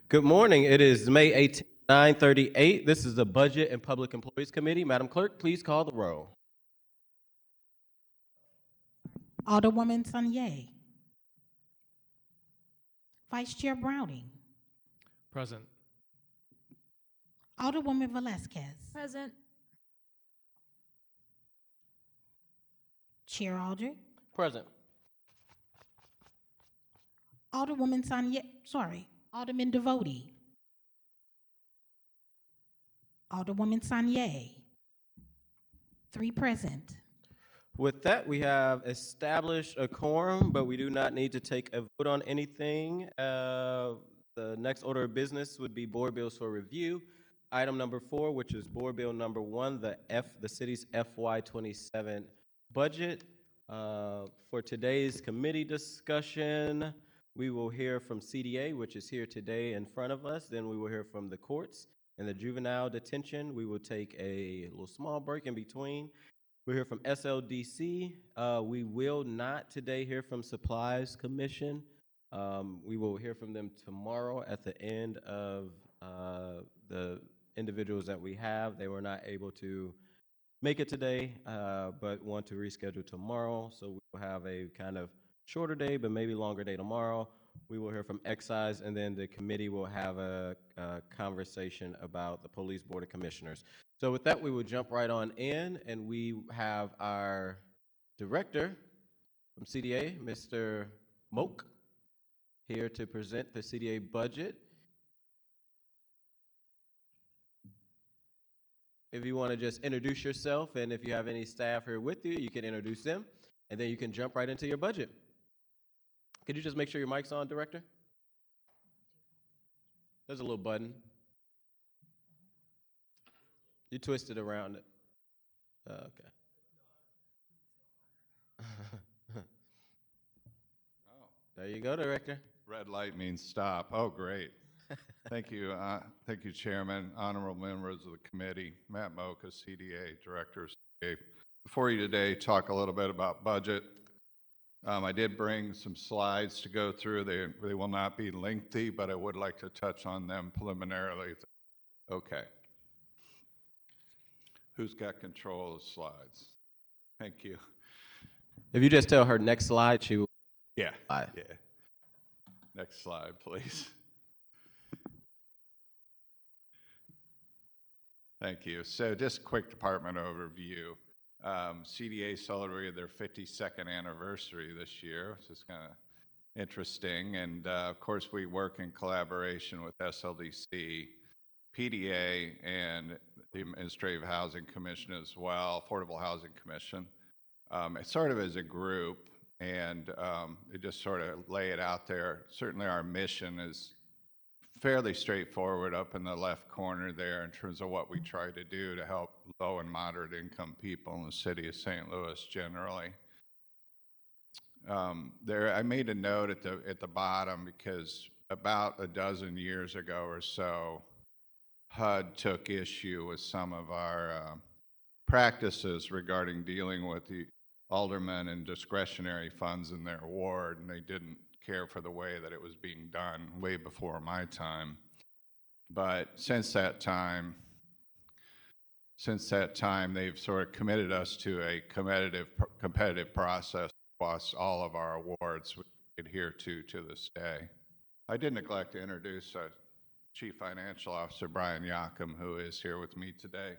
Good morning. It is May 18th, 9:38. This is the Budget and Public Employees Committee. Madam Clerk, please call the roll. Alderwoman Sanye. Vice Chair Browning. Present. Alderwoman Velasquez. Present. Chair Aldrich. Present. Alderwoman Alderman Devoti. Alderwoman Sanye. 3 present. With that, we have established a quorum, but we do not need to take a vote on anything. The next order of business would be board bills for review. Item number 4, which is board bill number 1, the city's FY27 budget. For today's committee discussion, we will hear from CDA, which is here today in front of us. Then we will hear from the courts and the juvenile detention. We will take a little small break in between. We'll hear from SLDC. We will not today hear from Supplies Commission. We will hear from them tomorrow at the end of the individuals that we have. They were not able to make it today, but want to reschedule tomorrow. So we will have a kind of shorter day, but maybe longer day tomorrow. We will hear from Excise, and then the committee will have a conversation about the Police Board of Commissioners. So with that, we will jump right on in, and we have our director from CDA, Mr. Moak, here to present the CDA budget. If you want to just introduce yourself, and if you have any staff here with you, you can introduce them, and then you can jump right into your budget. Could you just make sure your mic's on, Director? There's a little button. You twist it around it. Okay. Oh, There you go, Director. red light means stop. Oh, great. Thank you. Thank you, Chairman, honorable members of the committee. Matt Moka, CDA, Director of CDA. Before you today, talk a little bit about budget. I did bring some slides to go through. They will not be lengthy, but I would like to touch on them preliminarily. Okay. Who's got control of the slides? Thank you. If you just tell her next slide, she will. Yeah. Slide. Yeah. Next slide, please. Thank you. So just a quick department overview. CDA celebrated their 52nd anniversary this year, which is kind of interesting. And of course, we work in collaboration with SLDC, PDA, and the Administrative Housing Commission as well, Affordable Housing Commission. It's sort of as a group, and they just sort of lay it out there. Certainly our mission is fairly straightforward up in the left corner there in terms of what we try to do to help low and moderate income people in the city of St. Louis generally. I made a note at the bottom because about a dozen years ago or so, HUD took issue with some of our practices regarding dealing with the aldermen and discretionary funds in their ward, and they didn't care for the way that it was being done way before my time. But since that time, they've sort of committed us to a competitive process across all of our awards we adhere to this day. I did neglect to introduce Chief Financial Officer Brian Yocum, who is here with me today,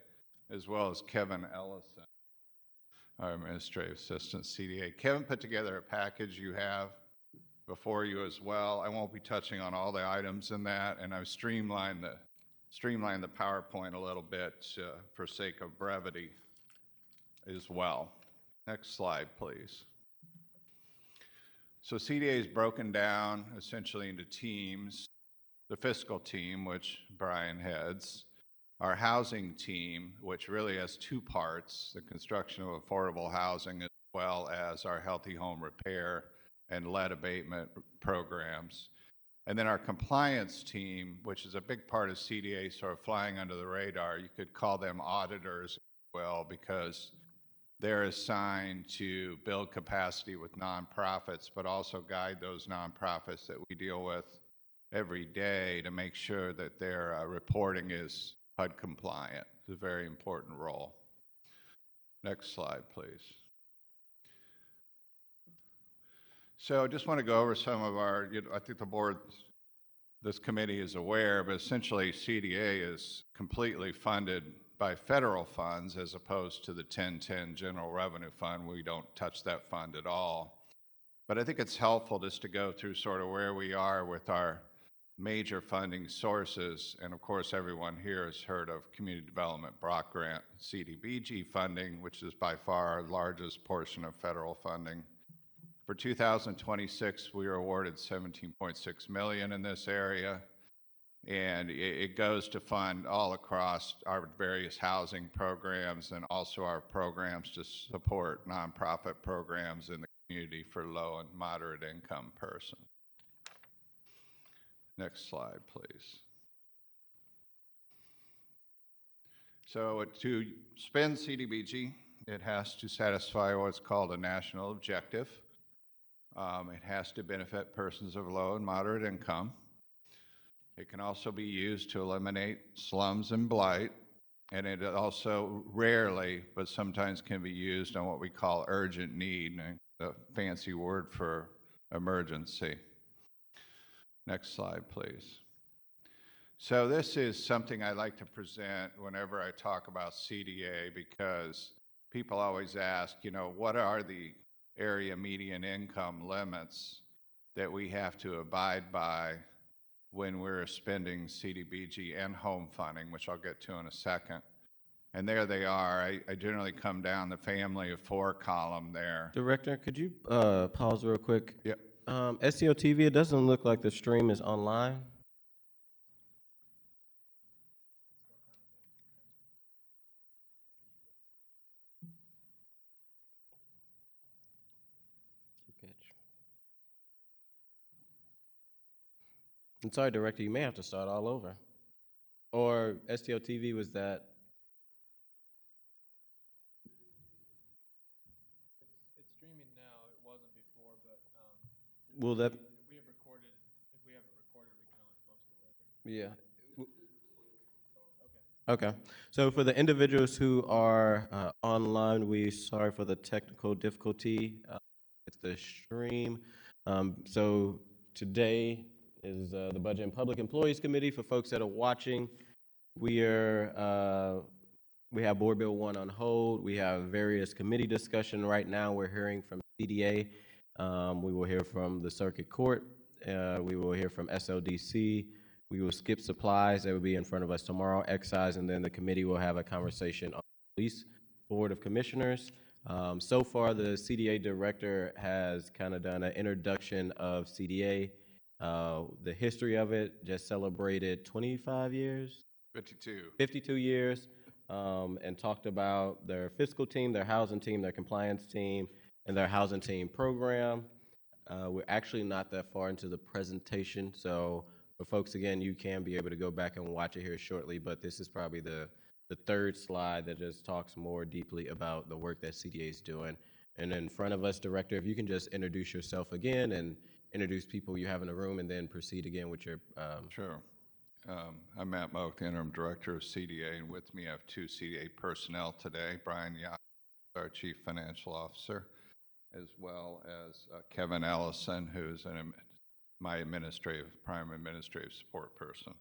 as well as Kevin Ellison, our Administrative Assistant CDA. Kevin put together a package you have before you as well. I won't be touching on all the items in that, and I've streamlined the PowerPoint a little bit for sake of brevity as well. Next slide, please. So CDA is broken down essentially into teams. The fiscal team, which Brian heads, our housing team, which really has 2 parts, the construction of affordable housing as well as our healthy home repair and lead abatement programs. And then our compliance team, which is a big part of CDA, sort of flying under the radar. You could call them auditors as well, because they're assigned to build capacity with nonprofits, but also guide those nonprofits that we deal with every day to make sure that their reporting is HUD compliant. It's a very important role. Next slide, please. So I just want to go over some of our, I think the board, this committee is aware, but essentially CDA is completely funded by federal funds as opposed to the 1010 General Revenue Fund. We don't touch that fund at all. But I think it's helpful just to go through sort of where we are with our major funding sources. And of course, everyone here has heard of Community Development Block Grant, CDBG funding, which is by far our largest portion of federal funding. For 2026, we were awarded $17.6 million in this area, and it goes to fund all across our various housing programs and also our programs to support nonprofit programs in the community for low and moderate income persons. Next slide, please. So to spend CDBG, it has to satisfy what's called a national objective. It has to benefit persons of low and moderate income. It can also be used to eliminate slums and blight, and it also rarely, but sometimes can be used on what we call urgent need, a fancy word for emergency. Next slide, please. So this is something I like to present whenever I talk about CDA, because people always ask, what are the area median income limits that we have to abide by when we're spending CDBG and home funding, which I'll get to in a second. And there they are. I generally come down the family of four column there. Director, could you pause real quick? Yep. SEO TV, it doesn't look like the stream is online. Good catch. I'm sorry, Director, you may have to start all over. Or STO TV, was that? It's streaming now. It wasn't before, but Will that? if we have recorded, if we haven't recorded, we can always post it later. Yeah. Okay. So for the individuals who are online, we sorry for the technical difficulty with the stream. So today is the Budget and Public Employees Committee. For folks that are watching, we have Board Bill 1 on hold. We have various committee discussion right now. We're hearing from CDA. We will hear from the Circuit Court. We will hear from SLDC. We will skip supplies that will be in front of us tomorrow, excise, and then the committee will have a conversation on the Police Board of Commissioners. So far, the CDA director has kind of done an introduction of CDA, the history of it, just celebrated 25 years? 52 years, and talked about their fiscal team, their housing team, their compliance team, and their housing team program. We're actually not that far into the presentation, so for folks, again, you can be able to go back and watch it here shortly, but this is probably the third slide that just talks more deeply about the work that CDA is doing. And in front of us, Director, if you can just introduce yourself again and introduce people you have in the room, and then proceed again with your... Sure. I'm Matt Moak, the Interim Director of CDA, and with me I have two CDA personnel today, Brian Yacht, our Chief Financial Officer, as well as Kevin Ellison, who's my prime administrative support person.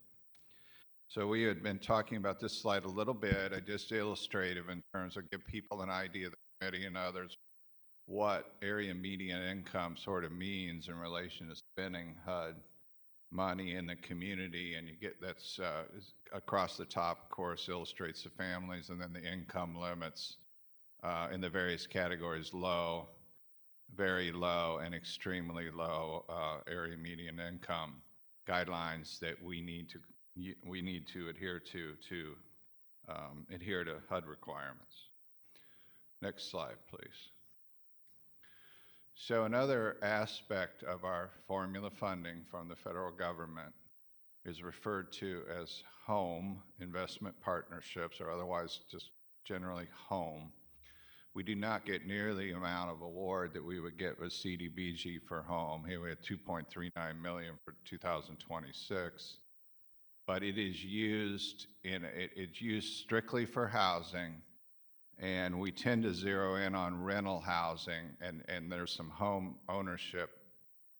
So we had been talking about this slide a little bit, just illustrative in terms of give people an idea, the committee and others, what area median income sort of means in relation to spending HUD money in the community. And you get that's across the top, of course, illustrates the families, and then the income limits in the various categories: low, very low, and extremely low area median income guidelines that we need to adhere to adhere to HUD requirements. Next slide, please. So another aspect of our formula funding from the federal government is referred to as home investment partnerships, or otherwise just generally home, we do not get nearly the amount of award that we would get with CDBG for home. Here we had 2.39 million for 2026, but it is used it's used strictly for housing, and we tend to zero in on rental housing, and there's some home ownership,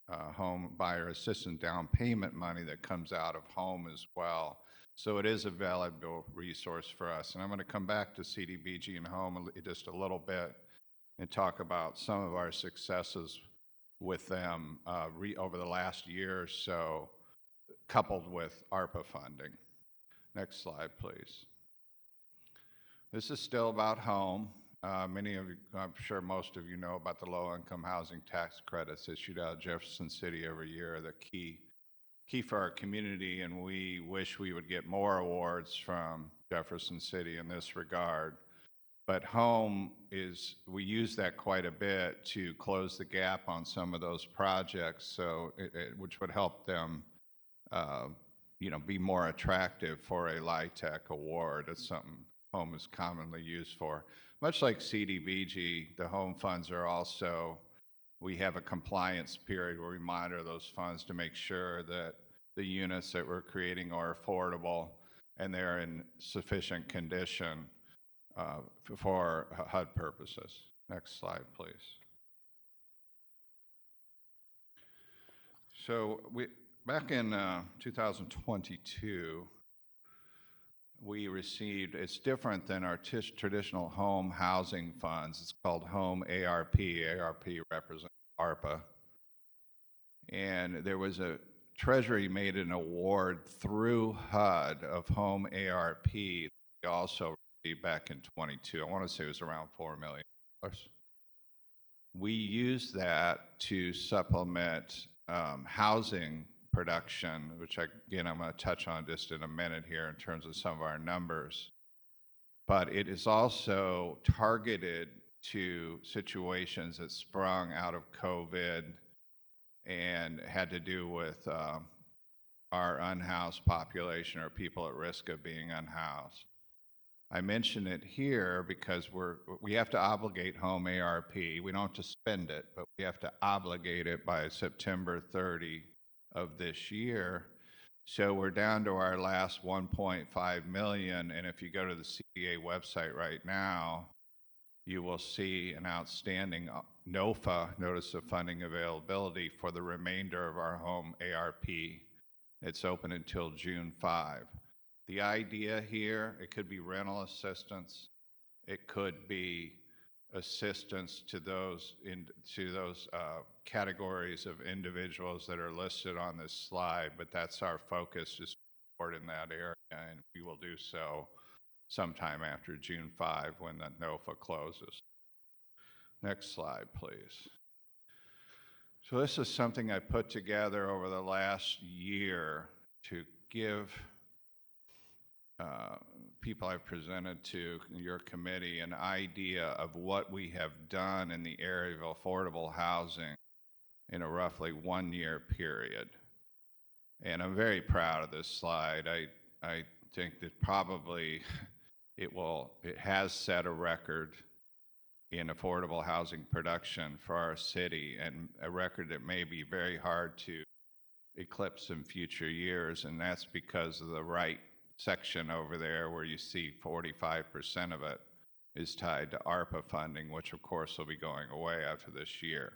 home buyer assistance down payment money that comes out of home as well. So it is a valuable resource for us. And I'm going to come back to CDBG and home just a little bit and talk about some of our successes with them over the last year or so, coupled with ARPA funding. Next slide, please. This is still about home. Many of you, I'm sure most of you know about the low-income housing tax credits issued out of Jefferson City every year. The key for our community, and we wish we would get more awards from Jefferson City in this regard. But home we use that quite a bit to close the gap on some of those projects, so which would help them, be more attractive for a LIHTC award. It's something home is commonly used for. Much like CDBG, the home funds are also, we have a compliance period where we monitor those funds to make sure that the units that we're creating are affordable and they're in sufficient condition for HUD purposes. Next slide, please. So back in 2022, we received, it's different than our traditional home housing funds. It's called Home ARP. ARP represents ARPA. And there was Treasury made an award through HUD of Home ARP. We also received back in 22. I want to say it was around $4 million. We used that to supplement housing production, which again, I'm going to touch on just in a minute here in terms of some of our numbers. But it is also targeted to situations that sprung out of COVID and had to do with our unhoused population or people at risk of being unhoused. I mention it here because we have to obligate Home ARP. We don't have to spend it, but we have to obligate it by September 30 of this year. So we're down to our last 1.5 million, and if you go to the CDA website right now, you will see an outstanding NOFA, Notice of Funding Availability, for the remainder of our Home ARP. It's open until June 5. The idea here, it could be rental assistance, it could be assistance to those categories of individuals that are listed on this slide, but that's our focus, is support in that area, and we will do so sometime after June 5 when the NOFA closes. Next slide, please. So this is something I put together over the last year to give people I've presented to your committee an idea of what we have done in the area of affordable housing in a roughly 1-year period. And I'm very proud of this slide. I think that probably it has set a record in affordable housing production for our city, and a record that may be very hard to eclipse in future years, and that's because of the right section over there where you see 45% of it is tied to ARPA funding, which of course will be going away after this year.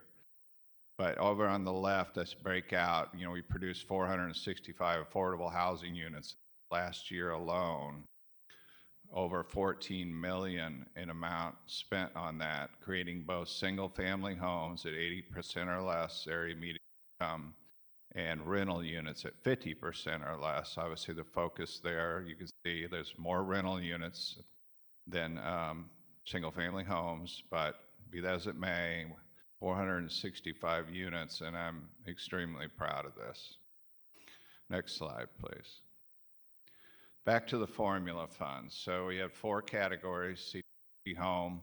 But over on the left, let's break out, we produced 465 affordable housing units last year alone, over 14 million in amount spent on that, creating both single family homes at 80% or less area median income and rental units at 50% or less. Obviously the focus there, you can see there's more rental units than single family homes, but be that as it may, 465 units, and I'm extremely proud of this. Next slide, please. Back to the formula funds. So we have 4 categories: CDBG Home.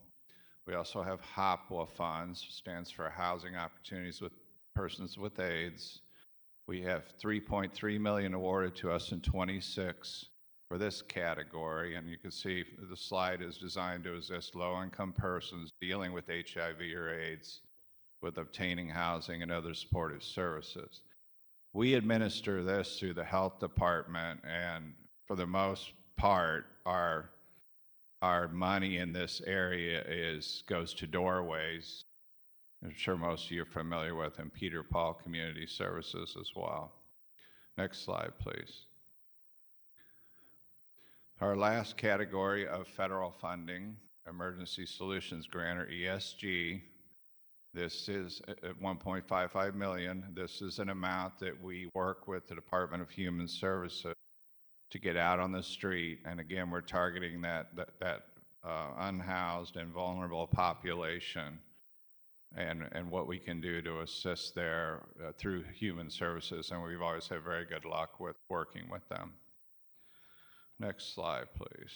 We also have HOPWA funds, stands for Housing Opportunities with Persons with AIDS. We have $3.3 million awarded to us in 26 for this category. And you can see the slide is designed to assist low-income persons dealing with HIV or AIDS with obtaining housing and other supportive services. We administer this through the health department, and for the most part, our money in this area goes to Doorways. I'm sure most of you are familiar with, and Peter Paul Community Services as well. Next slide, please. Our last category of federal funding, Emergency Solutions Grant, or ESG. This is at $1.55 million. This is an amount that we work with the Department of Human Services to get out on the street. And again, we're targeting that unhoused and vulnerable population, and what we can do to assist there through human services. And we've always had very good luck with working with them. Next slide, please.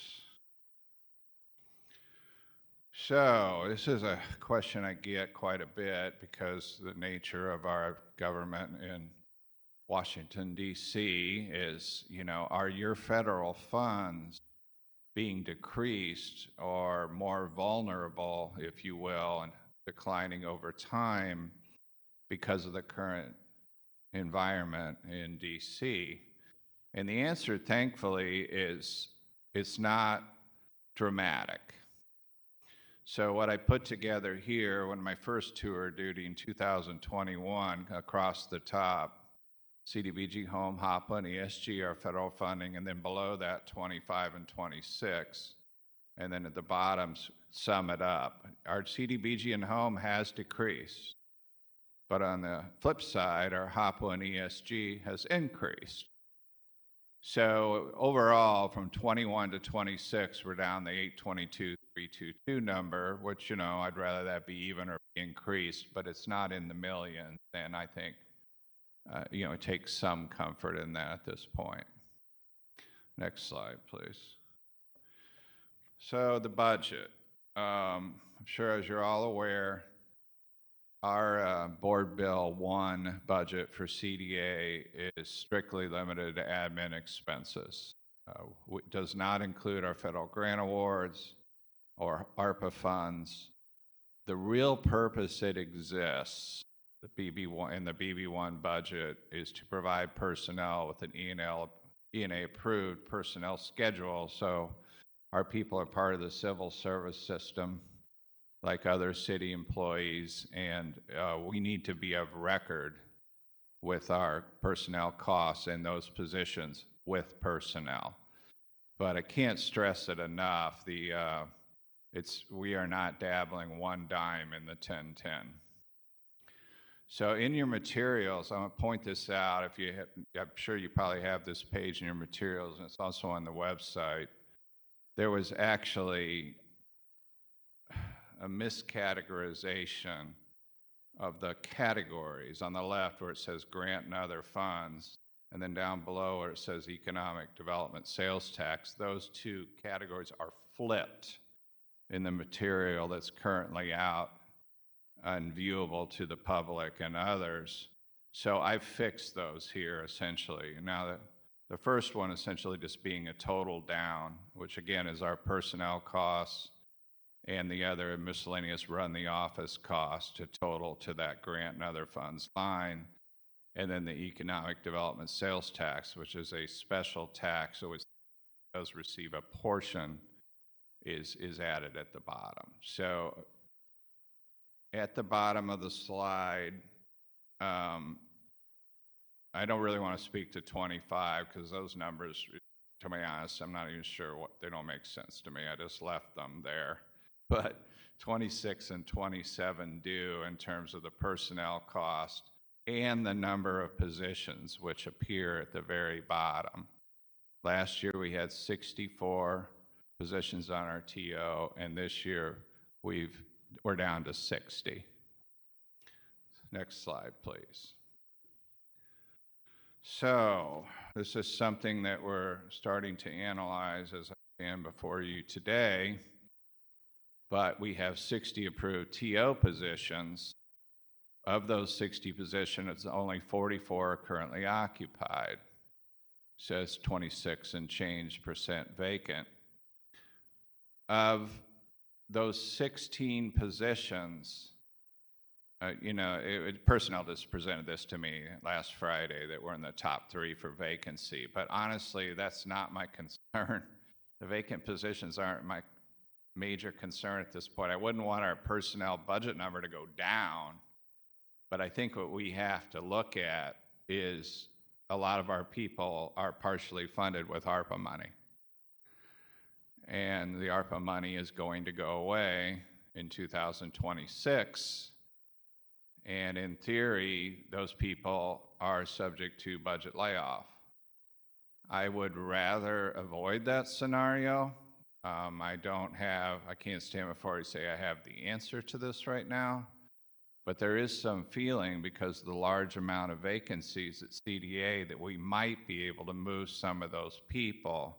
So this is a question I get quite a bit because the nature of our government in Washington, D.C. is, are your federal funds being decreased or more vulnerable, if you will, and declining over time because of the current environment in D.C.? And the answer, thankfully, is it's not dramatic. So what I put together here, when my first tour duty in 2021, across the top, CDBG Home, HOPA, and ESG are federal funding, and then below that, 25 and 26. And then at the bottom, sum it up. Our CDBG and Home has decreased, but on the flip side, our HOPA and ESG has increased. So overall, from 21 to 26, we're down the 822,322 number, which, I'd rather that be even or be increased, but it's not in the millions. And I think, it takes some comfort in that at this point. Next slide, please. So the budget. I'm sure, as you're all aware, our Board Bill 1 budget for CDA is strictly limited to admin expenses. It does not include our federal grant awards or ARPA funds. The real purpose it exists, the BB1 budget, is to provide personnel with an ENA approved personnel schedule, so our people are part of the civil service system like other city employees, and we need to be of record with our personnel costs in those positions with personnel. But I can't stress it enough, we are not dabbling one dime in the 1010. So in your materials, I'm going to point this out. I'm sure you probably have this page in your materials, and it's also on the website. There was actually a miscategorization of the categories on the left where it says grant and other funds, and then down below where it says economic development sales tax. Those two categories are flipped in the material that's currently out and viewable to the public and others. So I've fixed those here essentially. Now the first one essentially just being a total down, which again is our personnel costs, and the other miscellaneous run the office cost to total to that grant and other funds line. And then the economic development sales tax, which is a special tax, so it does receive a portion, is added at the bottom. So at the bottom of the slide, I don't really want to speak to 25 because those numbers, to be honest, I'm not even sure they don't make sense to me. I just left them there. But 26 and 27 do in terms of the personnel cost and the number of positions which appear at the very bottom. Last year we had 64 positions on our TO, and this year we're down to 60. Next slide, please. So this is something that we're starting to analyze as I stand before you today, but we have 60 approved TO positions. Of those 60 positions, only 44 are currently occupied. says 26 and change percent vacant. Of those 16 positions, personnel just presented this to me last Friday that we're in the top 3 for vacancy. But honestly, that's not my concern. The vacant positions aren't my major concern at this point. I wouldn't want our personnel budget number to go down, but I think what we have to look at is a lot of our people are partially funded with ARPA money. And the ARPA money is going to go away in 2026. And in theory, those people are subject to budget layoff. I would rather avoid that scenario. I can't stand before you say I have the answer to this right now, but there is some feeling because of the large amount of vacancies at CDA that we might be able to move some of those people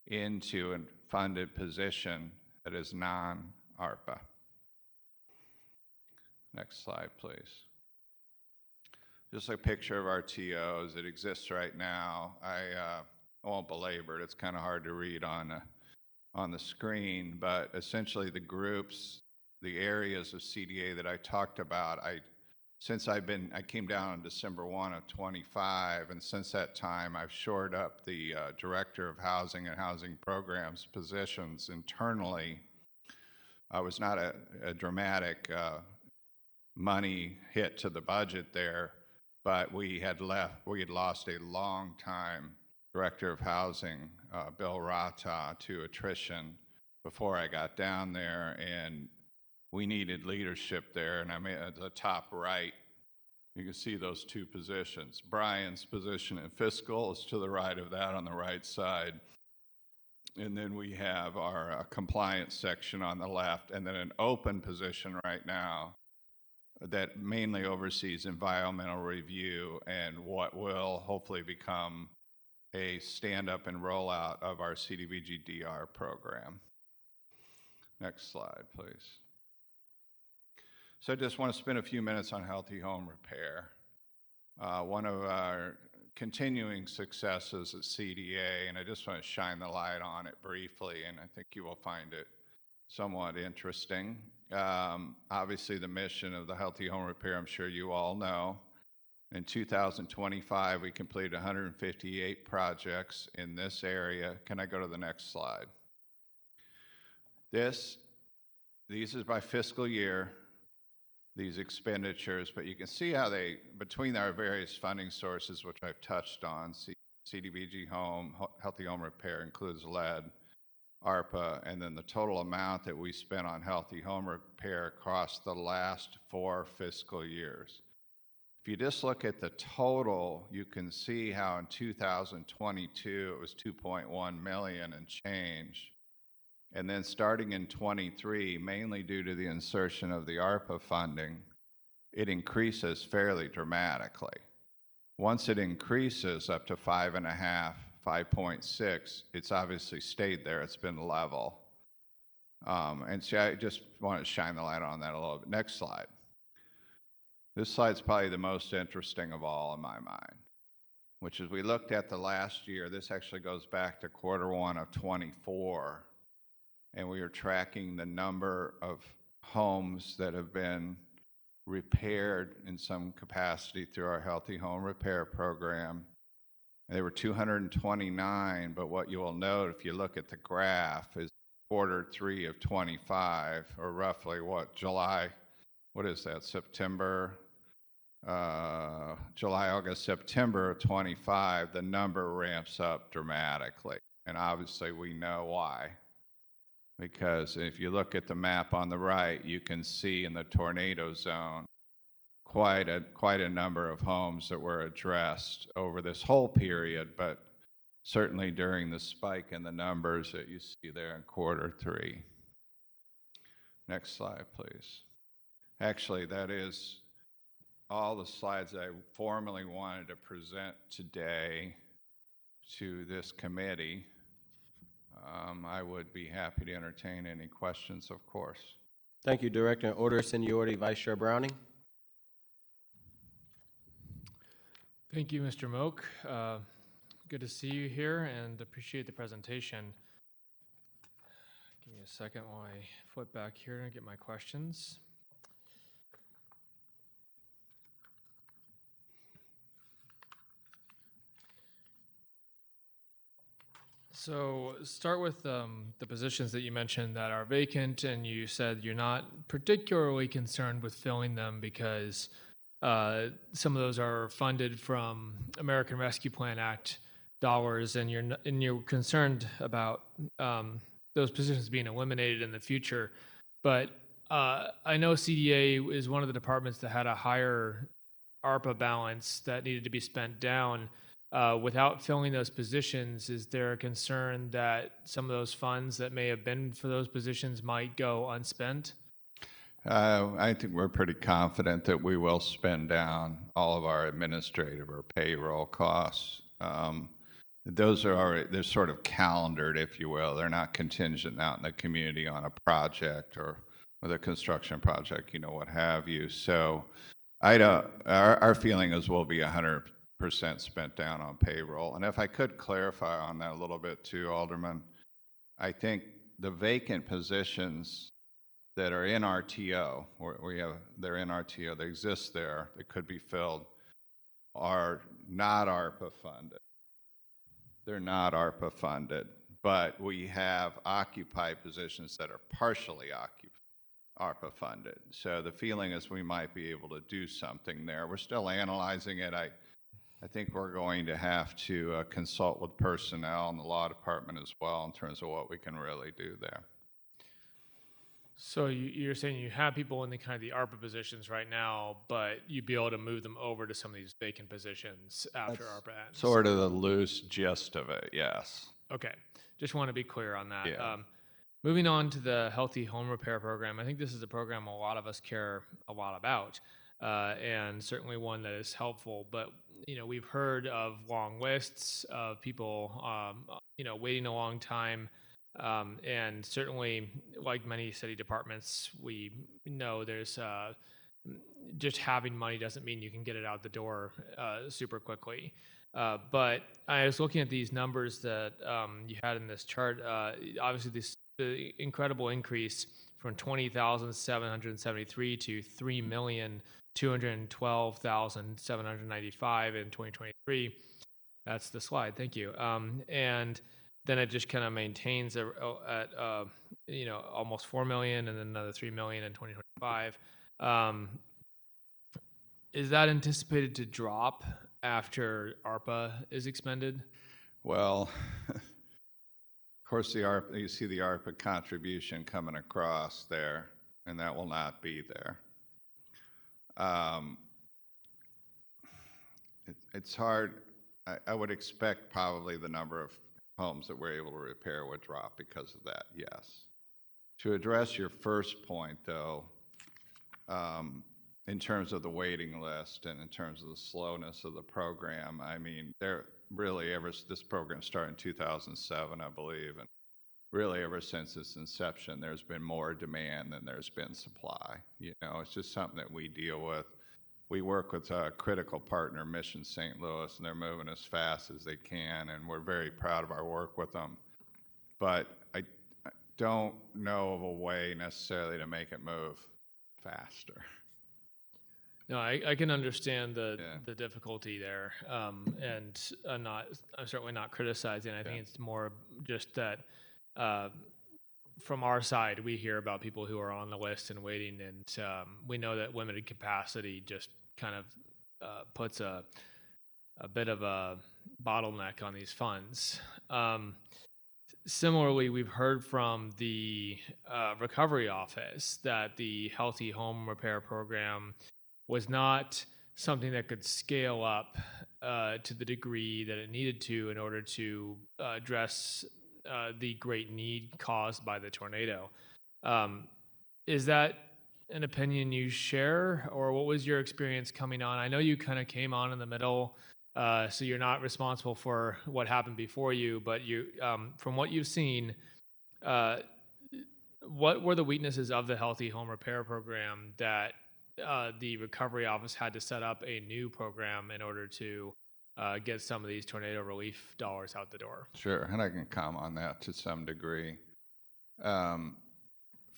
into a funded position that is non-ARPA. Next slide, please. Just a picture of our TOs. It exists right now. I won't belabor it. It's kind of hard to read on the screen, but essentially the groups, the areas of CDA that I talked about, I came down on December 1 of 25, and since that time I've shored up the Director of Housing and Housing Programs positions internally. I was not a dramatic money hit to the budget there, but we had lost a long time Director of Housing, Bill Rata, to attrition before I got down there, and we needed leadership there. And I'm at the top right, you can see those 2 positions. Brian's position in fiscal is to the right of that on the right side. And then we have our compliance section on the left, and then an open position right now that mainly oversees environmental review and what will hopefully become a stand-up and rollout of our CDBG DR program. Next slide, please. So I just want to spend a few minutes on healthy home repair. One of our continuing successes at CDA, and I just want to shine the light on it briefly, and I think you will find it somewhat interesting. Obviously, the mission of the healthy home repair, I'm sure you all know. In 2025, we completed 158 projects in this area. Can I go to the next slide? These is by fiscal year, these expenditures, but you can see how they, between our various funding sources, which I've touched on, CDBG Home, Healthy Home Repair includes lead, ARPA, and then the total amount that we spent on healthy home repair across the last 4 fiscal years. If you just look at the total, you can see how in 2022 it was 2.1 million and change. And then starting in 23, mainly due to the insertion of the ARPA funding, it increases fairly dramatically. Once it increases up to 5.5, 5.6, it's obviously stayed there. It's been level. And so I just want to shine the light on that a little bit. Next slide. This slide's probably the most interesting of all in my mind, which is we looked at the last year. This actually goes back to Q1 of 24, and we are tracking the number of homes that have been repaired in some capacity through our Healthy Home Repair Program. And there were 229, but what you will note if you look at the graph is Q3 of 25, or roughly July, what is that, September, July, August, September of 25, the number ramps up dramatically. And obviously we know why. Because if you look at the map on the right, you can see in the tornado zone quite a number of homes that were addressed over this whole period, but certainly during the spike in the numbers that you see there in Q3. Next slide, please. Actually, that is all the slides I formally wanted to present today to this committee. I would be happy to entertain any questions, of course. Thank you, Director. In order of seniority, Vice Chair Browning. Thank you, Mr. Moak. Good to see you here and appreciate the presentation. Give me a second while I flip back here and get my questions. So start with the positions that you mentioned that are vacant, and you said you're not particularly concerned with filling them because some of those are funded from American Rescue Plan Act dollars, and you're concerned about those positions being eliminated in the future. But I know CDA is one of the departments that had a higher ARPA balance that needed to be spent down. Without filling those positions, is there a concern that some of those funds that may have been for those positions might go unspent? I think we're pretty confident that we will spend down all of our administrative or payroll costs. Those are already, they're sort of calendared, if you will. They're not contingent out in the community on a project or with a construction project, you know, what have you. So I don't, our feeling is we'll be 100% spent down on payroll. And if I could clarify on that a little bit too, Alderman, I think the vacant positions that are in RTO, or they're in RTO, they exist there, that could be filled, are not ARPA funded. They're not ARPA funded, but we have occupied positions that are partially ARPA funded. So the feeling is we might be able to do something there. We're still analyzing it. I think we're going to have to consult with personnel and the law department as well in terms of what we can really do there. So you're saying you have people in the kind of the ARPA positions right now, but you'd be able to move them over to some of these vacant positions after ARPA ends? Sort of the loose gist of it, yes. Okay, just want to be clear on that. Yeah. Moving on to the Healthy Home Repair Program, I think this is a program a lot of us care a lot about, and certainly one that is helpful. But you know, we've heard of long lists of people, you know, waiting a long time. And certainly, like many city departments, we know there's just having money doesn't mean you can get it out the door super quickly. But I was looking at these numbers that you had in this chart. Obviously, this the incredible increase from 20,773 to 3,212,795 in 2023. That's the slide. Thank you. And then it just kind of maintains at you know, almost 4 million and then another 3 million in 2025. Is that anticipated to drop after ARPA is expended? Well, of course, the ARPA, you see the ARPA contribution coming across there, and that will not be there. It's hard. I would expect probably the number of homes that we're able to repair would drop because of that, yes. To address your first point, though, in terms of the waiting list and in terms of the slowness of the program, I mean, this program started in 2007, I believe, and really ever since its inception, there's been more demand than there's been supply. You know, it's just something that we deal with. We work with a critical partner, Mission St. Louis, and they're moving as fast as they can, and we're very proud of our work with them. But I don't know of a way necessarily to make it move faster. No, I can understand the difficulty there, and I'm certainly not criticizing. I think it's more just that from our side, we hear about people who are on the list and waiting, and we know that limited capacity just kind of puts a bit of a bottleneck on these funds. Similarly, we've heard from the recovery office that the Healthy Home Repair Program was not something that could scale up to the degree that it needed to in order to address the great need caused by the tornado. Is that an opinion you share, or what was your experience coming on? I know you kind of came on in the middle, so you're not responsible for what happened before you, but you, from what you've seen, what were the weaknesses of the Healthy Home Repair Program that the recovery office had to set up a new program in order to get some of these tornado relief dollars out the door. Sure, and I can comment on that to some degree.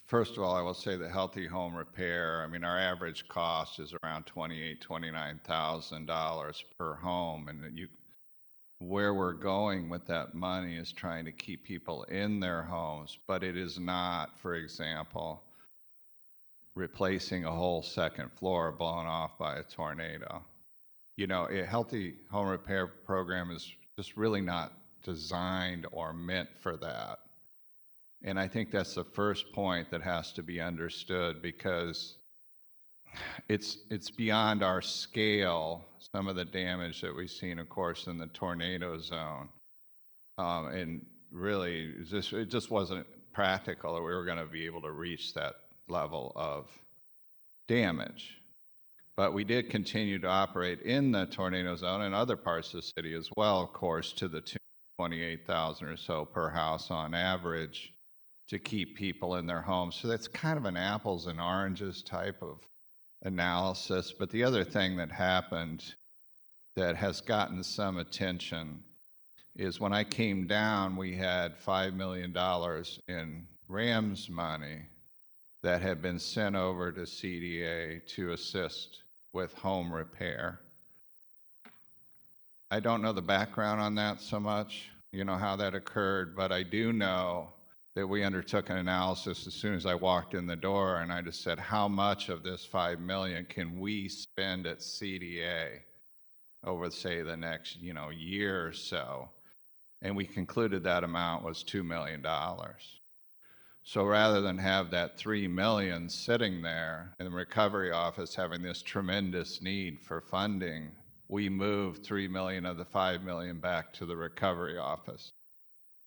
First of all, I will say the healthy home repair, I mean, our average cost is around $29,000 per home. And where we're going with that money is trying to keep people in their homes, but it is not, for example, replacing a whole second floor blown off by a tornado. You know, a healthy home repair program is just really not designed or meant for that. And I think that's the first point that has to be understood, because it's beyond our scale, some of the damage that we've seen, of course, in the tornado zone. And really, it just wasn't practical that we were going to be able to reach that level of damage. But we did continue to operate in the tornado zone and other parts of the city as well, of course, to the tune of $28,000 or so per house on average, to keep people in their homes. So that's kind of an apples and oranges type of analysis. But the other thing that happened that has gotten some attention is when I came down, we had $5 million in RAMS money that had been sent over to CDA to assist with home repair. I don't know the background on that so much, you know, how that occurred, but I do know that we undertook an analysis as soon as I walked in the door, and I just said, how much of this $5 million can we spend at CDA over, say, the next, year or so? And we concluded that amount was $2 million. So rather than have that $3 million sitting there in the recovery office having this tremendous need for funding, we moved $3 million of the $5 million back to the recovery office.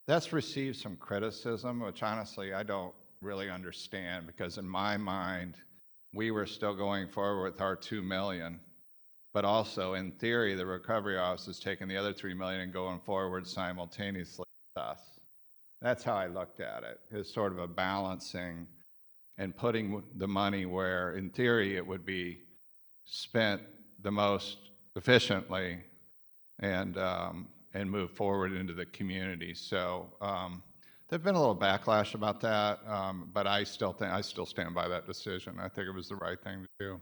That's received some criticism, which honestly I don't really understand, because in my mind, we were still going forward with our $2 million, but also in theory, the recovery office is taking the other $3 million and going forward simultaneously with us. That's how I looked at it, as sort of a balancing and putting the money where, in theory, it would be spent the most efficiently and move forward into the community. So there's been a little backlash about that, but I still stand by that decision. I think it was the right thing to do.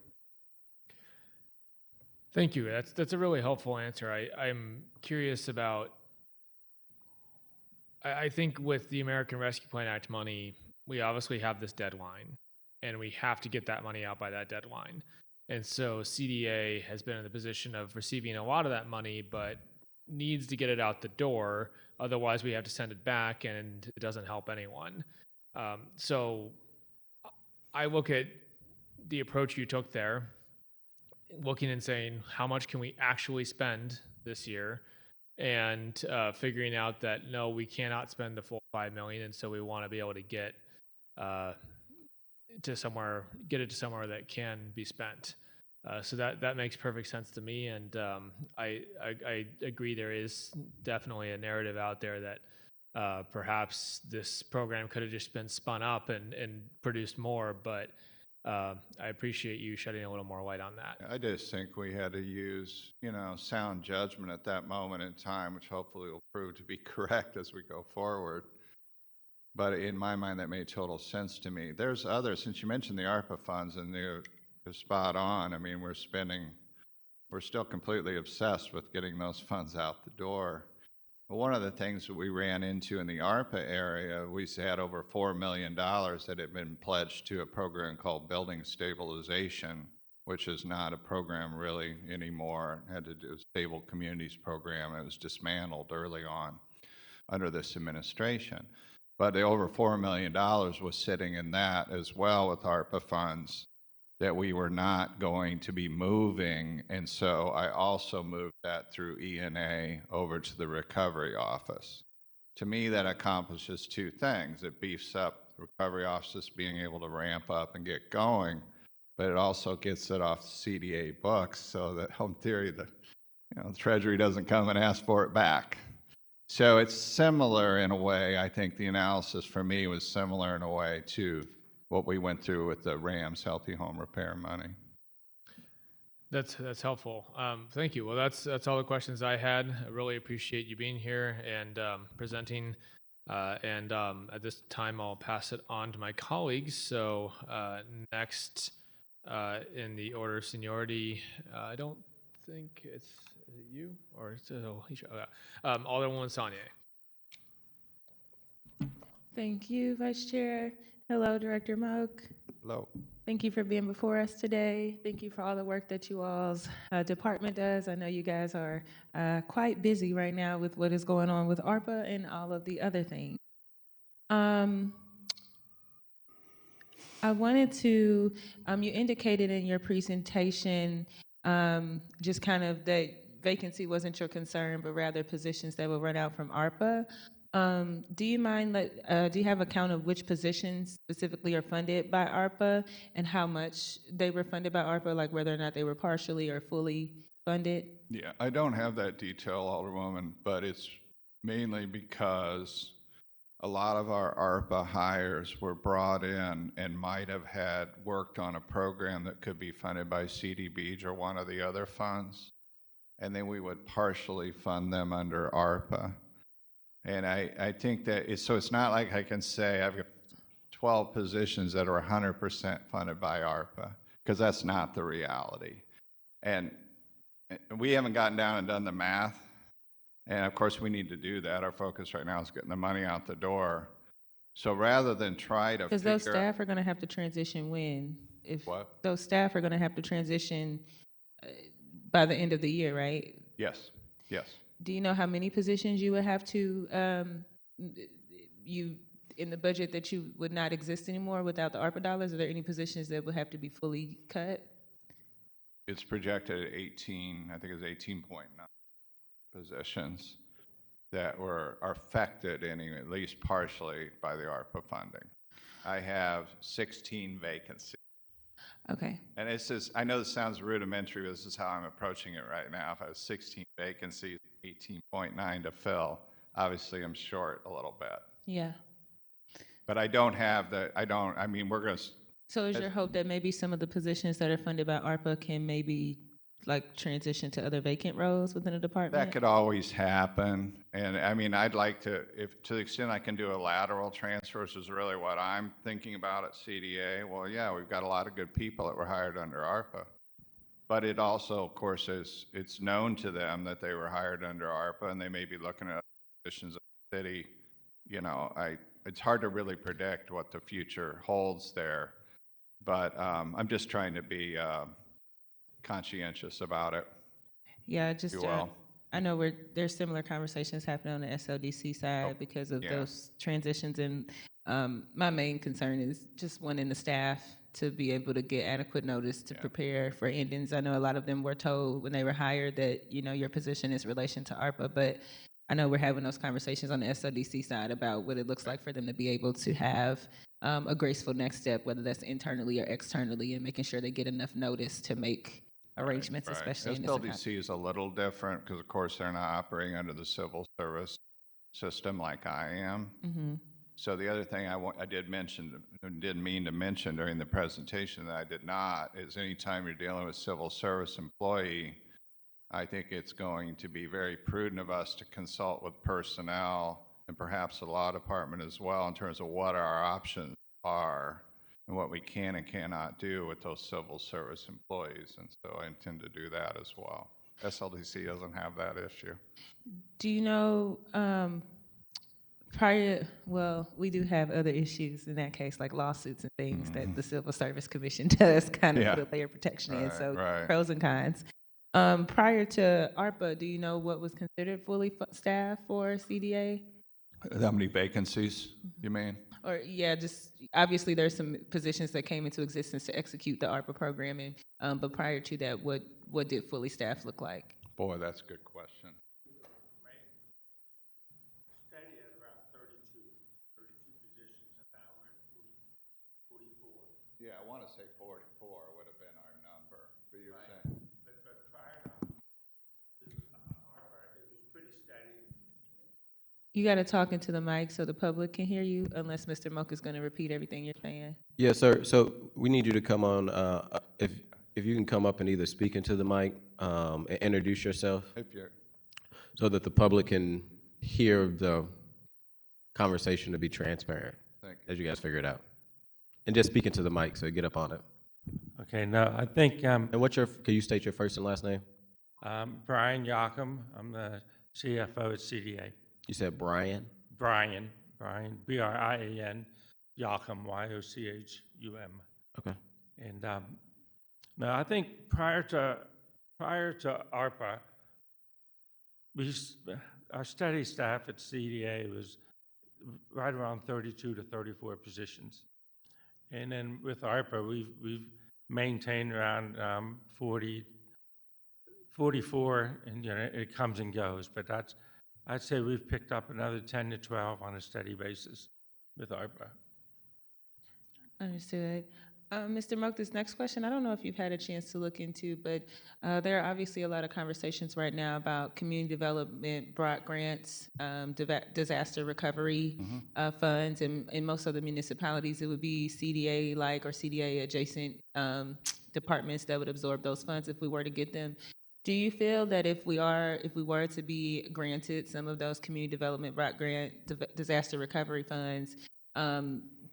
Thank you. That's a really helpful answer. I'm curious about, I think with the American Rescue Plan Act money, we obviously have this deadline, and we have to get that money out by that deadline. And so CDA has been in the position of receiving a lot of that money, but needs to get it out the door. Otherwise, we have to send it back, and it doesn't help anyone. So I look at the approach you took there, looking and saying, how much can we actually spend this year? And figuring out that, no, we cannot spend the full $5 million. And so we want to be able to get it to somewhere that can be spent. So that makes perfect sense to me. And I agree, there is definitely a narrative out there that perhaps this program could have just been spun up and produced more, but I appreciate you shedding a little more light on that. I just think we had to use, sound judgment at that moment in time, which hopefully will prove to be correct as we go forward. But in my mind, that made total sense to me. There's others, since you mentioned the ARPA funds, and they're spot on. I mean, we're still completely obsessed with getting those funds out the door. But one of the things that we ran into in the ARPA area, we had over $4 million that had been pledged to a program called Building Stabilization, which is not a program really anymore. It had to do with Stable Communities program. It was dismantled early on under this administration. But the over $4 million was sitting in that as well with ARPA funds that we were not going to be moving, and so I also moved that through E&A over to the recovery office. To me, that accomplishes two things. It beefs up the recovery office being able to ramp up and get going, but it also gets it off the CDA books so that, in theory, the Treasury doesn't come and ask for it back. So it's similar in a way. I think the analysis for me was similar in a way to what we went through with the RAMS Healthy Home Repair money. That's helpful. Thank you. Well, that's all the questions I had. I really appreciate you being here and presenting. At this time, I'll pass it on to my colleagues. So next in the order of seniority, I don't think is it you or is it Alicia? Alderwoman Saunier. Thank you, Vice Chair. Hello, Director Moak. Hello. Thank you for being before us today. Thank you for all the work that you all's department does. I know you guys are quite busy right now with what is going on with ARPA and all of the other things. I wanted to, you indicated in your presentation just kind of that vacancy wasn't your concern, but rather positions that will run out from ARPA. Do you mind, do you have a count of which positions specifically are funded by ARPA and how much they were funded by ARPA, like whether or not they were partially or fully funded? Yeah, I don't have that detail, Alderwoman, but it's mainly because a lot of our ARPA hires were brought in and might have had worked on a program that could be funded by CDBG or one of the other funds, and then we would partially fund them under ARPA. And I think that it's not like I can say I've got 12 positions that are 100% funded by ARPA, because that's not the reality. And we haven't gotten down and done the math. And of course, we need to do that. Our focus right now is getting the money out the door. So rather than try to Because those staff are going to have to transition when? If What? those staff are going to have to transition by the end of the year, right? Yes, yes. Do you know how many positions you would have to, in the budget that you would not exist anymore without the ARPA dollars? Are there any positions that would have to be fully cut? It's projected at 18, I think it's 18.9 positions that are affected anyway, at least partially by the ARPA funding. I have 16 vacancies. Okay. And it's just, I know this sounds rudimentary, but this is how I'm approaching it right now. If I have 16 vacancies, 18.9 to fill, obviously I'm short a little bit. Yeah. But I don't have the, I mean, we're going to. So is your hope that maybe some of the positions that are funded by ARPA can maybe like transition to other vacant roles within the department? That could always happen. And I mean, I'd like to, if to the extent I can do a lateral transfer, which is really what I'm thinking about at CDA, well, yeah, we've got a lot of good people that were hired under ARPA. But it also, of course, it's known to them that they were hired under ARPA and they may be looking at positions in the city. You know, it's hard to really predict what the future holds there. But I'm just trying to be conscientious about it. Yeah, just You will. I know there's similar conversations happening on the SLDC side because of those transitions, and my main concern is just wanting the staff to be able to get adequate notice to prepare for endings. I know a lot of them were told when they were hired that, you know, your position is relation to ARPA, but I know we're having those conversations on the SLDC side about what it looks like for them to be able to have a graceful next step, whether that's internally or externally, and making sure they get enough notice to make arrangements, especially in this economy. SLDC is a little different because, of course, they're not operating under the civil service system like I am. Mm-hmm. So the other thing I did mention, didn't mean to mention during the presentation that I did not, is anytime you're dealing with civil service employee, I think it's going to be very prudent of us to consult with personnel and perhaps the law department as well in terms of what our options are and what we can and cannot do with those civil service employees. And so I intend to do that as well. SLDC doesn't have that issue. Do you know, well, we do have other issues in that case, like lawsuits and things that the Civil Service Commission does kind of put a layer of protection in, so pros and cons. Prior to ARPA, do you know what was considered fully staffed for CDA? How many vacancies, you mean? Or just obviously there's some positions that came into existence to execute the ARPA programming, but prior to that, what did fully staffed look like? Boy, that's a good question. Steady at around 32 positions, and now we're at 44. Yeah, I want to say 44 would have been our number, but you're saying. But prior to ARPA, it was pretty steady. You got to talk into the mic so the public can hear you, unless Mr. Moak is going to repeat everything you're saying. Yes, sir. So we need you to come on. if you can come up and either speak into the mic and introduce yourself If you're, so that the public can hear the conversation to be transparent thank you. as you guys figure it out. And just speak into the mic so get up on it. Okay, no, I think And can you state your first and last name? Brian Yocum, I'm the CFO at CDA. You said Brian? Brian, B-R-I-A-N, Yocum, Y-O-C-H-U-M. Okay. And no, I think prior to ARPA, our study staff at CDA was right around 32 to 34 positions. And then with ARPA, we've maintained around 44, and it comes and goes. But I'd say we've picked up another 10 to 12 on a steady basis with ARPA. Understood. Mr. Moak, this next question, I don't know if you've had a chance to look into, but there are obviously a lot of conversations right now about community development block grants, disaster recovery funds, and in most other municipalities, it would be CDA-like or CDA-adjacent departments that would absorb those funds if we were to get them. Do you feel that if we were to be granted some of those community development block grant disaster recovery funds,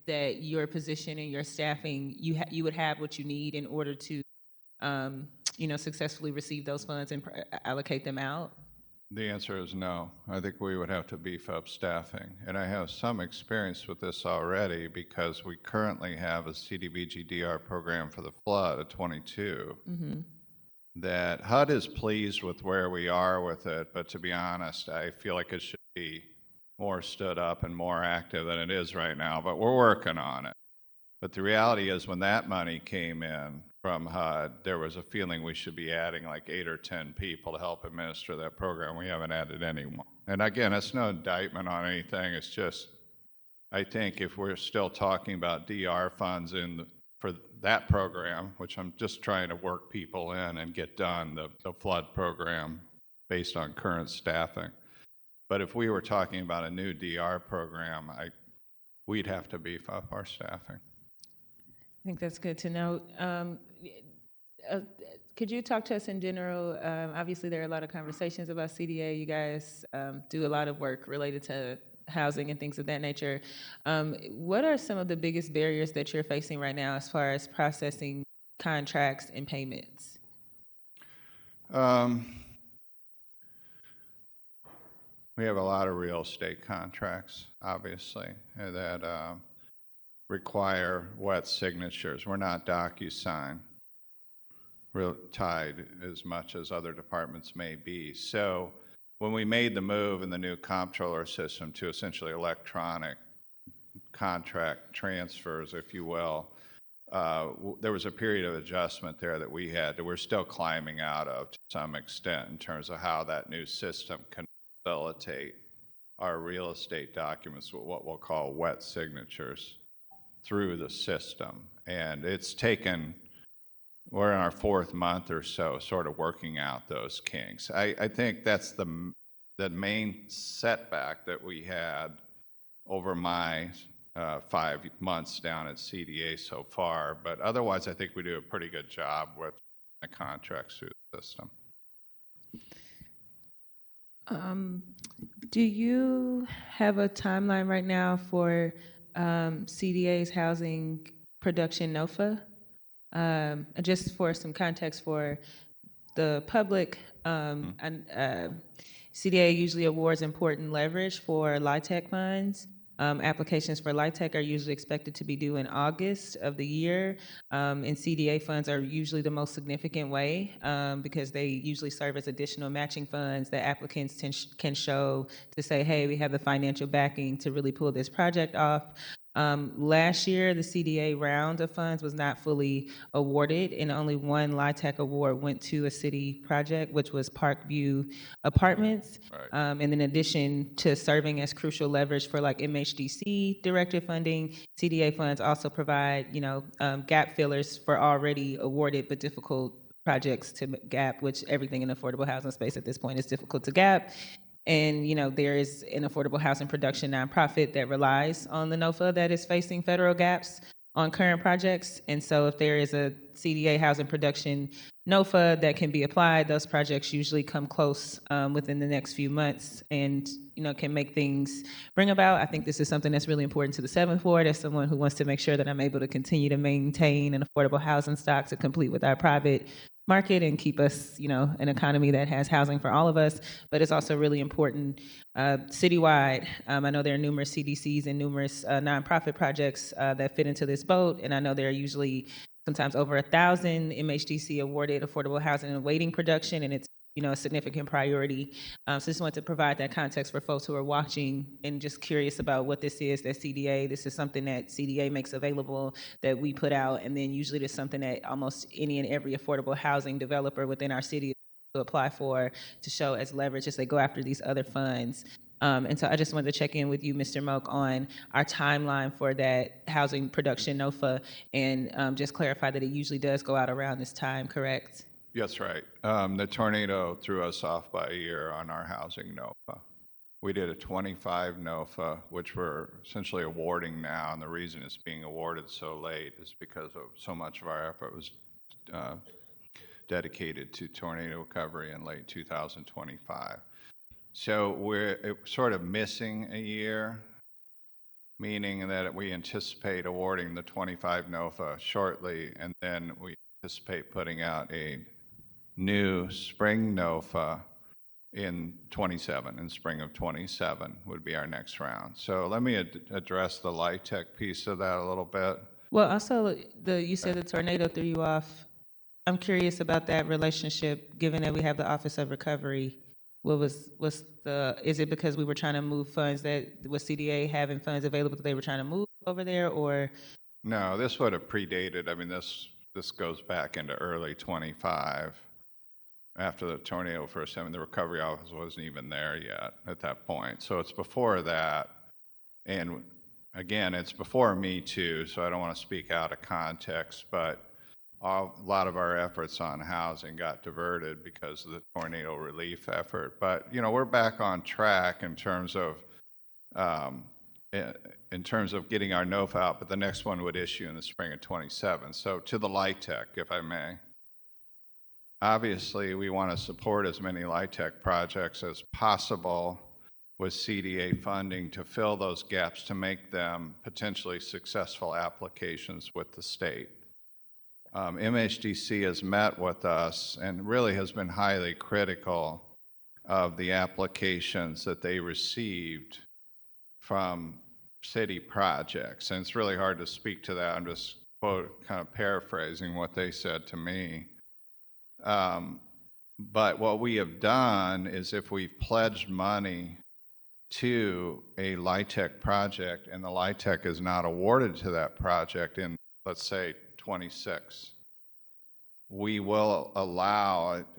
that your position and your staffing, you would have what you need in order to, successfully receive those funds and allocate them out? The answer is no. I think we would have to beef up staffing. And I have some experience with this already because we currently have a CDBG-DR program for the flood of 22. That HUD is pleased with where we are with it, but to be honest, I feel like it should be more stood up and more active than it is right now, but we're working on it. But the reality is when that money came in from HUD, there was a feeling we should be adding like 8 or 10 people to help administer that program. We haven't added anyone. And again, it's no indictment on anything. It's just, I think if we're still talking about DR funds for that program, which I'm just trying to work people in and get done, the flood program based on current staffing. But if we were talking about a new DR program, we'd have to beef up our staffing. I think that's good to know. Could you talk to us in general? Obviously, there are a lot of conversations about CDA. You guys do a lot of work related to housing and things of that nature. What are some of the biggest barriers that you're facing right now as far as processing contracts and payments? We have a lot of real estate contracts, obviously, that require wet signatures. We're not DocuSign tied as much as other departments may be. So when we made the move in the new comptroller system to essentially electronic contract transfers, if you will, there was a period of adjustment there that we're still climbing out of to some extent in terms of how that new system can facilitate our real estate documents with what we'll call wet signatures through the system. And we're in our 4th month or so sort of working out those kinks. I think that's the main setback that we had over my 5 months down at CDA so far. But otherwise, I think we do a pretty good job with the contracts through the system. Do you have a timeline right now for CDA's housing production NOFA? Just for some context for the public, CDA usually awards important leverage for LIHTC funds. Applications for LIHTC are usually expected to be due in August of the year, and CDA funds are usually the most significant way because they usually serve as additional matching funds that applicants can show to say, hey, we have the financial backing to really pull this project off. Last year, the CDA round of funds was not fully awarded, and only one LIHTC award went to a city project, which was Parkview Apartments. Right. And in addition to serving as crucial leverage for like MHDC directed funding, CDA funds also provide, gap fillers for already awarded but difficult projects to gap, which everything in affordable housing space at this point is difficult to gap. And, there is an affordable housing production nonprofit that relies on the NOFA that is facing federal gaps. on current projects. And so if there is a CDA housing production NOFA that can be applied, those projects usually come close within the next few months and, can make things bring about. I think this is something that's really important to the 7th Ward as someone who wants to make sure that I'm able to continue to maintain an affordable housing stock to complete with our private market and keep us, an economy that has housing for all of us. But it's also really important citywide. I know there are numerous CDCs and numerous nonprofit projects that fit into this boat, and I know there are usually sometimes over 1,000 MHDC awarded affordable housing and waiting production, and it's a significant priority. So just wanted to provide that context for folks who are watching and just curious about what this is, that CDA. This is something that CDA makes available that we put out, and then usually there's something that almost any and every affordable housing developer within our city to apply for to show as leverage as they go after these other funds. And so I just wanted to check in with you, Mr. Moak, on our timeline for that housing production NOFA and just clarify that it usually does go out around this time, correct? Yes, right. The tornado threw us off by a year on our housing NOFA. We did a 25 NOFA, which we're essentially awarding now, and the reason it's being awarded so late is because of so much of our effort was dedicated to tornado recovery in late 2025. So we're sort of missing a year, meaning that we anticipate awarding the 25 NOFA shortly, and then we anticipate putting out a new spring NOFA in spring of 27 would be our next round. So let me address the LIHTC piece of that a little bit. Well, also, you said the tornado threw you off. I'm curious about that relationship, given that we have the Office of Recovery. Is it because we were trying to move funds that was CDA having funds available that they were trying to move over there, or? No, this would have predated. I mean, this goes back into early 25. After the tornado first, the recovery office wasn't even there yet at that point. So it's before that. And again, it's before me too, so I don't want to speak out of context, but a lot of our efforts on housing got diverted because of the tornado relief effort. But, we're back on track in terms of getting our NOFA out, but the next one would issue in the spring of 27. So to the LIHTC, if I may. Obviously, we want to support as many LIHTC projects as possible with CDA funding to fill those gaps to make them potentially successful applications with the state. MHDC has met with us and really has been highly critical of the applications that they received from city projects. And it's really hard to speak to that. I'm just kind of paraphrasing what they said to me. But what we have done is if we've pledged money to a LIHTC project and the LIHTC is not awarded to that project in, let's say, 26, we will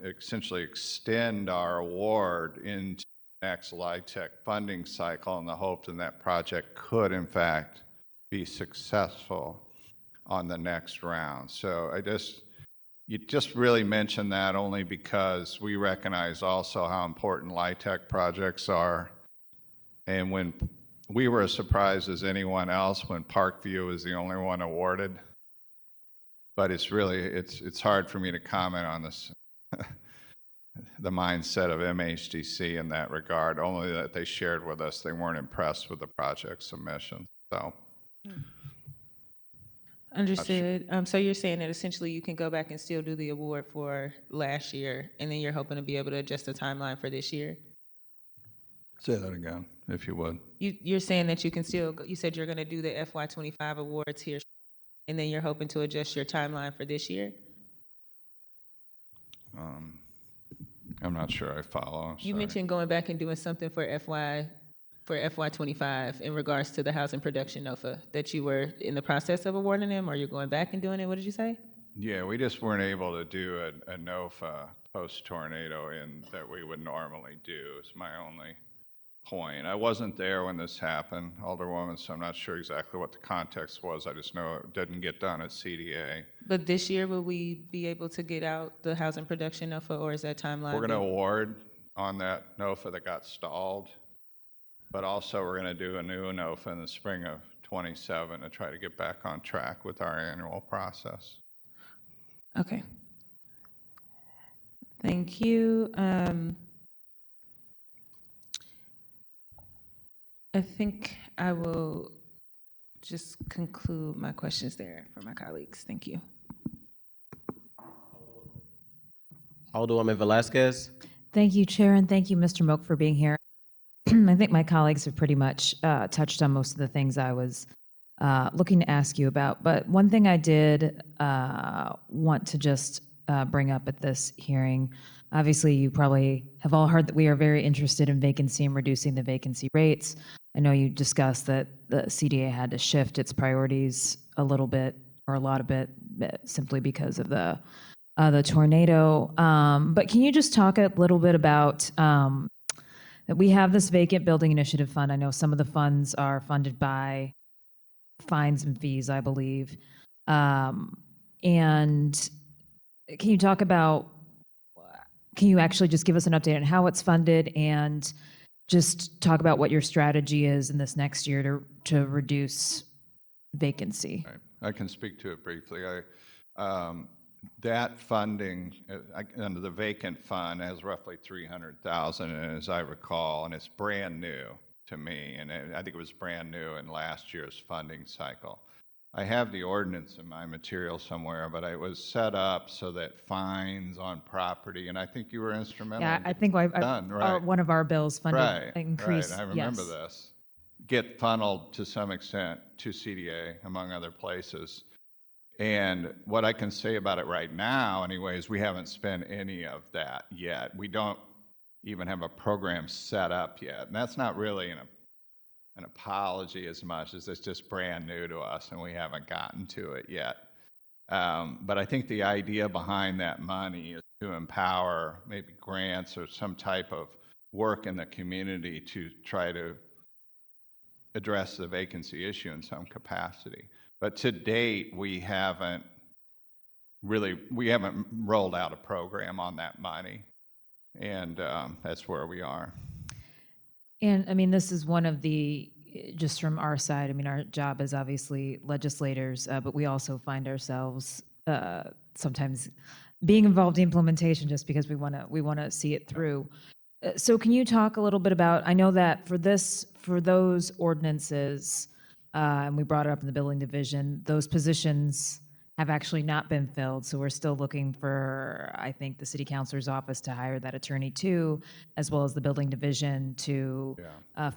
essentially extend our award into the next LIHTC funding cycle in the hope that that project could, in fact, be successful on the next round. So you just really mentioned that only because we recognize also how important LIHTC projects are. And when we were as surprised as anyone else when Parkview was the only one awarded. But it's hard for me to comment on this, the mindset of MHDC in that regard, only that they shared with us they weren't impressed with the project submission. So. Understood. So you're saying that essentially you can go back and still do the award for last year, and then you're hoping to be able to adjust the timeline for this year? Say that again, if you would. You're saying that you can still, you said you're going to do the FY25 awards here, and then you're hoping to adjust your timeline for this year? I'm not sure I follow. You mentioned going back and doing something for FY25 in regards to the housing production NOFA, that you were in the process of awarding them, or you're going back and doing it. What did you say? Yeah, we just weren't able to do a NOFA post-tornado that we would normally do, is my only point. I wasn't there when this happened, Alderwoman, so I'm not sure exactly what the context was. I just know it didn't get done at CDA. But this year, will we be able to get out the housing production NOFA, or is that timeline? We're going to award on that NOFA that got stalled, but also we're going to do a new NOFA in the spring of FY2027 to try to get back on track with our annual process. Okay. Thank you. I think I will just conclude my questions there for my colleagues. Thank you. Alderwoman Velasquez. Thank you, Chair, and thank you, Mr. Moak, for being here. I think my colleagues have pretty much touched on most of the things I was looking to ask you about. But one thing I did want to just bring up at this hearing, obviously you probably have all heard that we are very interested in vacancy and reducing the vacancy rates. I know you discussed that the CDA had to shift its priorities a little bit or a lot of it simply because of the tornado. But can you just talk a little bit about that we have this vacant building initiative fund? I know some of the funds are funded by fines and fees, I believe. And can you talk about, can you actually just give us an update on how it's funded and just talk about what your strategy is in this next year to reduce vacancy? I can speak to it briefly. That funding under the vacant fund has roughly $300,000, and as I recall, and it's brand new to me, and I think it was brand new in last year's funding cycle. I have the ordinance in my material somewhere, but it was set up so that fines on property, and I think you were instrumental. Yeah, I think one of our bills funded increase. Right, I remember this. Get funneled to some extent to CDA, among other places. And what I can say about it right now, anyways, we haven't spent any of that yet. We don't even have a program set up yet. And that's not really an apology as much as it's just brand new to us and we haven't gotten to it yet. But I think the idea behind that money is to empower maybe grants or some type of work in the community to try to address the vacancy issue in some capacity. But to date, we haven't rolled out a program on that money. And that's where we are. And I mean, this is one of the, just from our side, I mean, our job is obviously legislators, but we also find ourselves sometimes being involved in implementation just because we want to see it through. So can you talk a little bit about, I know that for those ordinances, and we brought it up in the building division, those positions have actually not been filled. So we're still looking for, I think, the city councilor's office to hire that attorney too, as well as the building division to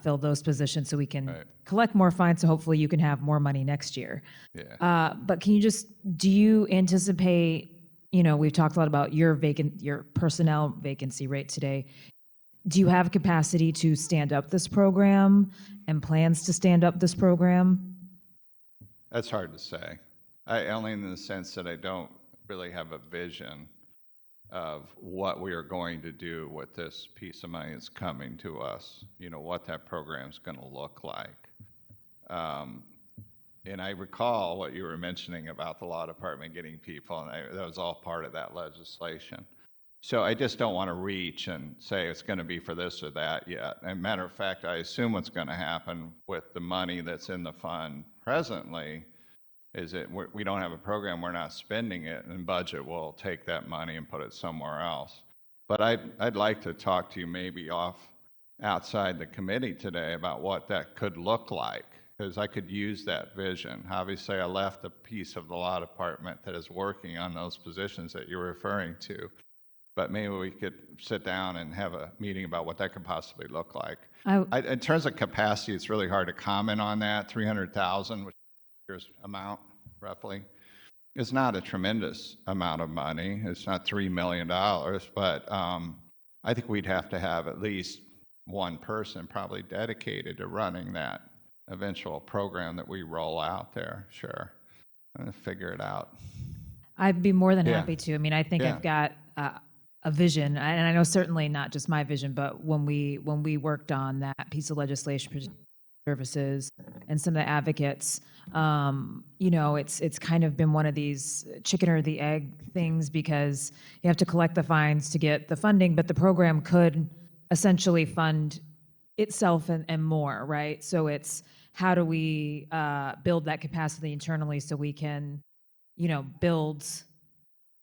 fill those positions so we can collect more fines. So hopefully you can have more money next year. Yeah. But can you do you anticipate, we've talked a lot about your personnel vacancy rate today. Do you have capacity to stand up this program and plans to stand up this program? That's hard to say. Only in the sense that I don't really have a vision of what we are going to do with this piece of money that's coming to us, what that program's going to look like. And I recall what you were mentioning about the law department getting people, and that was all part of that legislation. So I just don't want to reach and say it's going to be for this or that yet. And matter of fact, I assume what's going to happen with the money that's in the fund presently is that we don't have a program, we're not spending it, and budget will take that money and put it somewhere else. But I'd like to talk to you maybe outside the committee today about what that could look like, because I could use that vision. Obviously, I left a piece of the law department that is working on those positions that you're referring to. But maybe we could sit down and have a meeting about what that could possibly look like. In terms of capacity, it's really hard to comment on that. 300,000, which is your amount, roughly, is not a tremendous amount of money. It's not $3 million, but I think we'd have to have at least one person probably dedicated to running that eventual program that we roll out there. Sure. I'm going to figure it out. I'd be more than happy to. I mean, I think I've got a vision, and I know certainly not just my vision, but when we worked on that piece of legislation for services and some of the advocates, it's kind of been one of these chicken or the egg things, because you have to collect the fines to get the funding, but the program could essentially fund itself and more, right? So it's how do we build that capacity internally so we can, build,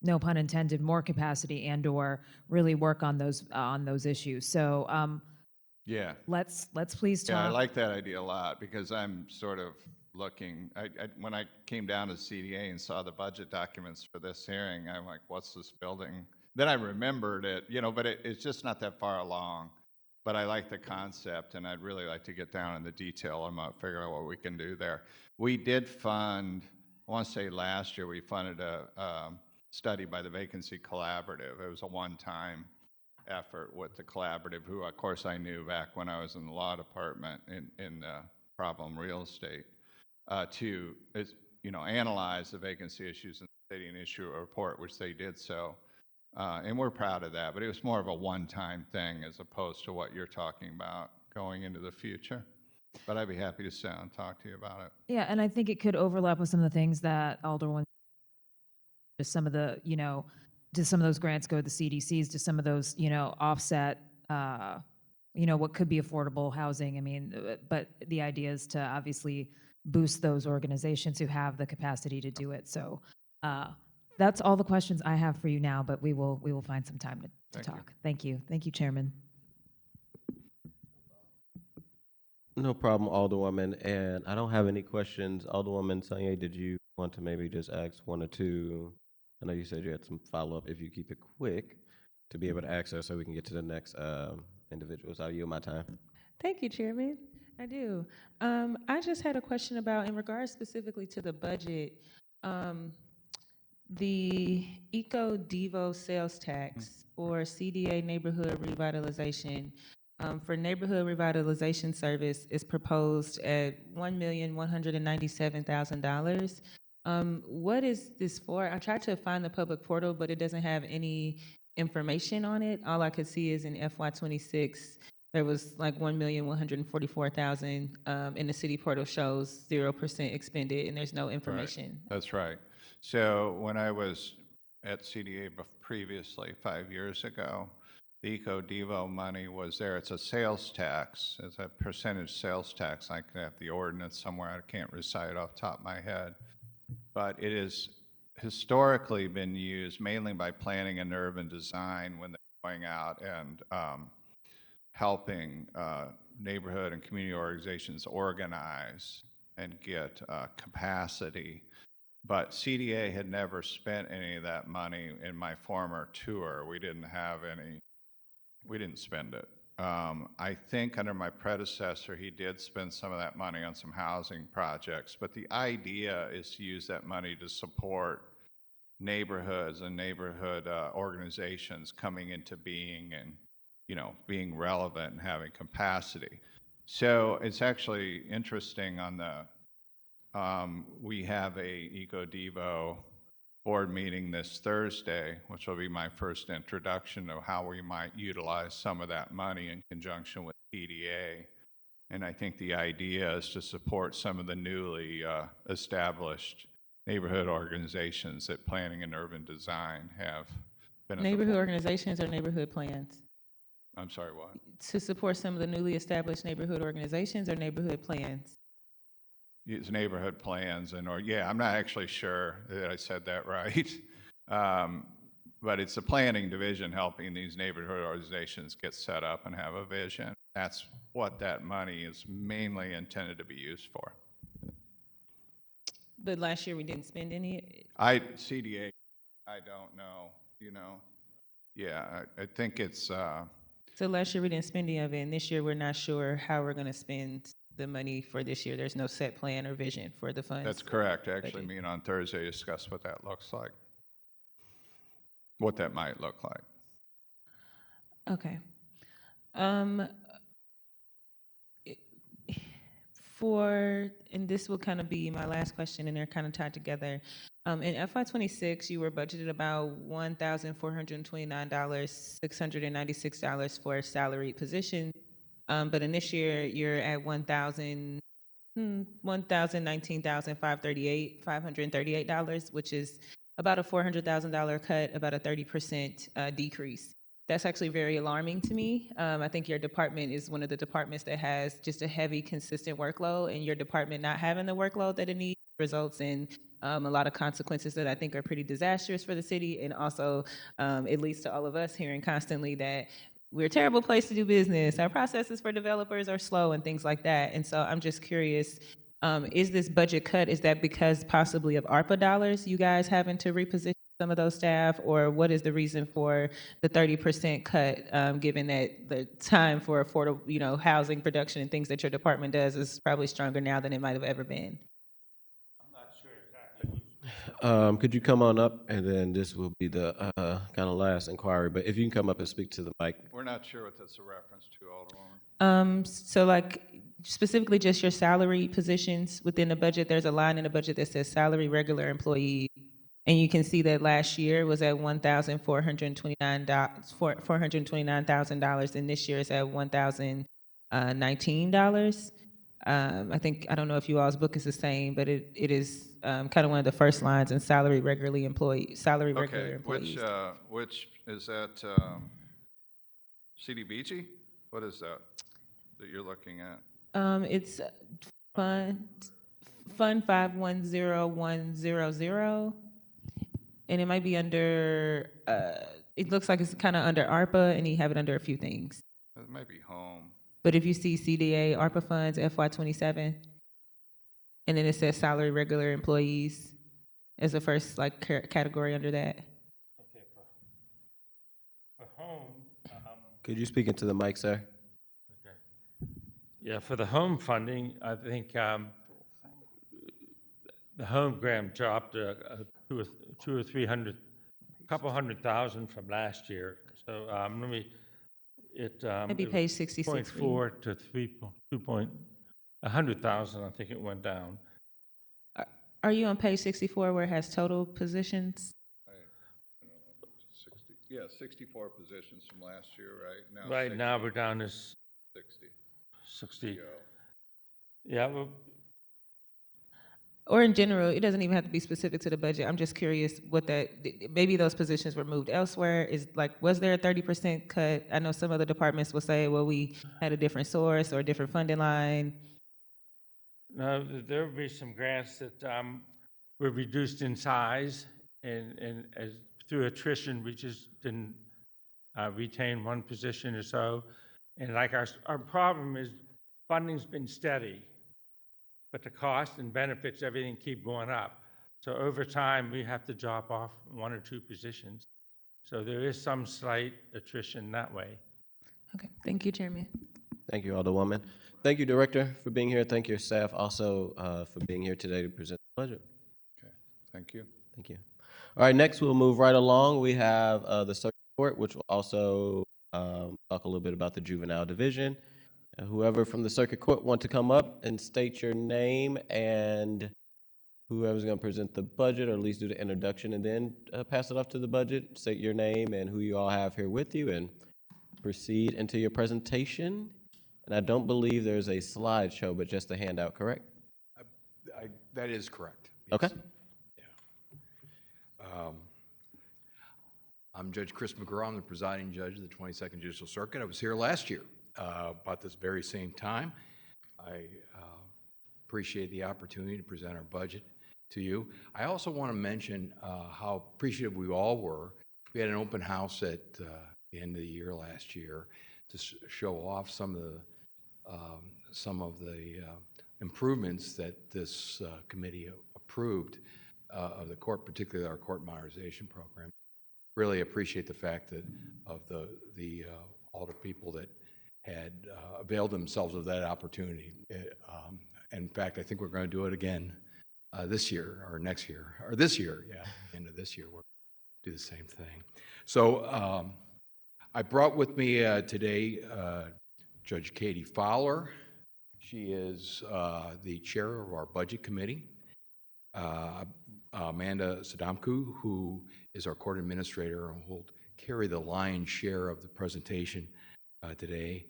no pun intended, more capacity and or really work on those issues. So Yeah. let's please talk. Yeah, I like that idea a lot because I'm sort of looking, when I came down to CDA and saw the budget documents for this hearing, I'm like, what's this building? Then I remembered it, but it's just not that far along. But I like the concept, and I'd really like to get down in the detail and figure out what we can do there. We did fund, I want to say last year, we funded a study by the Vacancy Collaborative. It was a one-time effort with the collaborative, who of course I knew back when I was in the law department in problem real estate, to analyze the vacancy issues in the city and issue a report, which they did so. And we're proud of that, but it was more of a one-time thing as opposed to what you're talking about going into the future. But I'd be happy to sit and talk to you about it. Yeah, and I think it could overlap with some of the things that Alderwoman, just some of the, do some of those grants go to the CDCs? Do some of those, offset, what could be affordable housing? I mean, but the idea is to obviously boost those organizations who have the capacity to do it. So that's all the questions I have for you now, but we will find some time to talk. Thank you. Thank you, Chairman. No problem, Alderwoman. And I don't have any questions. Alderwoman Sanye, did you want to maybe just ask one or two? I know you said you had some follow-up, if you keep it quick, to be able to access so we can get to the next individuals. I'll yield my time. Thank you, Chairman. I do. I just had a question about, in regards specifically to the budget, the Eco Devo sales tax or CDA neighborhood revitalization. For neighborhood revitalization service is proposed at $1,197,000. What is this for? I tried to find the public portal, but it doesn't have any information on it. All I could see is in FY26, there was like $1,144,000, and the city portal shows 0% expended, and there's no information. Right. That's right. So when I was at CDA previously, 5 years ago, the Eco Devo money was there. It's a sales tax. It's a percentage sales tax. I could have the ordinance somewhere. I can't recite it off the top of my head. But it has historically been used mainly by planning and urban design when they're going out and helping neighborhood and community organizations organize and get capacity. But CDA had never spent any of that money in my former tour. We didn't have any, we didn't spend it. I think under my predecessor, he did spend some of that money on some housing projects, but the idea is to use that money to support neighborhoods and neighborhood organizations coming into being and, being relevant and having capacity. So it's actually interesting on the, we have a Eco Devo board meeting this Thursday, which will be my first introduction of how we might utilize some of that money in conjunction with PDA. And I think the idea is to support some of the newly established neighborhood organizations that planning and urban design have been. Neighborhood organizations or neighborhood plans? I'm sorry, what? To support some of the newly established neighborhood organizations or neighborhood plans? It's neighborhood plans yeah, I'm not actually sure that I said that right. But it's the planning division helping these neighborhood organizations get set up and have a vision. That's what that money is mainly intended to be used for. But last year we didn't spend any? CDA, I don't know, Yeah, I think it's... So last year we didn't spend any of it, and this year we're not sure how we're going to spend the money for this year. There's no set plan or vision for the funds. That's correct. Actually, me and on Thursday discuss what that looks like, what that might look like. Okay. And this will kind of be my last question, and they're kind of tied together. In FY26, you were budgeted about $1,429, $696 for a salaried position. But in this year, you're at $538, which is about a $400,000 cut, about a 30% decrease. That's actually very alarming to me. I think your department is one of the departments that has just a heavy, consistent workload, and your department not having the workload that it needs results in a lot of consequences that I think are pretty disastrous for the city, and also it leads to all of us hearing constantly that we're a terrible place to do business. Our processes for developers are slow and things like that. And so I'm just curious, is this budget cut, is that because possibly of ARPA dollars, you guys having to reposition some of those staff, or what is the reason for the 30% cut, given that the time for affordable, housing production and things that your department does is probably stronger now than it might have ever been? I'm not sure exactly. Could you come on up, and then this will be the kind of last inquiry, but if you can come up and speak to the mic. We're not sure what that's a reference to, Alderwoman. So like specifically just your salary positions within the budget, there's a line in the budget that says salary regular employee. And you can see that last year was at $429,000, and this year is at $1,019. I don't know if you all's book is the same, but it is kind of one of the first lines in salary regular employees. Which is that CDBG? What is that you're looking at? It's Fund 510100. And it might be under, it looks like it's kind of under ARPA, and you have it under a few things. It might be home. But if you see CDA, ARPA funds, FY27, and then it says salary regular employees as the first category under that. Okay, for home. Could you speak into the mic, sir? Okay. Yeah, for the home funding, I think the home grant dropped two or three hundred, couple $100,000 from last year. So Maybe page 66. 0.4 to 100,000. I think it went down. Are you on page 64 where it has total positions? 64 positions from last year, right? Now we're down to 60. 60. Yeah, well, or in general, it doesn't even have to be specific to the budget. I'm just curious maybe those positions were moved elsewhere. Was there a 30% cut? I know some other departments will say, well, we had a different source or a different funding line. no, there will be some grants that were reduced in size, and through attrition, we just didn't retain one position or so. And like our problem is funding's been steady, but the cost and benefits, everything keep going up. So over time, we have to drop off one or two positions. So there is some slight attrition that way. Okay, thank you, Chairman. Thank you, Alderwoman. Thank you, Director, for being here. Thank your staff also for being here today to present the budget. Okay, thank you. Thank you. All right, next we'll move right along. We have the Circuit Court, which will also talk a little bit about the Juvenile Division. Whoever from the Circuit Court want to come up and state your name, and whoever's going to present the budget, or at least do the introduction, and then pass it off to the budget, state your name and who you all have here with you, and proceed into your presentation. And I don't believe there's a slideshow, but just a handout, correct? That is correct. Okay. Yeah. I'm Judge Chris McGraw. I'm the presiding judge of the 22nd Judicial Circuit. I was here last year about this very same time. I appreciate the opportunity to present our budget to you. I also want to mention how appreciative we all were. We had an open house at the end of the year last year to show off some of the improvements that this committee approved of the court, particularly our court modernization program. Really appreciate the fact that of all the people that had availed themselves of that opportunity. In fact, I think we're going to do it again this year or next year, or this year, yeah, end of this year, we'll do the same thing. So I brought with me today Judge Katie Fowler. She is the chair of our budget committee. Amanda Sadamku, who is our court administrator and will carry the lion's share of the presentation today.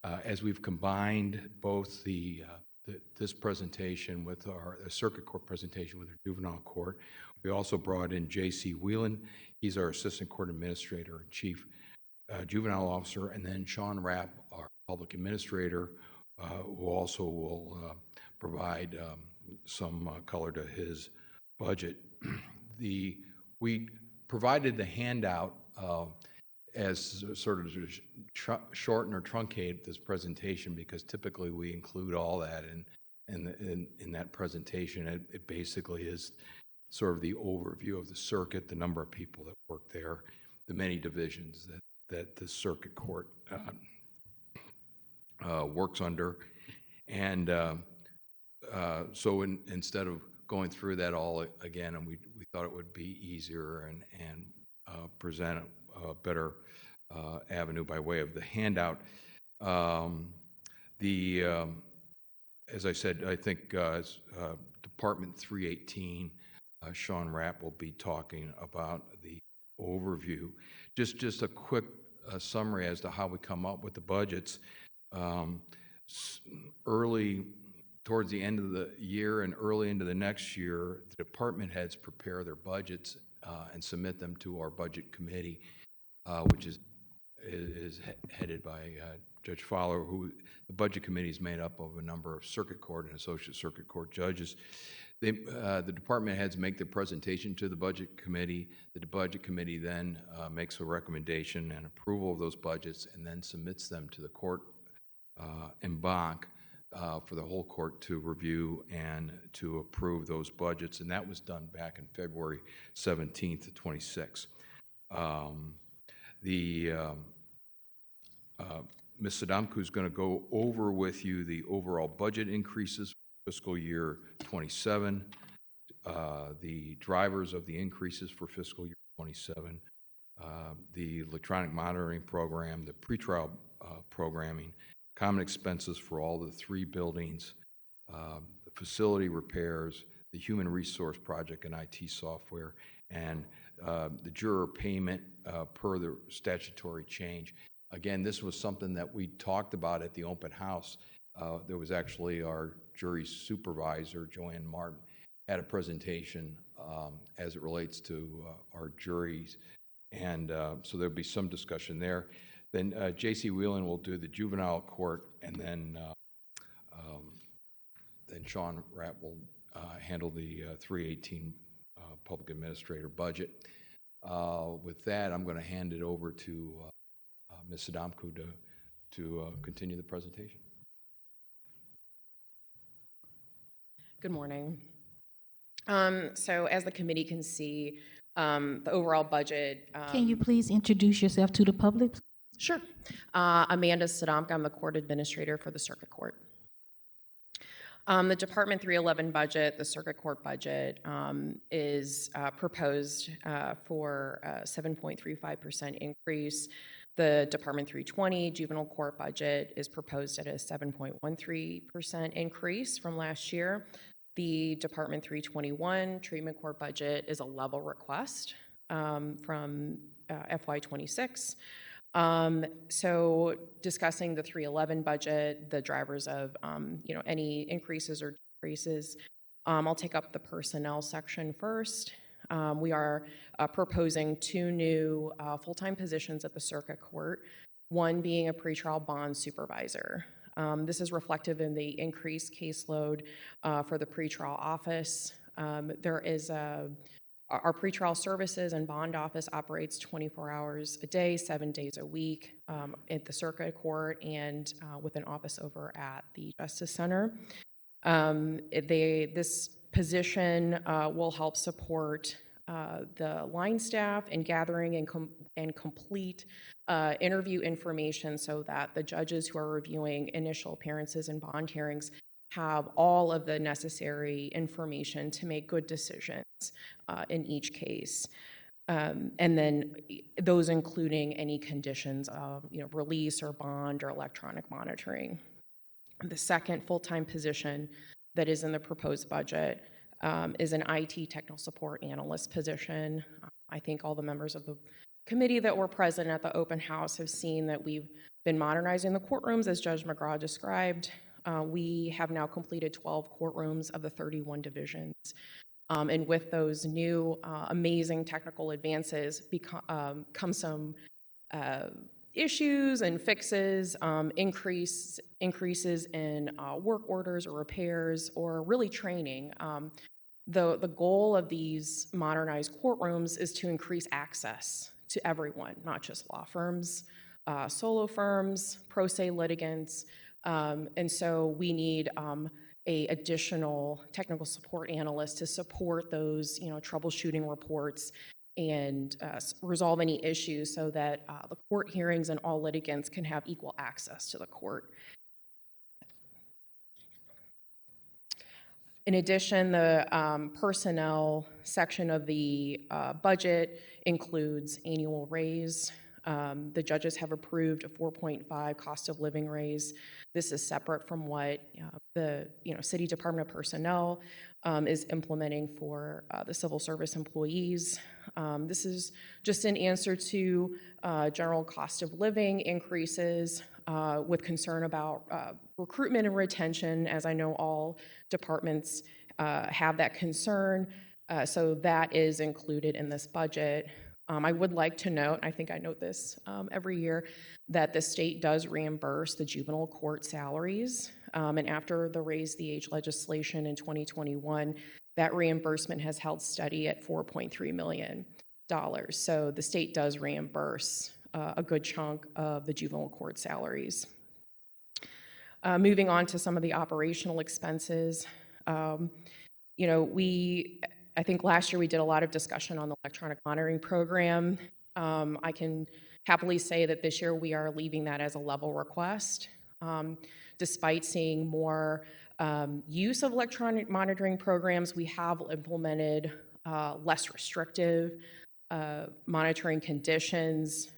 As we've combined both this presentation with the Circuit Court presentation with our Juvenile Court, we also brought in J.C. Whelan. He's our Assistant Court Administrator and Chief juvenile officer, and then Sean Rapp, our public administrator, who also will provide some color to his budget. We provided the handout as sort of shorten or truncate this presentation, because typically we include all that in that presentation. It basically is sort of the overview of the circuit, the number of people that work there, the many divisions that the circuit court works under. And so instead of going through that all again, and we thought it would be easier and present a better avenue by way of the handout. As I said, I think Department 318, Sean Rapp will be talking about the overview. Just a quick summary as to how we come up with the budgets. Early towards the end of the year and early into the next year, the department heads prepare their budgets and submit them to our budget committee, which is headed by Judge Fowler, who the budget committee is made up of a number of circuit court and associate circuit court judges. The department heads make their presentation to the budget committee. The budget committee then makes a recommendation and approval of those budgets, and then submits them to the court en banc for the whole court to review and to approve those budgets. And that was done back in February 17th to 26th. Ms. Sadamko is going to go over with you the overall budget increases for fiscal year 27, the drivers of the increases for fiscal year 27, the electronic monitoring program, the pretrial programming, common expenses for all the 3 buildings, the facility repairs, the human resource project and IT software, and the juror payment per the statutory change. Again, this was something that we talked about at the open house. There was actually our jury supervisor, Joanne Martin, had a presentation as it relates to our juries, and so there'll be some discussion there. Then J.C. Whelan will do the juvenile court, and then Sean Rapp will handle the 318 public administrator budget. With that, I'm going to hand it over to Ms. Sadamko to continue the presentation. Good morning. So as the committee can see, the overall budget. Can you please introduce yourself to the public? Sure. Amanda Sadamko, I'm the court administrator for the circuit court. The Department 311 budget, the circuit court budget, is proposed for a 7.35% increase. The Department 320 juvenile court budget is proposed at a 7.13% increase from last year. The Department 321 treatment court budget is a level request from FY26. So discussing the 311 budget, the drivers of any increases or decreases, I'll take up the personnel section first. We are proposing 2 new full-time positions at the circuit court, one being a pretrial bond supervisor. This is reflective in the increased caseload for the pretrial office. Our pretrial services and bond office operates 24 hours a day, 7 days a week at the circuit court and with an office over at the Justice Center. This position will help support the line staff in gathering and complete interview information so that the judges who are reviewing initial appearances and bond hearings have all of the necessary information to make good decisions in each case. And then those including any conditions of release or bond or electronic monitoring. The second full-time position that is in the proposed budget is an IT technical support analyst position. I think all the members of the committee that were present at the open house have seen that we've been modernizing the courtrooms as Judge McGraw described. We have now completed 12 courtrooms of the 31 divisions. And with those new amazing technical advances come some issues and fixes, increases in work orders or repairs, or really training. The goal of these modernized courtrooms is to increase access to everyone, not just law firms, solo firms, pro se litigants, and so we need a additional technical support analyst to support those, troubleshooting reports and resolve any issues so that the court hearings and all litigants can have equal access to the court. In addition, the personnel section of the budget includes annual raise. The judges have approved a 4.5 cost of living raise. This is separate from what the City Department of Personnel is implementing for the civil service employees. This is just an answer to general cost of living increases with concern about recruitment and retention, as I know all departments have that concern. So that is included in this budget. I would like to note, I think I note this every year, that the state does reimburse the juvenile court salaries. And after the Raise the Age legislation in 2021, that reimbursement has held steady at $4.3 million. So the state does reimburse a good chunk of the juvenile court salaries. Moving on to some of the operational expenses, I think last year we did a lot of discussion on the electronic monitoring program. I can happily say that this year we are leaving that as a level request. Despite seeing more use of electronic monitoring programs, we have implemented less restrictive monitoring conditions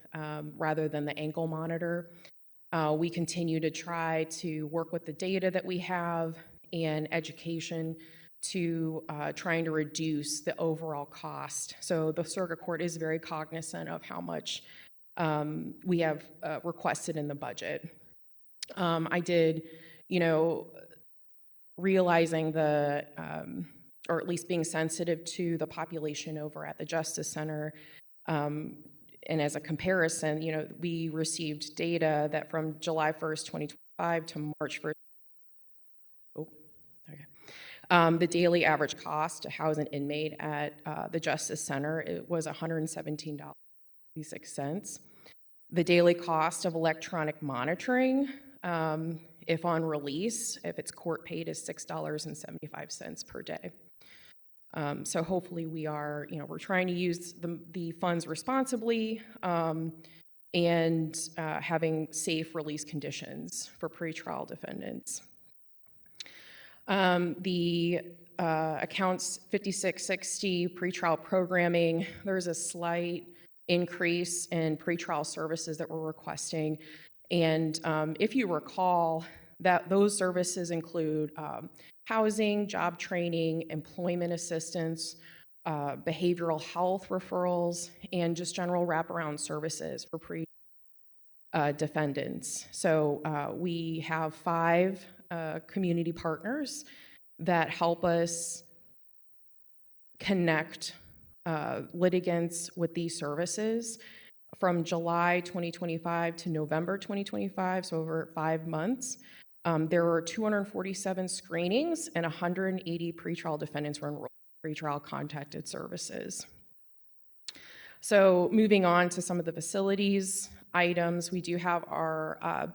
rather than the ankle monitor. We continue to try to work with the data that we have and education to trying to reduce the overall cost. So the Circuit Court is very cognizant of how much we have requested in the budget. I did, realizing the, or at least being sensitive to the population over at the Justice Center, and as a comparison, we received data that from July 1st, 2025 to March 1st, the daily average cost to house an inmate at the Justice Center, it was $117.56. The daily cost of electronic monitoring, if on release, if it's court paid, is $6.75 per day. So hopefully we are, we're trying to use the funds responsibly and having safe release conditions for pretrial defendants. The accounts 5660 pretrial programming, there's a slight increase in pretrial services that we're requesting. And if you recall, that those services include housing, job training, employment assistance, behavioral health referrals, and just general wraparound services for defendants. So we have 5 community partners that help us connect litigants with these services. From July 2025 to November 2025, so over 5 months, there were 247 screenings and 180 pretrial defendants were enrolled in pretrial contacted services. So moving on to some of the facilities items, we do have our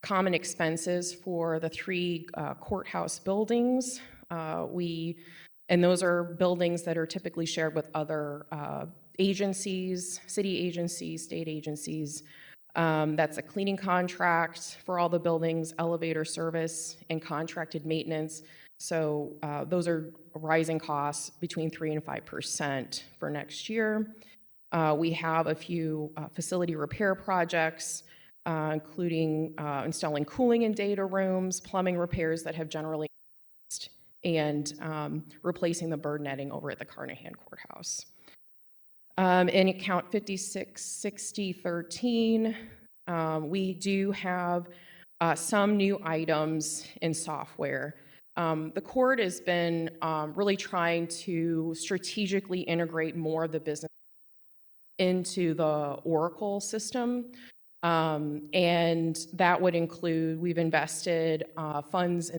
common expenses for the 3 courthouse buildings. And those are buildings that are typically shared with other agencies, city agencies, state agencies. That's a cleaning contract for all the buildings, elevator service, and contracted maintenance. So those are rising costs between 3% and 5% for next year. We have a few facility repair projects, including installing cooling in data rooms, plumbing repairs that have generally and replacing the bird netting over at the Carnahan Courthouse. In account 566013, we do have some new items in software. The court has been really trying to strategically integrate more of the business into the Oracle system. And that would include, we've invested funds in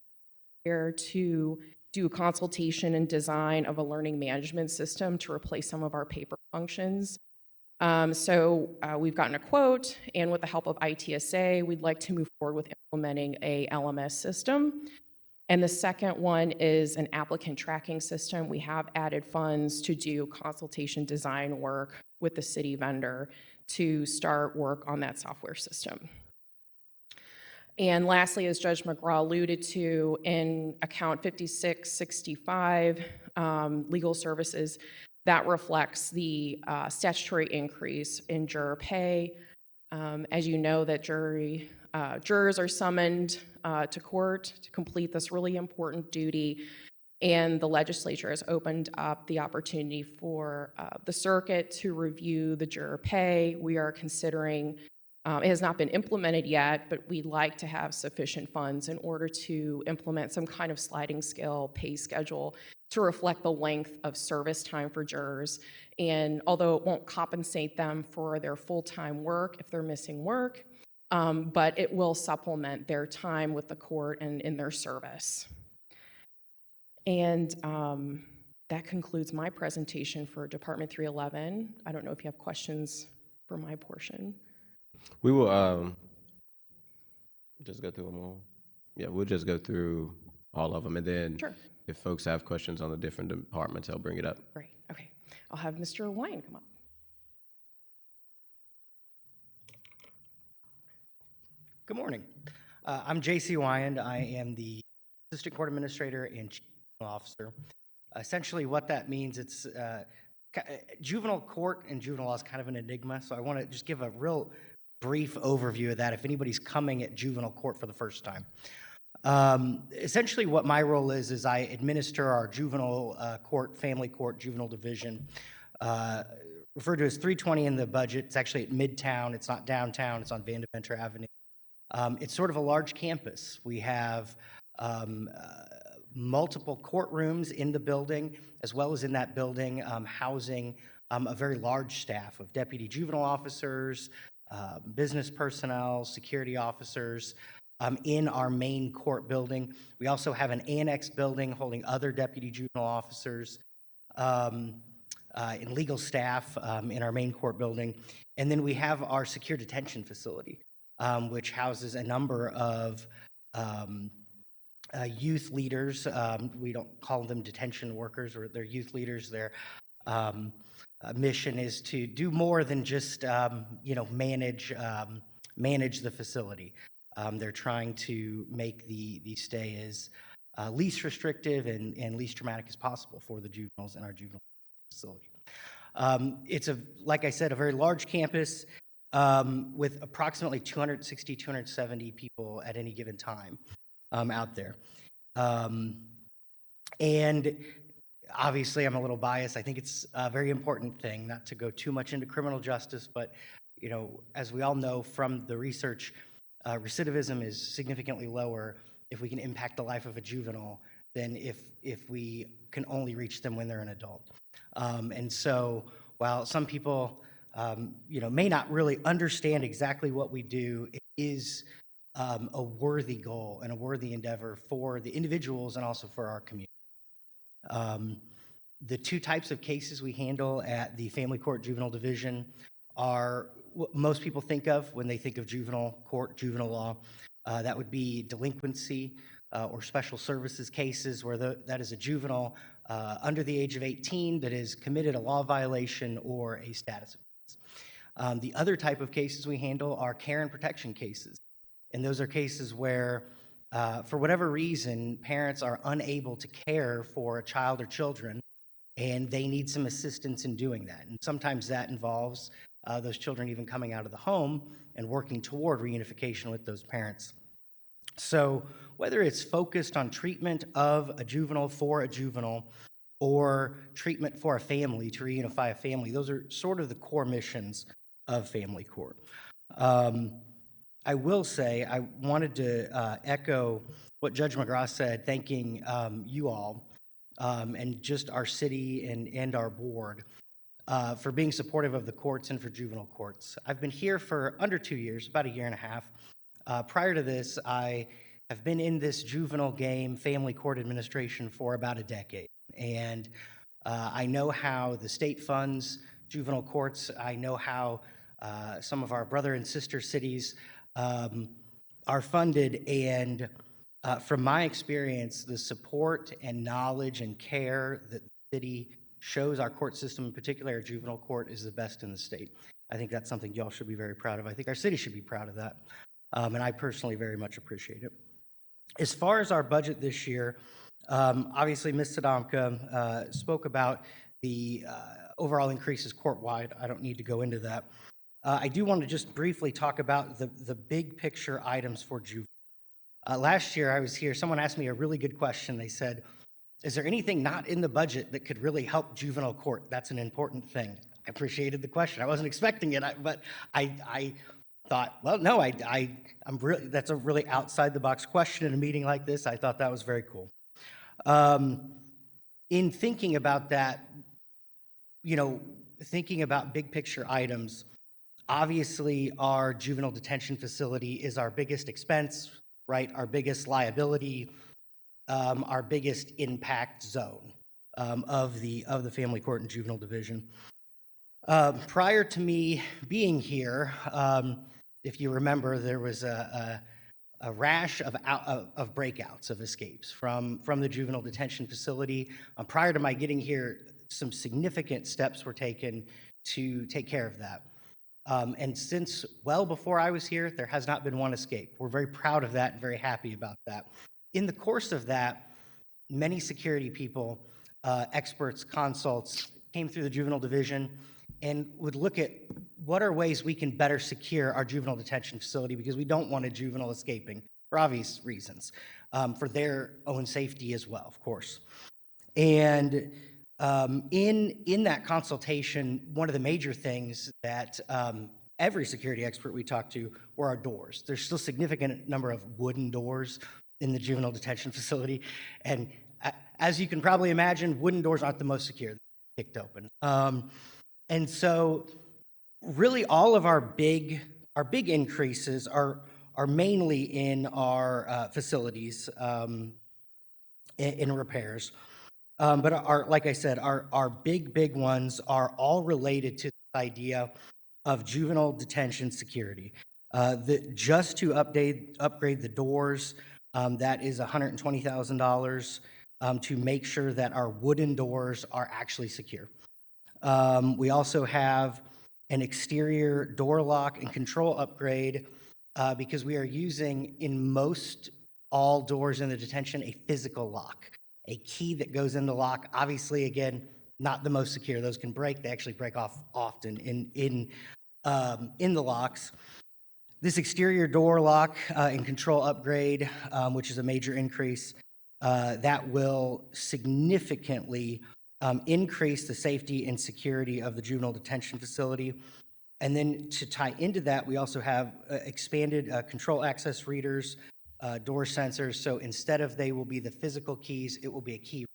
here to do a consultation and design of a learning management system to replace some of our paper functions. We've gotten a quote, and with the help of ITSA, we'd like to move forward with implementing a LMS system. And the second one is an applicant tracking system. We have added funds to do consultation design work with the city vendor to start work on that software system. And lastly, as Judge McGraw alluded to, in account 5665, legal services, that reflects the statutory increase in juror pay. As you know, that jurors are summoned to court to complete this really important duty, and the legislature has opened up the opportunity for the circuit to review the juror pay. We are considering, it has not been implemented yet, but we'd like to have sufficient funds in order to implement some kind of sliding scale pay schedule to reflect the length of service time for jurors. And although it won't compensate them for their full-time work if they're missing work, but it will supplement their time with the court and in their service. And that concludes my presentation for Department 311. I don't know if you have questions for my portion. We will just go through them all. Yeah, we'll just go through all of them, and then Sure. if folks have questions on the different departments, I'll bring it up. Great, okay. I'll have Mr. Wine come up. Good morning. I'm J.C. Wyand. I am the Assistant Court Administrator and Chief Juvenile Officer. Essentially what that means, it's juvenile court and juvenile law is kind of an enigma, so I want to just give a real brief overview of that if anybody's coming at juvenile court for the first time. Essentially what my role is I administer our juvenile court, family court, juvenile division, referred to as 320 in the budget. It's actually at Midtown. It's not downtown. It's on Vandeventer Avenue. It's sort of a large campus. We have multiple courtrooms in the building, as well as in that building housing a very large staff of deputy juvenile officers, business personnel, security officers in our main court building. We also have an annex building holding other deputy juvenile officers and legal staff in our main court building. And then we have our secure detention facility, which houses a number of youth leaders. We don't call them detention workers, or they're youth leaders. Their mission is to do more than just manage the facility. They're trying to make the stay as least restrictive and least traumatic as possible for the juveniles in our juvenile facility. It's like I said, a very large campus with approximately 260, 270 people at any given time out there. And obviously I'm a little biased. I think it's a very important thing not to go too much into criminal justice, but as we all know from the research, recidivism is significantly lower if we can impact the life of a juvenile than if we can only reach them when they're an adult. And so while some people may not really understand exactly what we do, it is a worthy goal and a worthy endeavor for the individuals and also for our community. The two types of cases we handle at the Family Court Juvenile Division are what most people think of when they think of juvenile court, juvenile law. That would be delinquency or special services cases where that is a juvenile under the age of 18 that has committed a law violation or a status offense. The other type of cases we handle are care and protection cases. And those are cases where, for whatever reason, parents are unable to care for a child or children, and they need some assistance in doing that. And sometimes that involves those children even coming out of the home and working toward reunification with those parents. So whether it's focused on treatment of a juvenile for a juvenile or treatment for a family to reunify a family, those are sort of the core missions of family court. I will say I wanted to echo what Judge McGraw said, thanking you all and just our city and our board. for being supportive of the courts and for juvenile courts. I've been here for under 2 years, about a year and a half. Prior to this, I have been in this juvenile game, family court administration, for about a decade. And I know how the state funds juvenile courts. I know how some of our brother and sister cities are funded. And from my experience, the support and knowledge and care that the city shows our court system, in particular our juvenile court, is the best in the state. I think that's something y'all should be very proud of. I think our city should be proud of that. And I personally very much appreciate it. As far as our budget this year, obviously Ms. Sadamka spoke about the overall increases court-wide. I don't need to go into that. I do want to just briefly talk about the big picture items for juvenile. Last year I was here, someone asked me a really good question. They said, is there anything not in the budget that could really help juvenile court? That's an important thing. I appreciated the question. I wasn't expecting it, but I thought, well, no, I'm really, that's a really outside the box question in a meeting like this. I thought that was very cool. In thinking about that, thinking about big picture items, obviously our juvenile detention facility is our biggest expense, right? Our biggest liability, our biggest impact zone of the family court and juvenile division. Prior to me being here, if you remember, there was a rash of breakouts, of escapes from the juvenile detention facility. Prior to my getting here, some significant steps were taken to take care of that. And since well before I was here, there has not been one escape. We're very proud of that and very happy about that. In the course of that, many security people, experts, consults, came through the juvenile division and would look at what are ways we can better secure our juvenile detention facility, because we don't want a juvenile escaping for obvious reasons, for their own safety as well, of course. And in that consultation, one of the major things that every security expert we talked to were our doors. There's still a significant number of wooden doors in the juvenile detention facility. And as you can probably imagine, wooden doors aren't the most secure. They're kicked open. And so really all of our big increases are mainly in our facilities in repairs. But like I said, our big ones are all related to the idea of juvenile detention security. Just to upgrade the doors, that is $120,000 to make sure that our wooden doors are actually secure. We also have an exterior door lock and control upgrade because we are using, in most all doors in the detention, a physical lock, a key that goes in the lock. Obviously, again, not the most secure. Those can break. They actually break off often in the locks. This exterior door lock and control upgrade, which is a major increase, that will significantly increase the safety and security of the juvenile detention facility. And then to tie into that, we also have expanded control access readers, door sensors. So instead of they will be the physical keys, it will be a key.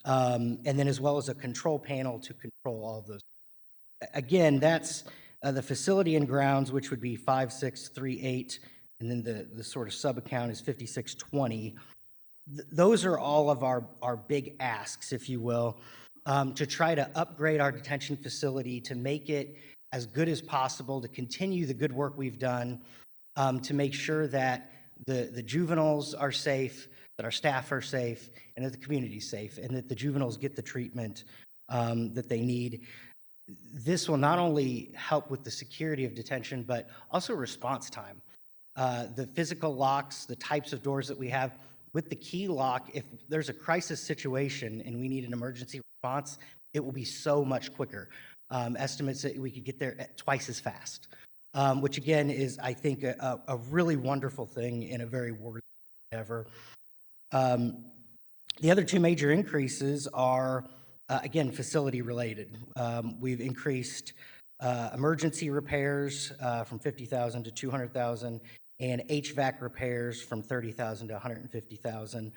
And then as well as a control panel to control all of those. Again, that's the facility and grounds, which would be 5638, and then the sort of sub-account is 5620. Those are all of our big asks, if you will, to try to upgrade our detention facility, to make it as good as possible, to continue the good work we've done, to make sure that the juveniles are safe, that our staff are safe, and that the community is safe, and that the juveniles get the treatment that they need. This will not only help with the security of detention, but also response time. The physical locks, the types of doors that we have, with the key lock, if there's a crisis situation and we need an emergency response, it will be so much quicker. Estimates that we could get there twice as fast, which again is, I think, a really wonderful thing and a very worthy endeavor. The other two major increases are, again, facility related. We've increased emergency repairs from $50,000 to $200,000, and HVAC repairs from $30,000 to $150,000.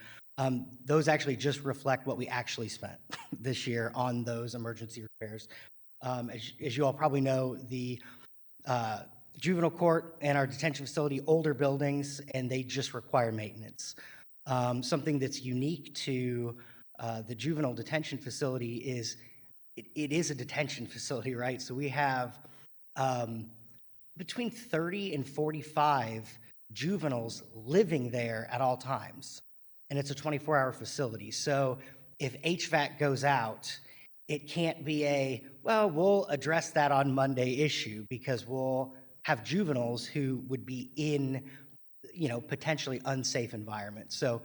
Those actually just reflect what we actually spent this year on those emergency repairs. As you all probably know, the juvenile court and our detention facility, older buildings, and they just require maintenance. Something that's unique to the juvenile detention facility is it is a detention facility, right? So we have between 30 and 45 juveniles living there at all times. And it's a 24-hour facility. So if HVAC goes out, it can't be a, well, we'll address that on Monday issue, because we'll have juveniles who would be in, potentially unsafe environments. So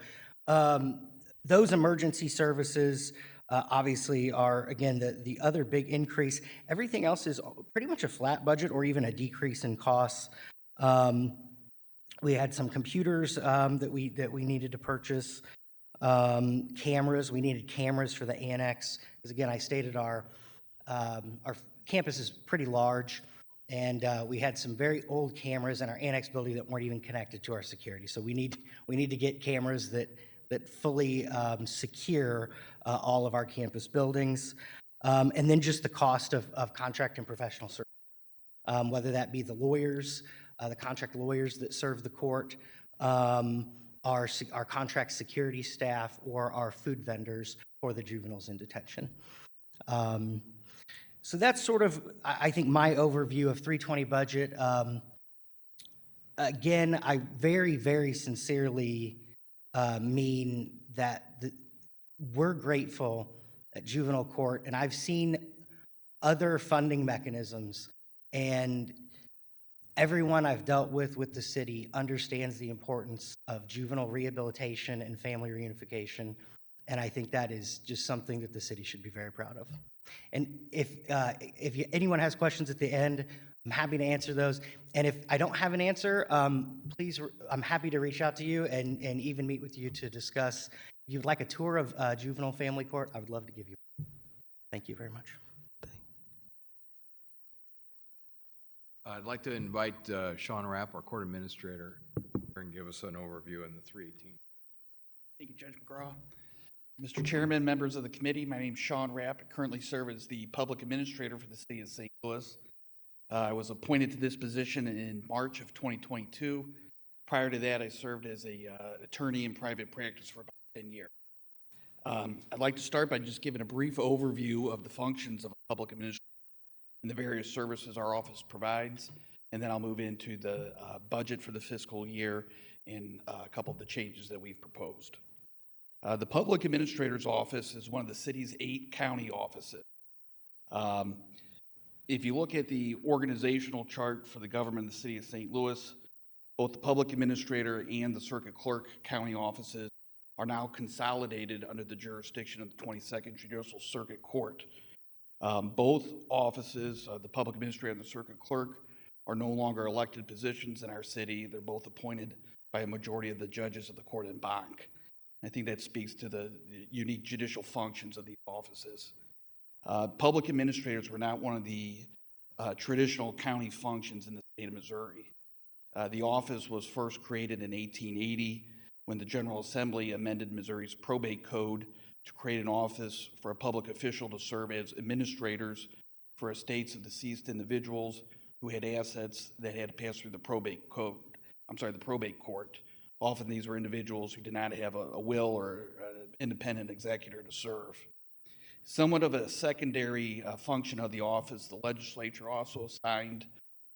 those emergency services obviously are, again, the other big increase. Everything else is pretty much a flat budget or even a decrease in costs. We had some computers that we needed to purchase. Cameras, we needed cameras for the annex, because again, I stated our campus is pretty large, and we had some very old cameras in our annex building that weren't even connected to our security. So we need to get cameras that fully secure all of our campus buildings. And then just the cost of contract and professional service, whether that be the lawyers, the contract lawyers that serve the court, our contract security staff, or our food vendors for the juveniles in detention. So that's sort of, I think, my overview of 320 budget. Again, I very, very sincerely mean that we're grateful at juvenile court, and I've seen other funding mechanisms, and everyone I've dealt with the city understands the importance of juvenile rehabilitation and family reunification, and I think that is just something that the city should be very proud of. And if anyone has questions at the end, I'm happy to answer those. And if I don't have an answer, please, I'm happy to reach out to you and even meet with you to discuss. If you'd like a tour of juvenile family court, I would love to give you. Thank you very much. I'd like to invite Sean Rapp, our court administrator, and give us an overview in the 318. Thank you, Judge McGraw. Mr. Chairman, members of the committee, my name is Sean Rapp. I currently serve as the public administrator for the city of St. Louis. I was appointed to this position in March of 2022. Prior to that, I served as an attorney in private practice for about 10 years. I'd like to start by just giving a brief overview of the functions of a public administrator and the various services our office provides, and then I'll move into the budget for the fiscal year and a couple of the changes that we've proposed. The Public Administrator's Office is one of the city's 8 county offices. If you look at the organizational chart for the government of the city of St. Louis, both the Public Administrator and the Circuit Clerk county offices are now consolidated under the jurisdiction of the 22nd Judicial Circuit Court. Both offices, the Public Administrator and the Circuit Clerk, are no longer elected positions in our city. They're both appointed by a majority of the judges of the court en banc. I think that speaks to the unique judicial functions of these offices. Public administrators were not one of the traditional county functions in the state of Missouri. The office was first created in 1880 when the General Assembly amended Missouri's probate code to create an office for a public official to serve as administrators for estates of deceased individuals who had assets that had to pass through the probate court. Often these were individuals who did not have a will or an independent executor to serve. Somewhat of a secondary function of the office, the legislature also assigned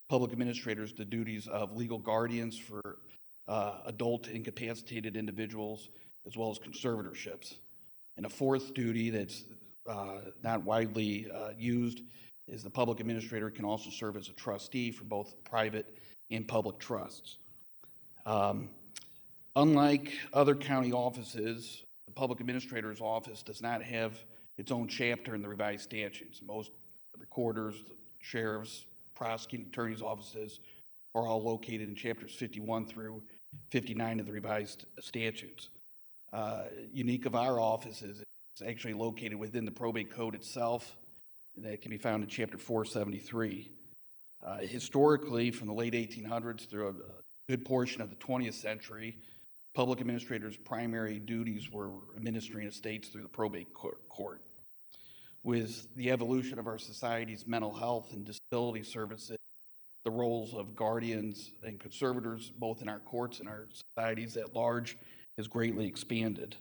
public administrators the duties of legal guardians for adult incapacitated individuals, as well as conservatorships. And a fourth duty that's not widely used is the public administrator can also serve as a trustee for both private and public trusts. Unlike other county offices, the public administrator's office does not have its own chapter in the revised statutes. Most recorders, sheriffs, prosecuting attorneys' offices are all located in chapters 51 through 59 of the revised statutes. Unique of our office is it's actually located within the probate code itself, and that can be found in chapter 473. Historically, from the late 1800s through a good portion of the 20th century, public administrators' primary duties were administering estates through the probate court. with the evolution of our society's mental health and disability services, the roles of guardians and conservators, both in our courts and our societies at large, has greatly expanded.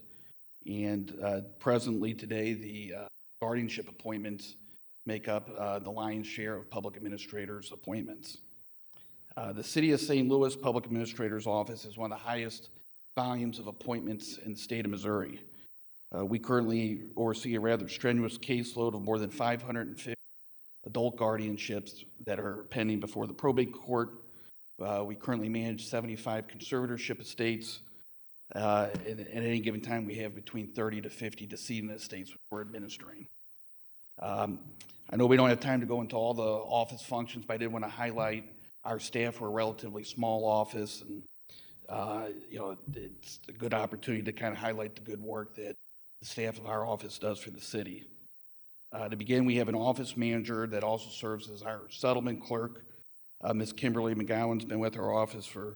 And presently today, the guardianship appointments make up the lion's share of public administrators' appointments. The City of St. Louis Public Administrator's Office is one of the highest volumes of appointments in the state of Missouri. We currently oversee a rather strenuous caseload of more than 550 adult guardianships that are pending before the probate court. We currently manage 75 conservatorship estates. At any given time, we have between 30 to 50 decedent estates which we're administering. I know we don't have time to go into all the office functions, but I did want to highlight our staff. We're a relatively small office, and it's a good opportunity to kind of highlight the good work that the staff of our office does for the city. To begin, we have an office manager that also serves as our settlement clerk. Ms. Kimberly McGowan's been with our office for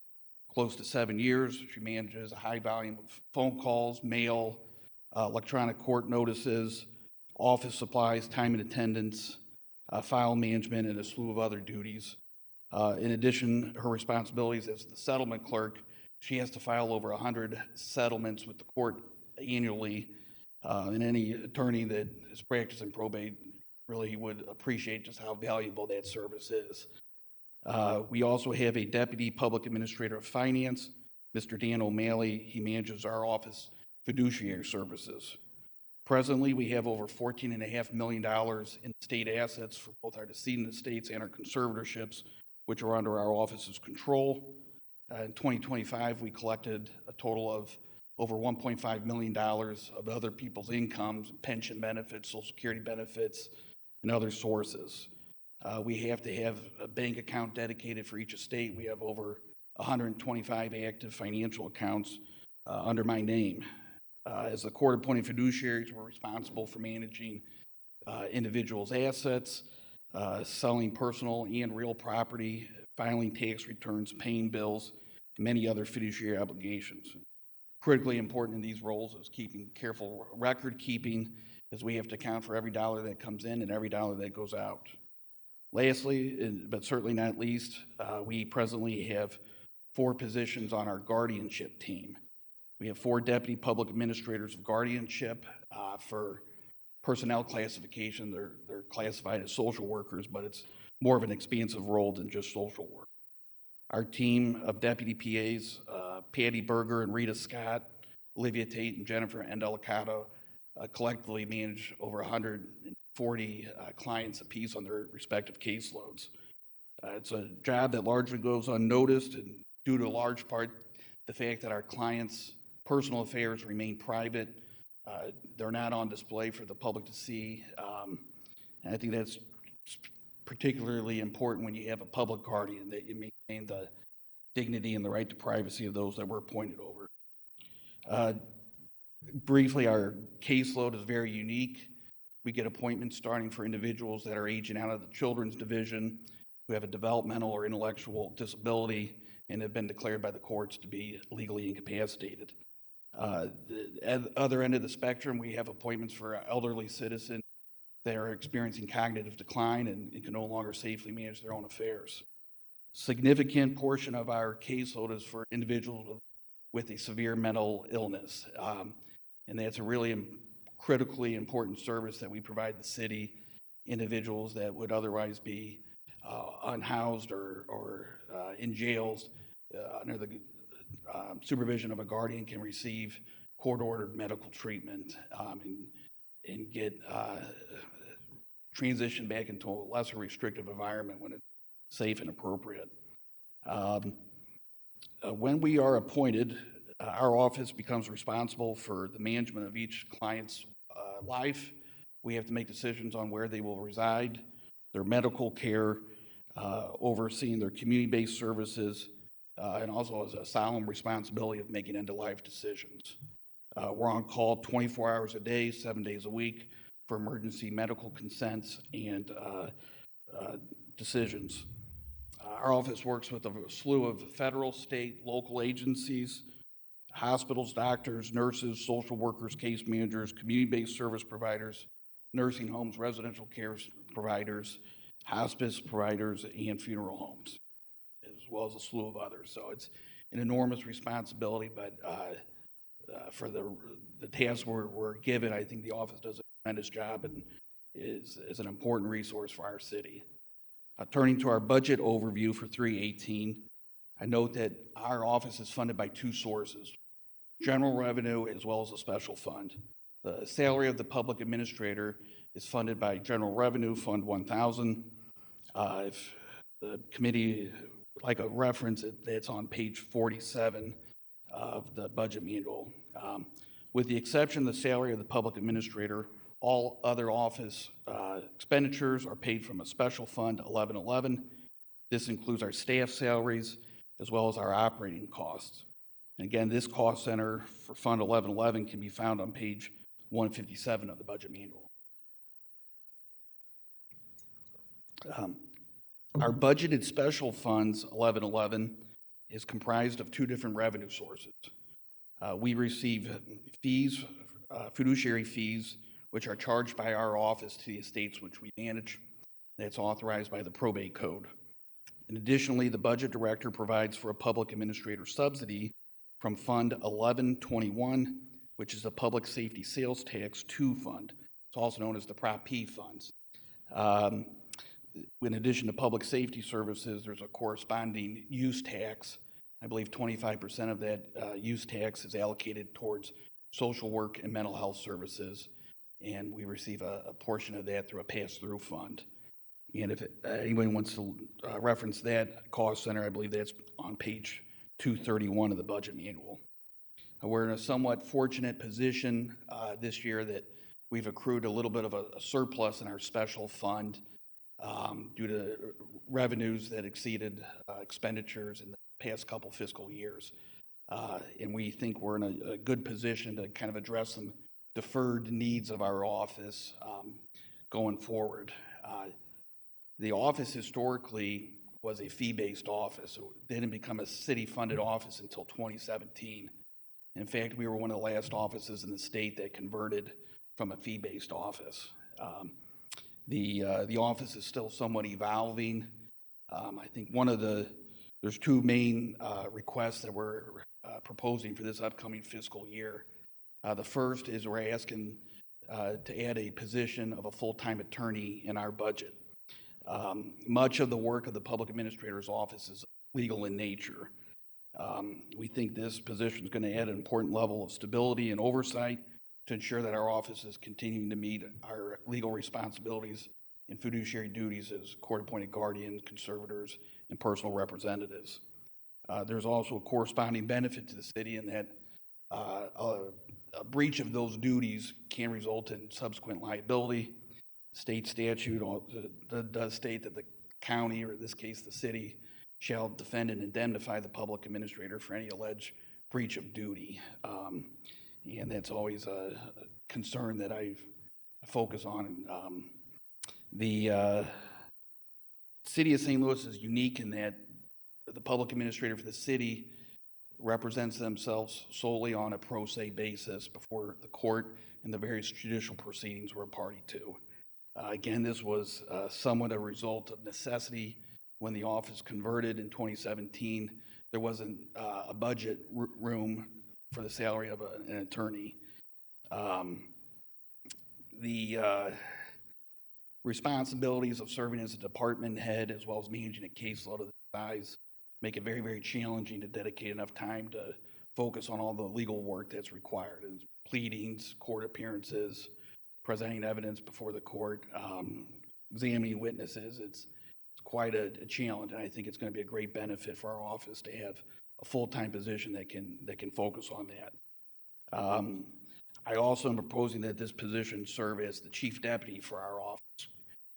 close to 7 years. She manages a high volume of phone calls, mail, electronic court notices, office supplies, time and attendance, file management, and a slew of other duties. In addition, her responsibilities as the settlement clerk, she has to file over 100 settlements with the court annually. And any attorney that is practicing probate really would appreciate just how valuable that service is. We also have a deputy public administrator of finance, Mr. Dan O'Malley. He manages our office fiduciary services. Presently, we have over $14.5 million in state assets for both our decedent estates and our conservatorships, which are under our office's control. In 2025, we collected a total of over $1.5 million of other people's incomes, pension benefits, Social Security benefits, and other sources. We have to have a bank account dedicated for each estate. We have over 125 active financial accounts under my name. As the court-appointed fiduciaries, we're responsible for managing individuals' assets, selling personal and real property, filing tax returns, paying bills, and many other fiduciary obligations. Critically important in these roles is keeping careful record keeping, as we have to account for every dollar that comes in and every dollar that goes out. Lastly, but certainly not least, we presently have 4 positions on our guardianship team. We have 4 deputy public administrators of guardianship. For personnel classification, they're classified as social workers, but it's more of an expansive role than just social work. Our team of deputy PAs, Patty Berger and Rita Scott, Olivia Tate and Jennifer Endelicato, collectively manage over 140 clients apiece on their respective caseloads. It's a job that largely goes unnoticed, and due to a large part the fact that our clients' personal affairs remain private, they're not on display for the public to see. And I think that's particularly important when you have a public guardian, that you maintain the dignity and the right to privacy of those that were appointed over. Briefly, our caseload is very unique. We get appointments starting for individuals that are aging out of the children's division, who have a developmental or intellectual disability and have been declared by the courts to be legally incapacitated. At the other end of the spectrum, we have appointments for elderly citizens that are experiencing cognitive decline and can no longer safely manage their own affairs. Significant portion of our caseload is for individuals with a severe mental illness. And that's a really critically important service that we provide the city. Individuals that would otherwise be unhoused or in jails under the supervision of a guardian can receive court-ordered medical treatment and get transitioned back into a lesser restrictive environment when it's safe and appropriate. When we are appointed, our office becomes responsible for the management of each client's life. We have to make decisions on where they will reside, their medical care, overseeing their community-based services, and also as a solemn responsibility of making end-of-life decisions. We're on call 24 hours a day, 7 days a week for emergency medical consents and decisions. Our office works with a slew of federal, state, local agencies, hospitals, doctors, nurses, social workers, case managers, community-based service providers, nursing homes, residential care providers, hospice providers, and funeral homes, as well as a slew of others. So it's an enormous responsibility, but for the tasks we're given, I think the office does a tremendous job and is an important resource for our city. Turning to our budget overview for 318, I note that our office is funded by two sources, general revenue as well as a special fund. The salary of the public administrator is funded by General Revenue Fund 1000. If the committee would like a reference, it's on page 47 of the budget manual. With the exception of the salary of the public administrator, all other office expenditures are paid from a special fund 1111. This includes our staff salaries as well as our operating costs. And again, this cost center for Fund 1111 can be found on page 157 of the budget manual. Our budgeted special funds 1111 is comprised of two different revenue sources. We receive fees, fiduciary fees, which are charged by our office to the estates which we manage. That's authorized by the probate code. And additionally, the budget director provides for a public administrator subsidy from Fund 1121, which is a public safety sales tax 2 fund. It's also known as the Prop P funds. In addition to public safety services, there's a corresponding use tax. I believe 25% of that use tax is allocated towards social work and mental health services, and we receive a portion of that through a pass-through fund. And if anyone wants to reference that cost center, I believe that's on page 231 of the budget manual. We're in a somewhat fortunate position this year that we've accrued a little bit of a surplus in our special fund due to revenues that exceeded expenditures in the past couple fiscal years. And we think we're in a good position to kind of address some deferred needs of our office going forward. The office historically was a fee-based office. It didn't become a city-funded office until 2017. In fact, we were one of the last offices in the state that converted from a fee-based office. The office is still somewhat evolving. I think there's two main requests that we're proposing for this upcoming fiscal year. The first is we're asking to add a position of a full-time attorney in our budget. Much of the work of the public administrator's office is legal in nature. We think this position is going to add an important level of stability and oversight to ensure that our office is continuing to meet our legal responsibilities and fiduciary duties as court-appointed guardians, conservators, and personal representatives. There's also a corresponding benefit to the city in that a breach of those duties can result in subsequent liability. State statute does state that the county, or in this case the city, shall defend and indemnify the public administrator for any alleged breach of duty. And that's always a concern that I focus on. The city of St. Louis is unique in that the public administrator for the city represents themselves solely on a pro se basis before the court and the various judicial proceedings we're a party to. Again, this was somewhat a result of necessity. When the office converted in 2017, there wasn't a budget room for the salary of an attorney. The responsibilities of serving as a department head as well as managing a caseload of this size make it very, very challenging to dedicate enough time to focus on all the legal work that's required. And pleadings, court appearances, presenting evidence before the court, examining witnesses. It's quite a challenge, and I think it's going to be a great benefit for our office to have a full-time position that can focus on that. I also am proposing that this position serve as the chief deputy for our office.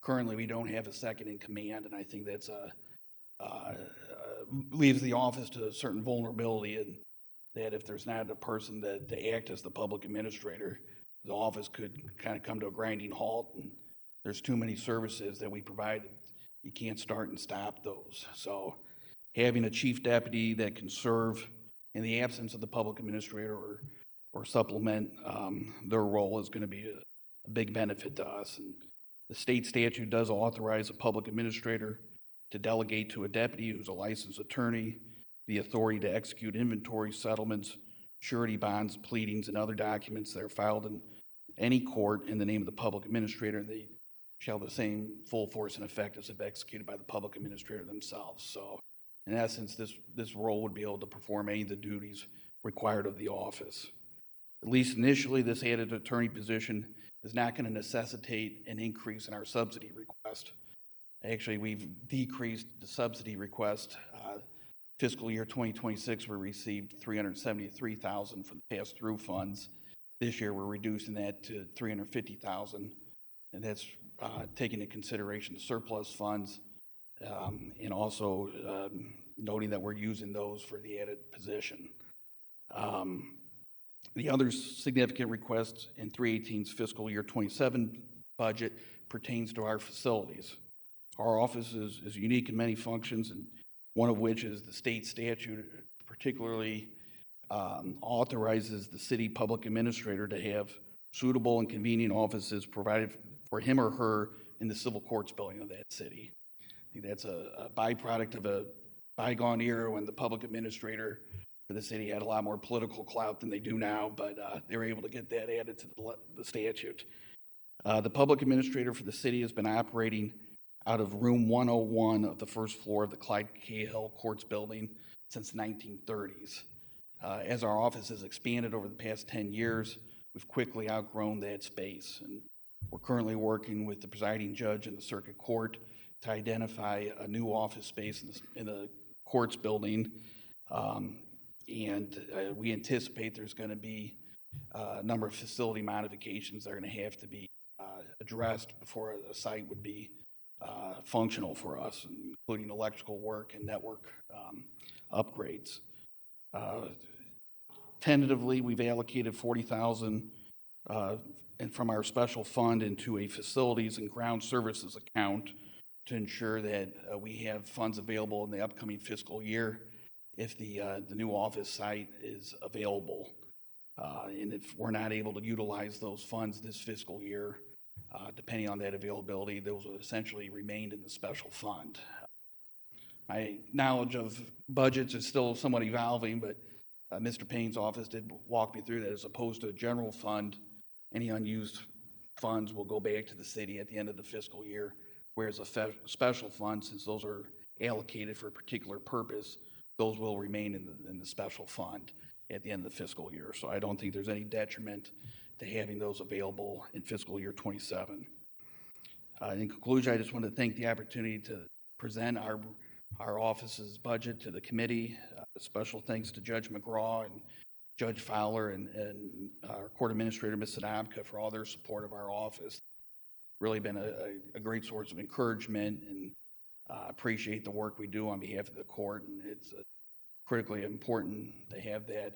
Currently, we don't have a second in command, and I think that's leaves the office to a certain vulnerability, and that if there's not a person to act as the public administrator, the office could kind of come to a grinding halt, and there's too many services that we provide. You can't start and stop those. So having a chief deputy that can serve in the absence of the public administrator or supplement their role is going to be a big benefit to us. And the state statute does authorize a public administrator to delegate to a deputy who's a licensed attorney the authority to execute inventory, settlements, surety bonds, pleadings, and other documents that are filed in any court in the name of the public administrator. They shall have the same full force and effect as if executed by the public administrator themselves. So in essence, this role would be able to perform any of the duties required of the office. At least initially, this added attorney position is not going to necessitate an increase in our subsidy request. Actually, we've decreased the subsidy request. Fiscal year 2026, we received $373,000 from the pass-through funds. This year, we're reducing that to $350,000, and that's taking into consideration the surplus funds, and also noting that we're using those for the added position. The other significant request in 318's fiscal year 27 budget pertains to our facilities. Our office is unique in many functions, and one of which is the state statute particularly authorizes the city public administrator to have suitable and convenient offices provided for him or her in the civil courts building of that city. I think that's a byproduct of a bygone era when the public administrator for the city had a lot more political clout than they do now, but they were able to get that added to the statute. The public administrator for the city has been operating out of room 101 of the first floor of the Clyde Cahill Courts building since the 1930s. As our office has expanded over the past 10 years, we've quickly outgrown that space. And we're currently working with the presiding judge in the circuit court to identify a new office space in the courts building. We anticipate there's going to be a number of facility modifications that are going to have to be addressed before a site would be functional for us, including electrical work and network upgrades. Tentatively, we've allocated $40,000 and from our special fund into a facilities and ground services account to ensure that we have funds available in the upcoming fiscal year if the new office site is available. And if we're not able to utilize those funds this fiscal year, depending on that availability, those will essentially remain in the special fund. My knowledge of budgets is still somewhat evolving, but Mr. Payne's office did walk me through that. As opposed to a general fund, any unused funds will go back to the city at the end of the fiscal year, whereas a special fund, since those are allocated for a particular purpose, those will remain in the special fund at the end of the fiscal year. So I don't think there's any detriment to having those available in fiscal year 27. In conclusion, I just want to thank the opportunity to present our office's budget to the committee. Special thanks to Judge McGraw and Judge Fowler and our court administrator, Ms. Sadamka, for all their support of our office. Really been a great source of encouragement, and appreciate the work we do on behalf of the court. And it's critically important to have that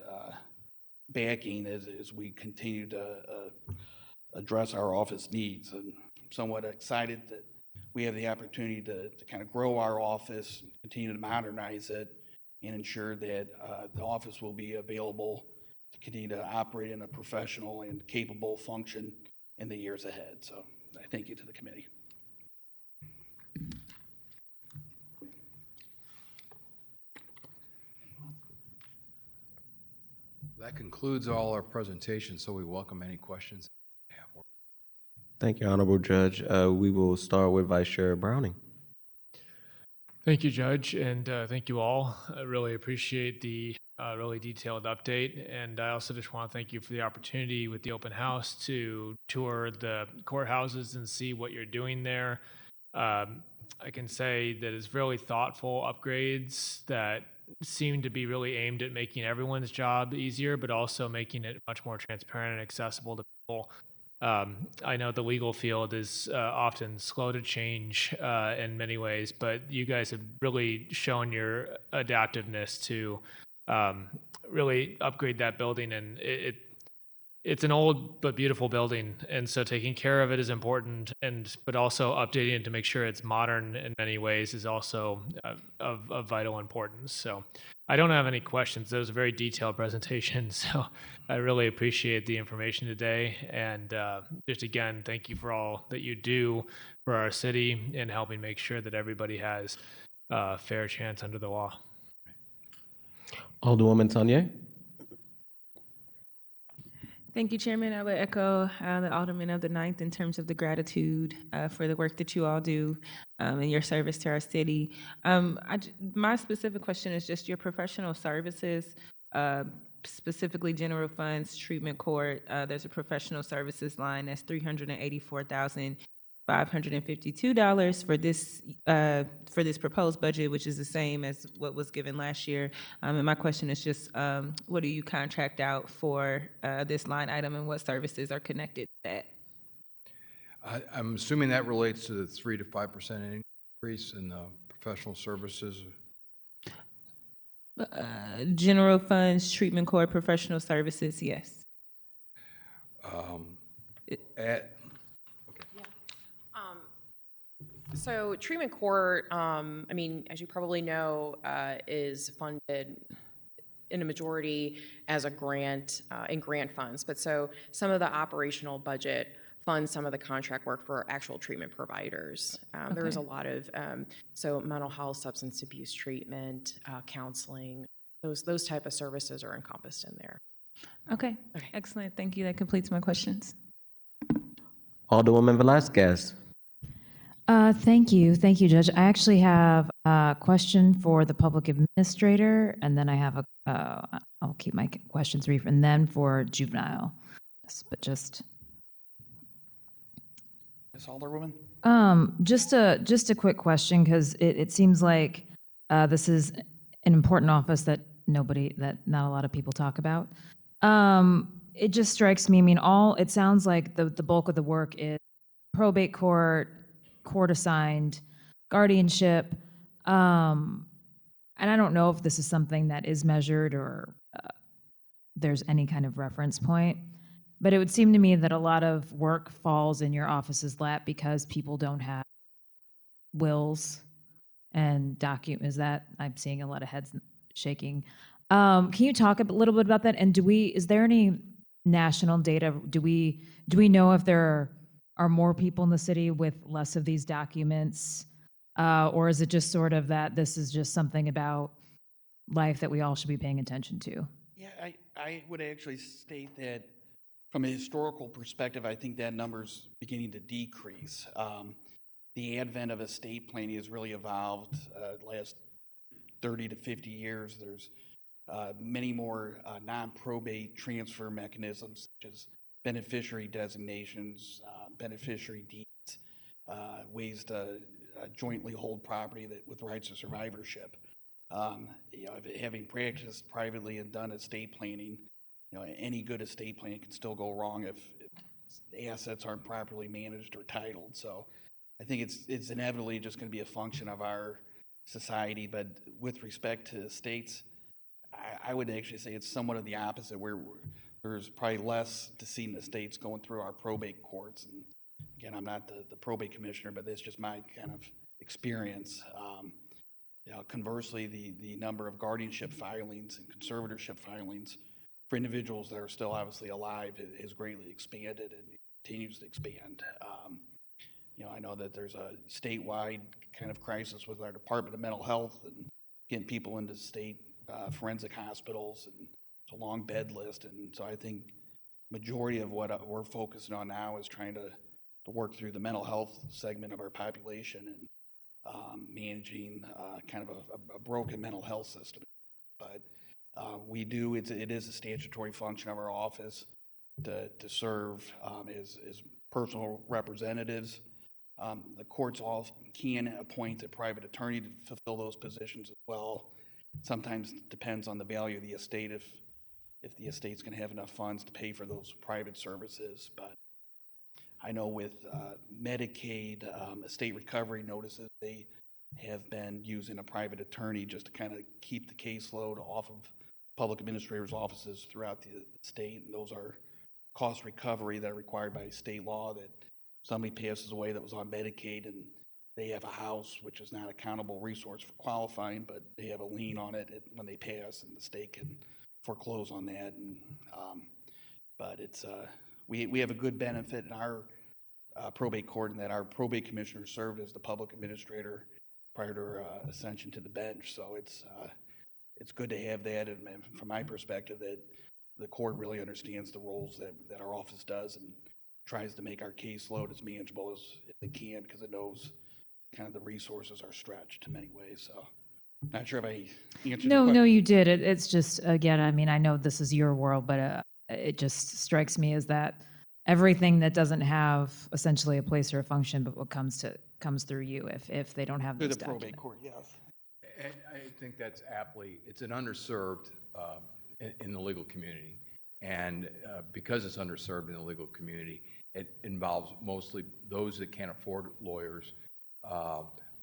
backing as we continue to address our office needs. And I'm somewhat excited that we have the opportunity to kind of grow our office, continue to modernize it, and ensure that the office will be available to continue to operate in a professional and capable function in the years ahead. So I thank you to the committee. That concludes all our presentations, so we welcome any questions. Thank you, Honorable Judge. We will start with Vice Chair Browning. Thank you, Judge, and thank you all. I really appreciate the really detailed update, and I also just want to thank you for the opportunity with the open house to tour the courthouses and see what you're doing there. I can say that it's really thoughtful upgrades that seem to be really aimed at making everyone's job easier, but also making it much more transparent and accessible to people. I know the legal field is often slow to change in many ways, but you guys have really shown your adaptiveness to really upgrade that building, and it's an old but beautiful building, and so taking care of it is important, but also updating it to make sure it's modern in many ways is also of vital importance. So I don't have any questions. That was a very detailed presentation, so I really appreciate the information today. And just again, thank you for all that you do for our city and helping make sure that everybody has a fair chance under the law. Alderwoman Tanya. Thank you, Chairman. I would echo the Alderman of the 9th in terms of the gratitude for the work that you all do and your service to our city. My specific question is just your professional services, specifically general funds, treatment court. There's a professional services line that's $384,552 for this proposed budget, which is the same as what was given last year. And my question is just, what do you contract out for this line item, and what services are connected to that? I'm assuming that relates to the 3 to 5% increase in the professional services. General funds, treatment court, professional services, yes. So treatment court, I mean, as you probably know, is funded in a majority as a grant, in grant funds. But so some of the operational budget funds some of the contract work for actual treatment providers. There is a lot of, so mental health, substance abuse treatment, counseling, those type of services are encompassed in there. Okay, excellent. Thank you. That completes my questions. Alderwoman Velasquez. Thank you, Judge. I actually have a question for the public administrator, and then I have I'll keep my questions brief, and then for juvenile. But just. Ms. Alderwoman? Just a quick question, because it seems like this is an important office that not a lot of people talk about. It just strikes me. I mean, it sounds like the bulk of the work is probate court assigned, guardianship, and I don't know if this is something that is measured or there's any kind of reference point. But it would seem to me that a lot of work falls in your office's lap because people don't have wills and documents. I'm seeing a lot of heads shaking. Can you talk a little bit about that? And is there any national data? Do we know if there are more people in the city with less of these documents? Or is it just sort of that this is just something about life that we all should be paying attention to? Yeah, I would actually state that from a historical perspective, I think that number's beginning to decrease. The advent of estate planning has really evolved last 30 to 50 years. There's many more non-probate transfer mechanisms, such as beneficiary designations, beneficiary deeds, ways to jointly hold property with rights of survivorship. Having practiced privately and done estate planning, any good estate plan can still go wrong if assets aren't properly managed or titled. So I think it's inevitably just going to be a function of our society. But with respect to estates, I would actually say it's somewhat of the opposite, where there's probably less decedent estates going through our probate courts. And again, I'm not the probate commissioner, but that's just my kind of experience. Conversely, the number of guardianship filings and conservatorship filings for individuals that are still obviously alive has greatly expanded and continues to expand. I know that there's a statewide kind of crisis with our Department of Mental Health and getting people into state forensic hospitals, and it's a long bed list. And so I think majority of what we're focusing on now is trying to work through the mental health segment of our population and managing kind of a broken mental health system. But it is a statutory function of our office to serve as personal representatives. The courts all can appoint a private attorney to fulfill those positions as well. Sometimes it depends on the value of the estate, if the estate's going to have enough funds to pay for those private services. But I know with Medicaid estate recovery notices, they have been using a private attorney just to kind of keep the caseload off of public administrators' offices throughout the state. And those are cost recovery that are required by state law, that somebody passes away that was on Medicaid and they have a house which is not a countable resource for qualifying, but they have a lien on it when they pass, and the state can foreclose on that. And but it's we have a good benefit in our probate court in that our probate commissioner served as the public administrator prior to her ascension to the bench. So it's good to have that, and from my perspective, that the court really understands the roles that our office does and tries to make our caseload as manageable as it can, because it knows kind of the resources are stretched in many ways. So not sure if I answered your No, question. no, you did. It's just, again, I mean, I know this is your world, but it just strikes me as that everything that doesn't have essentially a place or a function, but what comes through you if they don't have Through those the probate documents. court, yes. And I think that's aptly, it's an underserved in the legal community. And because it's underserved in the legal community, it involves mostly those that can't afford lawyers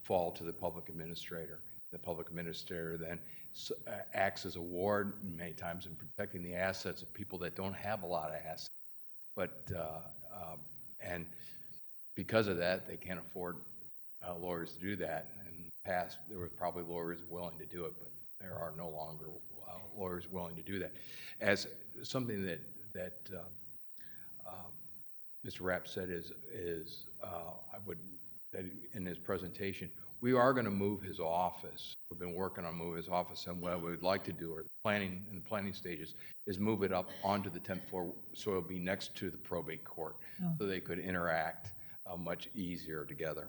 fall to the public administrator. The public administrator then acts as a ward many times in protecting the assets of people that don't have a lot of assets. But, and because of that, they can't afford lawyers to do that. In the past, there were probably lawyers willing to do it, but there are no longer lawyers willing to do that. As something that Mr. Rapp said is I would, that in his presentation, we are going to move his office. We've been working on moving his office, and what we would like to do, or planning in the planning stages, is move it up onto the 10th floor so it'll be next to the probate court, so they could interact much easier together.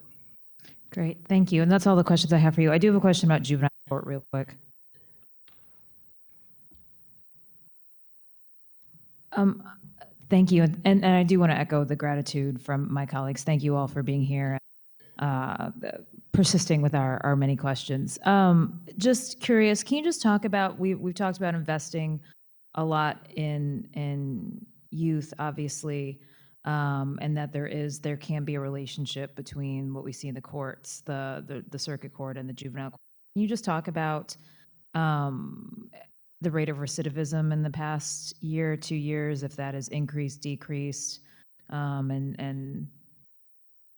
Great, thank you. And that's all the questions I have for you. I do have a question about juvenile court real quick. Thank you. And I do want to echo the gratitude from my colleagues. Thank you all for being here, persisting with our many questions. Just curious, can you just talk about, we've talked about investing a lot in youth, obviously, and that there can be a relationship between what we see in the courts, the circuit court and the juvenile court. Can you just talk about the rate of recidivism in the past year, 2 years, if that has increased, decreased, and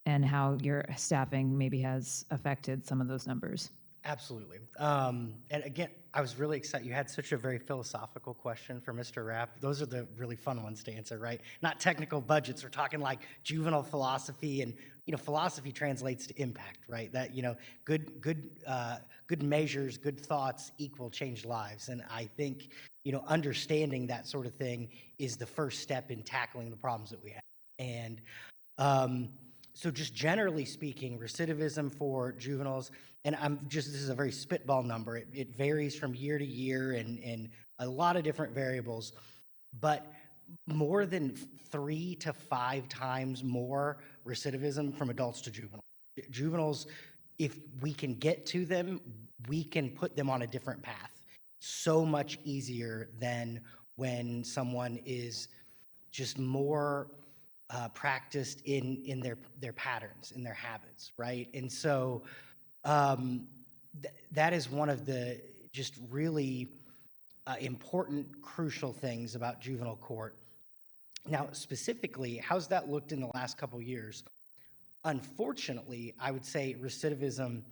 how your staffing maybe has affected some of those numbers? Absolutely. And again, I was really excited. You had such a very philosophical question for Mr. Rapp. Those are the really fun ones to answer, right? Not technical budgets. We're talking like juvenile philosophy, and philosophy translates to impact, right? That good measures, good thoughts equal changed lives. And I think understanding that sort of thing is the first step in tackling the problems that we have. And so just generally speaking, recidivism for juveniles, and this is a very spitball number. It varies from year to year and a lot of different variables, but more than 3 to 5 times more recidivism from adults to juveniles. Juveniles, if we can get to them, we can put them on a different path. So much easier than when someone is just more practiced in their patterns, in their habits, right? And so that is one of the just really important, crucial things about juvenile court. Now, specifically, how's that looked in the last couple of years? Unfortunately, I would say recidivism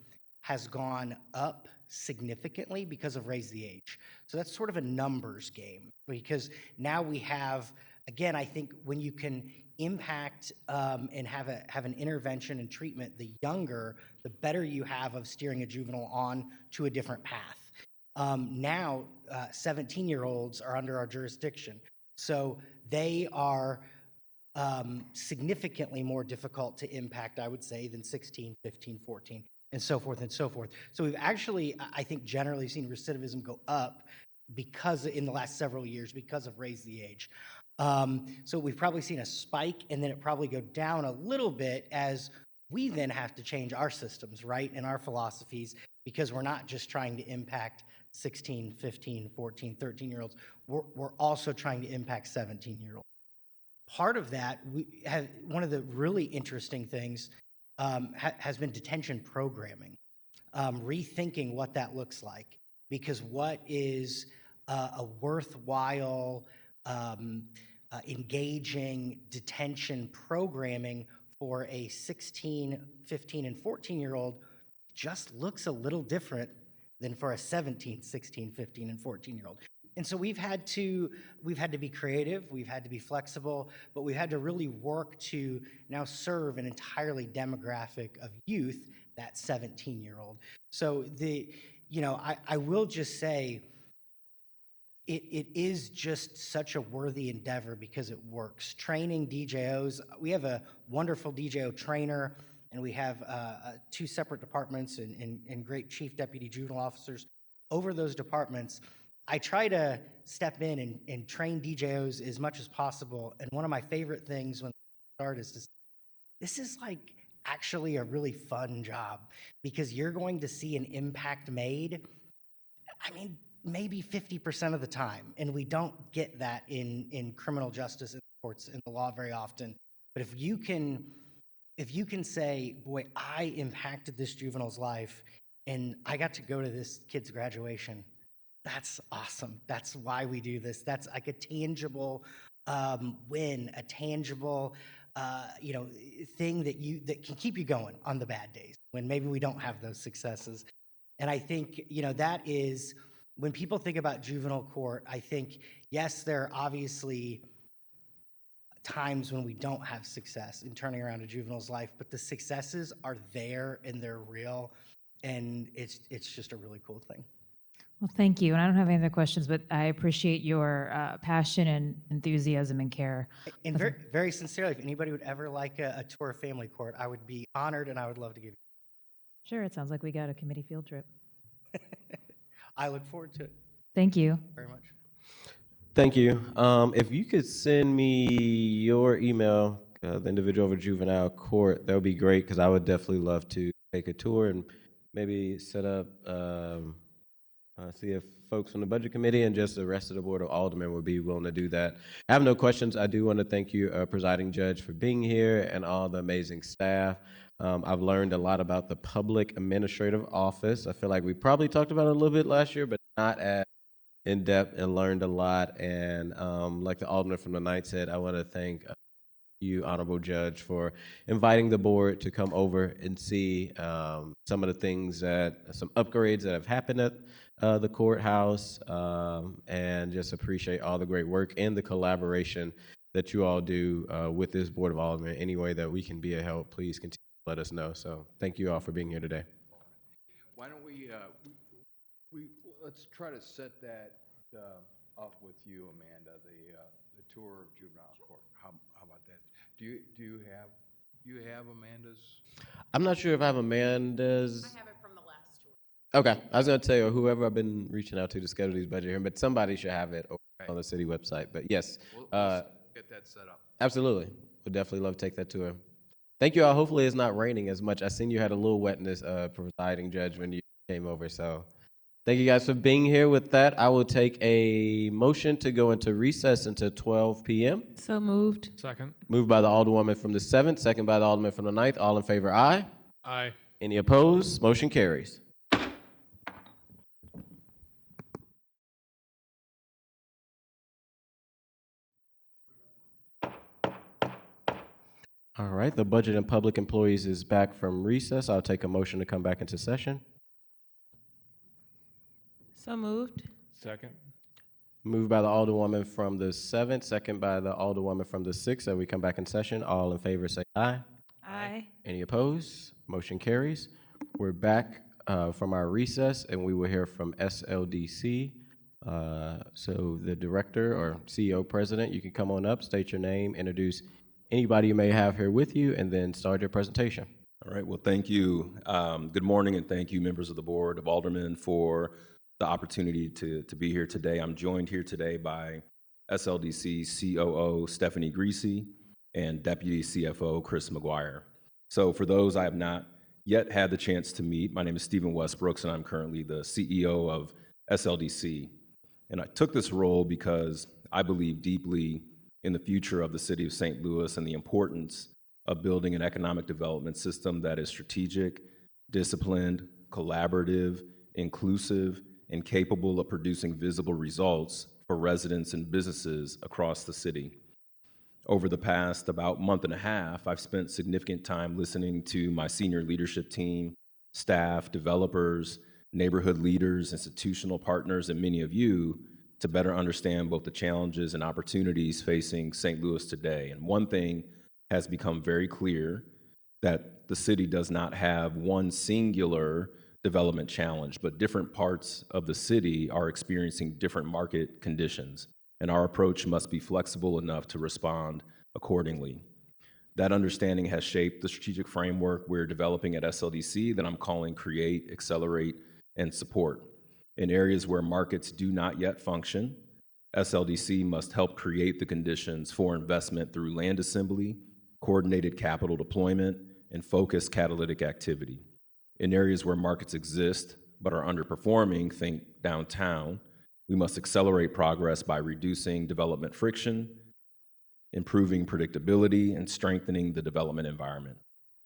has gone up significantly because of Raise the Age. So that's sort of a numbers game, because now we have, again, I think when you can impact and have an intervention and treatment, the younger, the better you have of steering a juvenile on to a different path. Now, 17-year-olds are under our jurisdiction. So they are significantly more difficult to impact, I would say, than 16, 15, 14, and so forth and so forth. So we've actually, I think, generally seen recidivism go up because in the last several years because of Raise the Age. So we've probably seen a spike, and then it probably go down a little bit as we then have to change our systems, right, and our philosophies, because we're not just trying to impact 16, 15, 14, 13-year-olds. We're also trying to impact 17-year-olds. Part of that, one of the really interesting things has been detention programming, rethinking what that looks like, because what is a worthwhile, engaging detention programming for a 16, 15, and 14-year-old just looks a little different than for a 17, 16, 15, and 14-year-old. And so we've had to be creative, we've had to be flexible, but we had to really work to now serve an entirely demographic of youth, that 17-year-old. So I will just say, it is just such a worthy endeavor because it works. Training DJOs, we have a wonderful DJO trainer, and we have 2 separate departments and great chief deputy juvenile officers over those departments. I try to step in and train DJOs as much as possible. And one of my favorite things when I start is to say, this is like actually a really fun job because you're going to see an impact made, I mean, maybe 50% of the time. And we don't get that in criminal justice, in courts, in the law very often. But if you can say, boy, I impacted this juvenile's life and I got to go to this kid's graduation, that's awesome. That's why we do this. That's like a tangible win, a tangible thing that can keep you going on the bad days when maybe we don't have those successes. And I think that is when people think about juvenile court. I think yes, there are obviously times when we don't have success in turning around a juvenile's life, but the successes are there and they're real, and it's just a really cool thing. Well, thank you. And I don't have any other questions, but I appreciate your passion and enthusiasm and care. And very, very sincerely, if anybody would ever like a tour of family court, I would be honored and I would love to give you. Sure, it sounds like we got a committee field trip. I look forward to it. Thank you. Very much. Thank you. If you could send me your email, the individual over juvenile court, that would be great because I would definitely love to take a tour and maybe set up, see if folks on the budget committee and just the rest of the board of aldermen would be willing to do that. I have no questions. I do want to thank you, presiding judge, for being here and all the amazing staff. I've learned a lot about the public administrative office. I feel like we probably talked about it a little bit last year, but not as in depth, and learned a lot. And like the alderman from the 9th said, I want to thank you, honorable judge, for inviting the board to come over and see some of the things some upgrades that have happened at the courthouse, and just appreciate all the great work and the collaboration that you all do with this board of aldermen. Any way that we can be a help, please continue to let us know. So thank you all for being here today. Why don't we let's try to set that up with you, Amanda, the tour of juvenile court. How about that? Do you have Amanda's? I'm not sure if I have Amanda's. I have it from the last tour. Okay, I was going to tell you, whoever I've been reaching out to schedule these budget hearings, but somebody should have it on the city website. But yes, We'll get that set up. absolutely. Would definitely love to take that tour. Thank you all. Hopefully it's not raining as much. I seen you had a little wetness, presiding judge, when you came over. So thank you guys for being here. With that, I will take a motion to go into recess until 12 p.m. So moved. Second. Moved by the alderwoman from the 7th, second by the alderman from the 9th. All in favor, aye. Aye. Any opposed? Motion carries. All right, the Budget and Public Employees is back from recess. I'll take a motion to come back into session. So moved. Second. Moved by the alderwoman from the 7th, second by the alderwoman from the 6th, that we come back in session. All in favor say aye. Aye. Any opposed? Motion carries. We're back from our recess, and we will hear from SLDC. So the director or CEO president, you can come on up, state your name, introduce anybody you may have here with you, and then start your presentation. All right, well, thank you. Good morning, and thank you, members of the Board of Aldermen, for the opportunity to be here today. I'm joined here today by SLDC COO Stephanie Greasy and Deputy CFO Chris McGuire. So for those I have not yet had the chance to meet, my name is Stephen Westbrooks, and I'm currently the CEO of SLDC. And I took this role because I believe deeply in the future of the city of St. Louis and the importance of building an economic development system that is strategic, disciplined, collaborative, inclusive, and capable of producing visible results for residents and businesses across the city. Over the past about month and a half, I've spent significant time listening to my senior leadership team, staff, developers, neighborhood leaders, institutional partners, and many of you to better understand both the challenges and opportunities facing St. Louis today. And one thing has become very clear, that the city does not have one singular development challenge, but different parts of the city are experiencing different market conditions, and our approach must be flexible enough to respond accordingly. That understanding has shaped the strategic framework we're developing at SLDC that I'm calling Create, Accelerate, and Support. In areas where markets do not yet function, SLDC must help create the conditions for investment through land assembly, coordinated capital deployment, and focused catalytic activity. In areas where markets exist but are underperforming, think downtown, we must accelerate progress by reducing development friction, improving predictability, and strengthening the development environment.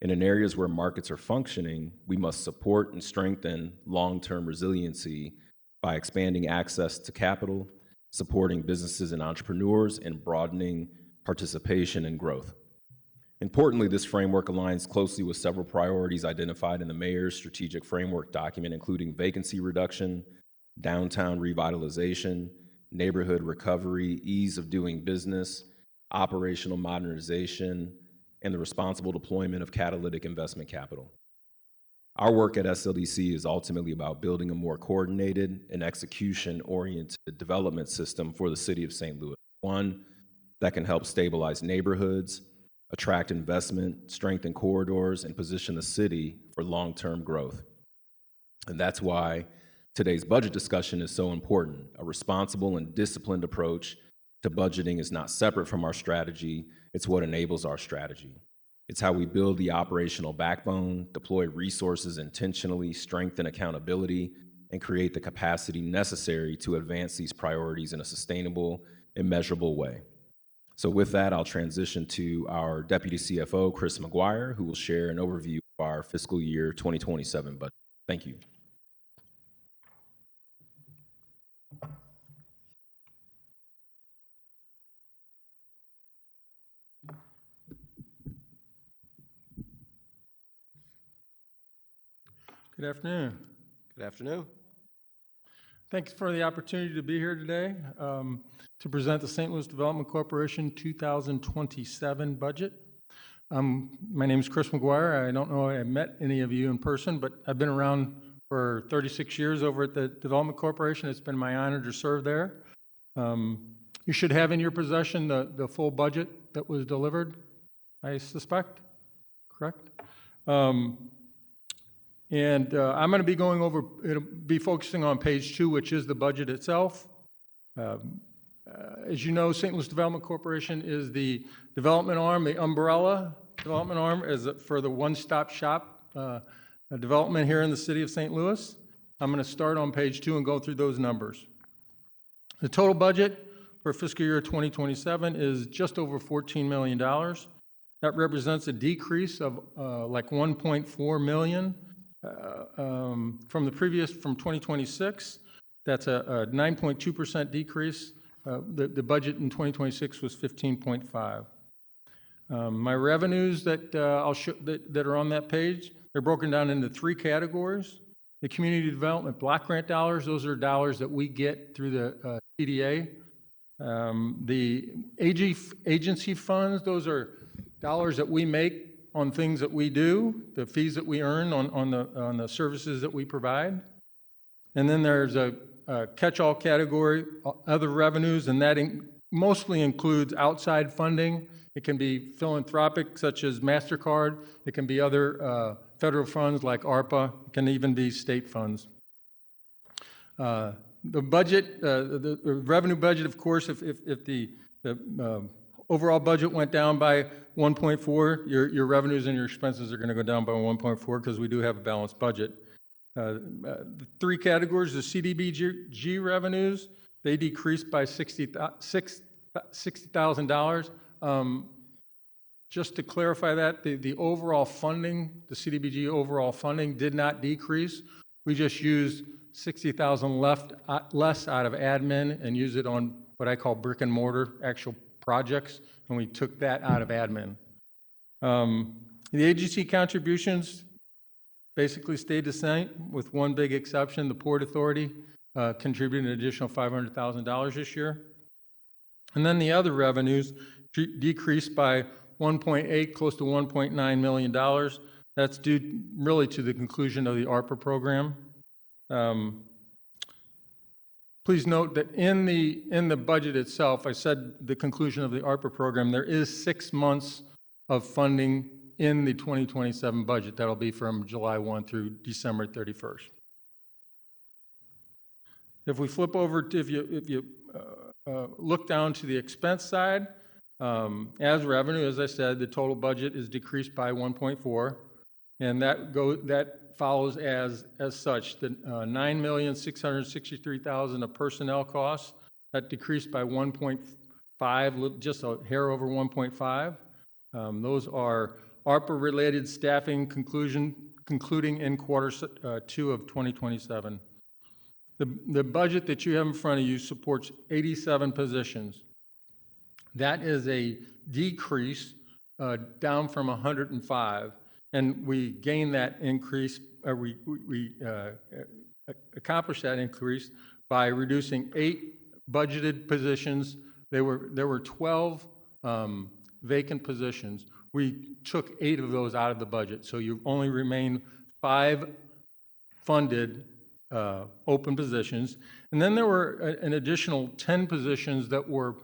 And in areas where markets are functioning, we must support and strengthen long-term resiliency by expanding access to capital, supporting businesses and entrepreneurs, and broadening participation and growth. Importantly, this framework aligns closely with several priorities identified in the mayor's strategic framework document, including vacancy reduction, downtown revitalization, neighborhood recovery, ease of doing business, operational modernization, and the responsible deployment of catalytic investment capital. Our work at SLDC is ultimately about building a more coordinated and execution-oriented development system for the city of St. Louis, one that can help stabilize neighborhoods, attract investment, strengthen corridors, and position the city for long-term growth. And that's why today's budget discussion is so important. A responsible and disciplined approach to budgeting is not separate from our strategy, it's what enables our strategy. It's how we build the operational backbone, deploy resources intentionally, strengthen accountability, and create the capacity necessary to advance these priorities in a sustainable and measurable way. So with that, I'll transition to our Deputy CFO, Chris McGuire, who will share an overview of our fiscal year 2027 budget. Thank you. Good afternoon. Good afternoon. Thanks for the opportunity to be here today to present the St. Louis Development Corporation 2027 budget. My name is Chris McGuire. I don't know if I met any of you in person, but I've been around for 36 years over at the Development Corporation. It's been my honor to serve there. You should have in your possession the full budget that was delivered, I suspect, correct? And I'm going to be going over, it'll be focusing on page 2, which is the budget itself. As you know, St. Louis Development Corporation is the development arm, the umbrella development arm is for the one-stop shop development here in the city of St. Louis. I'm going to start on page 2 and go through those numbers. The total budget for fiscal year 2027 is just over $14 million. That represents a decrease of like $1.4 million from 2026. That's a 9.2% decrease. The budget in 2026 was 15.5. My revenues that I'll show that are on that page, they're broken down into 3 categories. The community development block grant dollars, those are dollars that we get through the CDA. The agency funds, those are dollars that we make on things that we do, the fees that we earn on the services that we provide. And then there's a catch-all category, other revenues, and that mostly includes outside funding. It can be philanthropic, such as MasterCard. It can be other federal funds like ARPA. It can even be state funds. The budget, the revenue budget, of course, if the overall budget went down by 1.4, your revenues and your expenses are going to go down by 1.4 because we do have a balanced budget. The 3 categories, the CDBG revenues, they decreased by $60,000. Just to clarify that, the overall funding, the CDBG overall funding did not decrease. We just used $60,000 less out of admin and use it on what I call brick and mortar, actual projects, and we took that out of admin. The agency contributions basically stayed the same, with one big exception. The Port Authority contributed an additional $500,000 this year. And then the other revenues decreased by 1.8, close to $1.9 million. That's due really to the conclusion of the ARPA program. Please note that in the budget itself, I said the conclusion of the ARPA program, there is 6 months of funding in the 2027 budget. That'll be from July 1 through December 31st. If we flip over to, if you look down to the expense side, as revenue, as I said, the total budget is decreased by 1.4, and that follows as such. The $9,663,000 of personnel costs, that decreased by 1.5, just a hair over 1.5. Those are ARPA-related staffing concluding in quarter 2 of 2027. The budget that you have in front of you supports 87 positions. That is a decrease down from 105, and we gained that increase, we accomplished that increase by reducing 8 budgeted positions. There were 12 vacant positions. We took 8 of those out of the budget, so you only remain 5 funded open positions. And then there were an additional 10 positions that were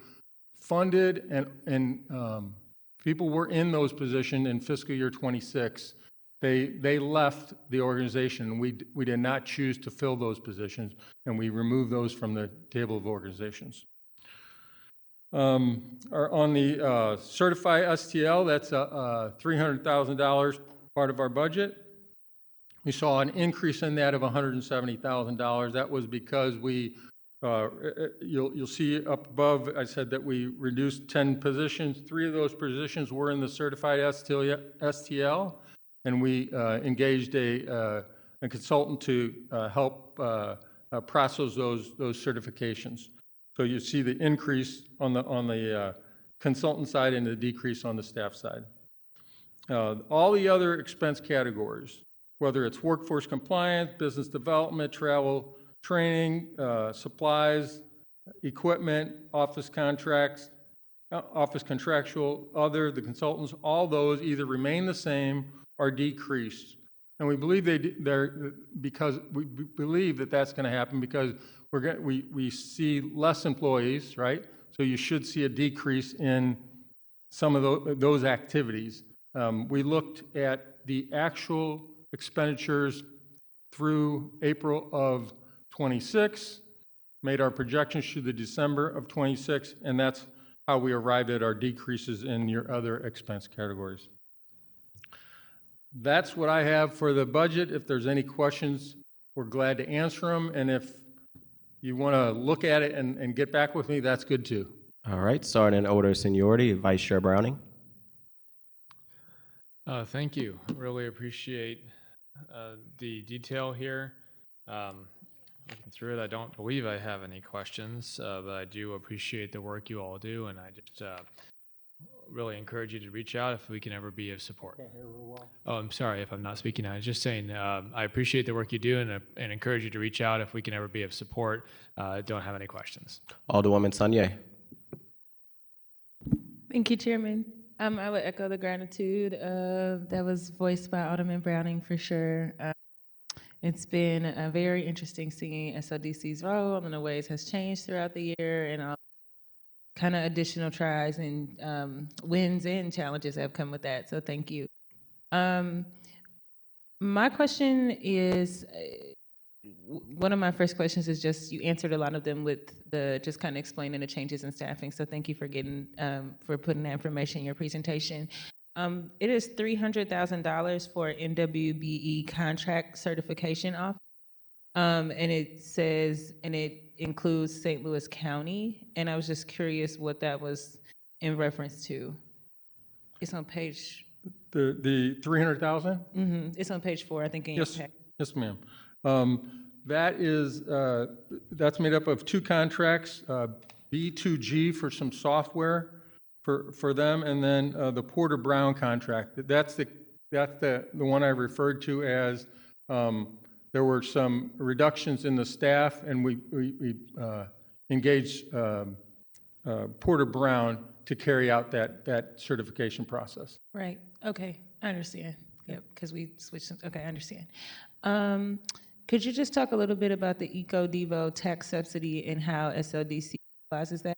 funded, and people were in those positions in fiscal year 26. They left the organization. We did not choose to fill those positions, and we removed those from the table of organizations. On the certified STL, that's a $300,000 part of our budget. We saw an increase in that of $170,000. That was because we, you'll see up above, I said that we reduced 10 positions. 3 of those positions were in the certified STL, and we engaged a consultant to help process those certifications. So you see the increase on the consultant side and the decrease on the staff side. All the other expense categories, whether it's workforce compliance, business development, travel, training, supplies, equipment, office contracts, office contractual, other, the consultants, all those either remain the same or decreased. And we believe because we believe that that's going to happen because we see less employees, right? So you should see a decrease in some of those activities. We looked at the actual expenditures through April of 26, made our projections through the December of 26, and that's how we arrived at our decreases in your other expense categories. That's what I have for the budget. If there's any questions, we're glad to answer them, and if you want to look at it and get back with me, that's good too. All right, starting in order of seniority, Vice Chair Browning. Thank you. Really appreciate the detail here. Looking through it, I don't believe I have any questions, but I do appreciate the work you all do, and I just really encourage you to reach out if we can ever be of support. Oh, I'm sorry if I'm not speaking now. I was just saying I appreciate the work you do and encourage you to reach out if we can ever be of support. Don't have any questions. Alderwoman Sanye. Thank you, Chairman. I would echo the gratitude that was voiced by Alderman Browning for sure. It's been very interesting seeing SLDC's role and the ways has changed throughout the year and all kind of additional tries and wins and challenges that have come with that. So thank you. My question is, one of my first questions is just, you answered a lot of them with the just kind of explaining the changes in staffing. So thank you for for putting that information in your presentation. It is $300,000 for NWBE contract certification office. And it says, and it includes St. Louis County. And I was just curious what that was in reference to. It's on page. The 300,000? Mm-hmm. It's on page 4, I think. In yes, your pack. yes, ma'am. That is, that's made up of 2 contracts, B2G for some software, for them, and then the Porter Brown contract. That's the one I referred to as there were some reductions in the staff, and we engaged Porter Brown to carry out that certification process. Right, okay, I understand. Yep, because we switched, okay, I understand. Could you just talk a little bit about the EcoDevo tax subsidy and how SLDC utilizes that?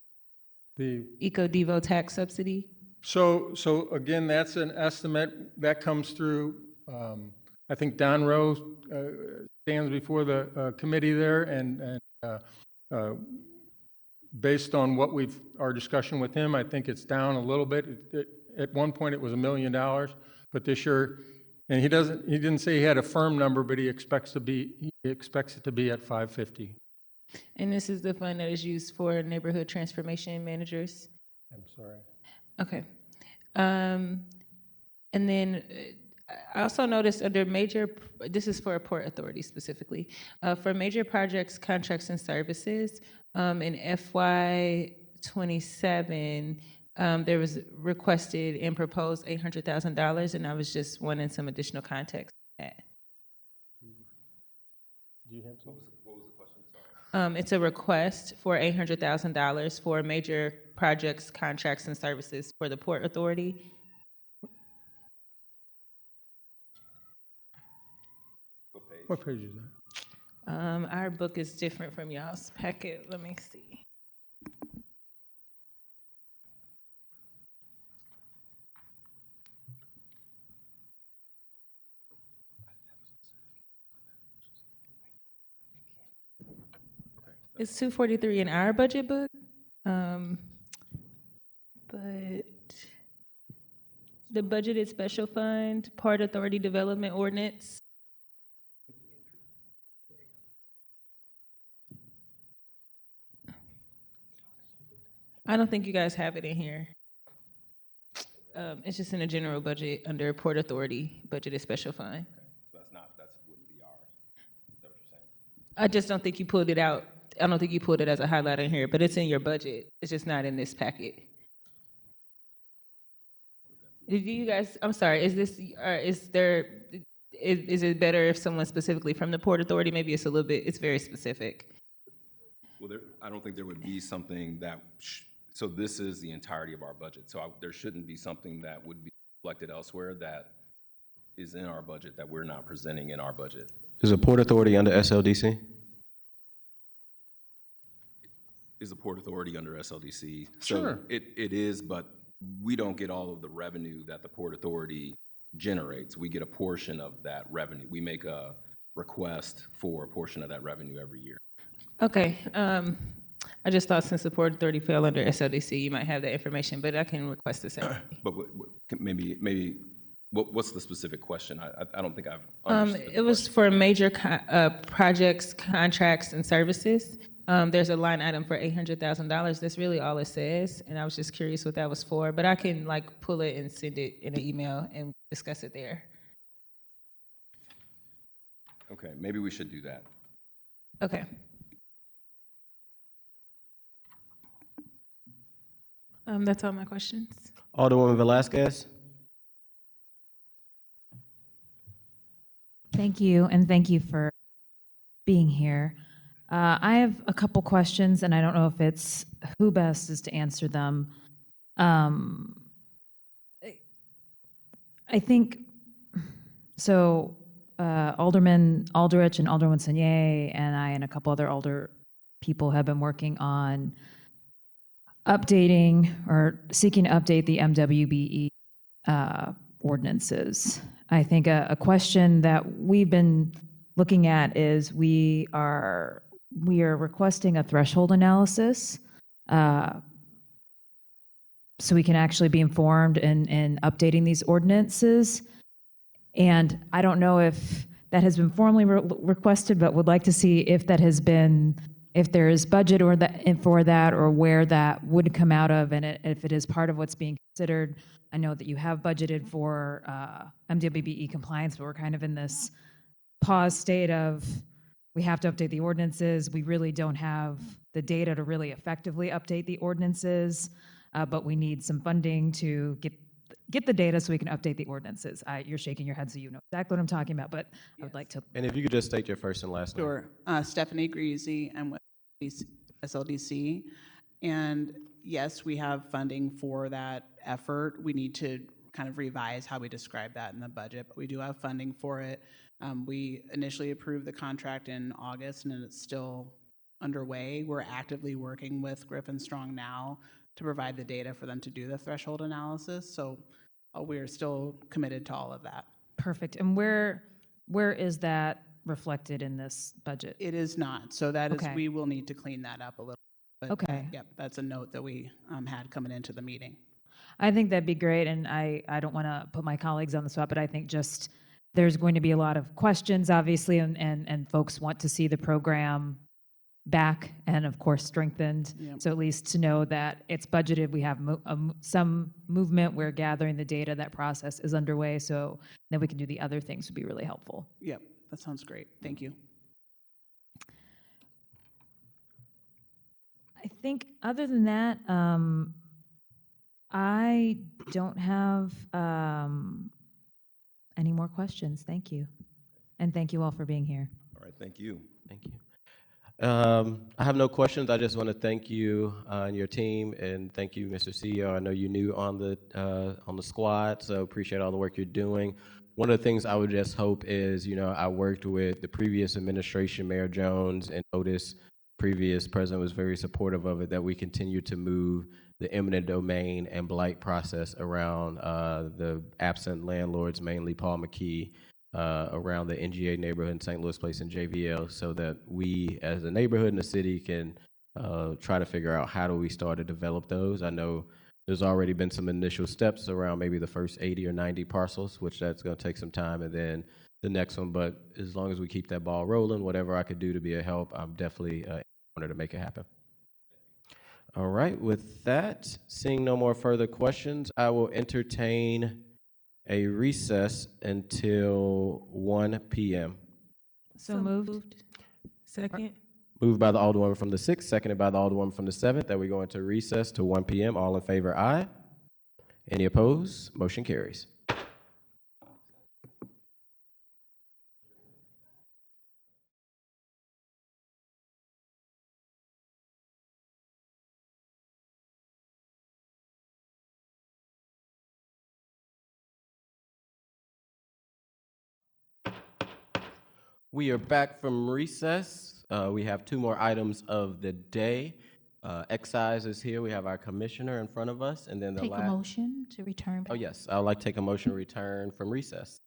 The EcoDevo tax subsidy? So again, that's an estimate that comes through. I think Don Rowe stands before the committee there, and based on what our discussion with him, I think it's down a little bit. At one point, it was $1 million, but this year, and he didn't say he had a firm number, but he expects it to be at 550. And this is the fund that is used for neighborhood transformation managers? I'm sorry. Okay. And then I also noticed under major, this is for a port authority specifically, for major projects, contracts, and services, in FY2027, there was requested and proposed $800,000, and I was just wanting some additional context on that. Do you have some? What was the question? Sorry. It's a request for $800,000 for major projects, contracts, and services for the Port Authority. What page is that? Our book is different from y'all's packet. Let me see. It's 243 in our budget book, but the budgeted special fund, Port Authority Development Ordinance. I don't think you guys have it in here. It's just in the general budget under Port Authority Budgeted Special Fund. So that wouldn't be ours. Is that what you're saying? I just don't think you pulled it out. I don't think you pulled it as a highlight in here, but it's in your budget. It's just not in this packet. Did you guys, I'm sorry, is it better if someone specifically from the Port Authority, maybe it's a little bit, it's very specific. Well, I don't think there would be something that, so this is the entirety of our budget. So there shouldn't be something that would be reflected elsewhere that is in our budget that we're not presenting in our budget. Is the Port Authority under SLDC? Is the Port Authority under SLDC? Sure. So it is, but we don't get all of the revenue that the Port Authority generates. We get a portion of that revenue. We make a request for a portion of that revenue every year. Okay, I just thought since the Port Authority fell under SLDC, you might have that information, but I can request this out. But maybe what's the specific question? I don't think I've understood. It was for major projects, contracts, and services. There's a line item for $800,000. That's really all it says, and I was just curious what that was for. But I can pull it and send it in an email and discuss it there. Okay, maybe we should do that. Okay. That's all my questions. Alderwoman Velasquez? Thank you, and thank you for being here. I have a couple questions, and I don't know if it's who best is to answer them. I think, so Alderman Aldrich and Alderman Senier and I and a couple other alder people have been working on updating or seeking to update the MWBE ordinances. I think a question that we've been looking at is we are requesting a threshold analysis so we can actually be informed in updating these ordinances. And I don't know if that has been formally requested, but would like to see if that has been, if there is budget or for that, or where that would come out of, and if it is part of what's being considered. I know that you have budgeted for MWBE compliance, but we're kind of in this pause state of we have to update the ordinances. We really don't have the data to really effectively update the ordinances. but we need some funding to get the data so we can update the ordinances. You're shaking your head, so you know exactly what I'm talking about, but I would like to. And if you could just state your first and last name. Sure. Stephanie Greasy, I'm with SLDC. And yes, we have funding for that effort. We need to kind of revise how we describe that in the budget, but we do have funding for it. We initially approved the contract in August, and it's still underway. We're actively working with Griffin Strong now to provide the data for them to do the threshold analysis. So we're still committed to all of that. Perfect. And where is that reflected in this budget? It is not. So that is, Okay. we will need to clean that up a little. But Okay. Yep, that's a note that we had coming into the meeting. I think that'd be great, and I don't want to put my colleagues on the spot, but I think just there's going to be a lot of questions, obviously, and folks want to see the program back and, of course, strengthened. Yep. So at least to know that it's budgeted, we have some movement, we're gathering the data, that process is underway, so then we can do the other things would be really helpful. Yep, that sounds great. Thank you. I think other than that, I don't have any more questions. Thank you. And thank you all for being here. All right, thank you. Thank you. I have no questions. I just want to thank you and your team, and thank you, Mr. CEO. I know you're new on the squad, so appreciate all the work you're doing. One of the things I would just hope is, I worked with the previous administration, Mayor Jones, and Otis. Previous president was very supportive of it, that we continue to move the eminent domain and blight process around the absent landlords, mainly Paul McKee, around the NGA neighborhood in St. Louis Place and JVL, so that we as a neighborhood in the city can try to figure out how do we start to develop those. I know there's already been some initial steps around maybe the first 80 or 90 parcels, which that's going to take some time, and then the next one. But as long as we keep that ball rolling, whatever I could do to be a help, I'm definitely wanted to make it happen. All right, with that, seeing no more further questions, I will entertain a recess until 1 p.m. So moved. Second. Moved by the Alderwoman from the 6th, seconded by the Alderwoman from the 7th, that we go into recess to 1 p.m. All in favor, aye. Any opposed? Motion carries. We are back from recess. We have two more items of the day. Excise is here. We have our commissioner in front of us, and then the Take a last. motion to return. Oh yes, I would like to take a motion to return from recess.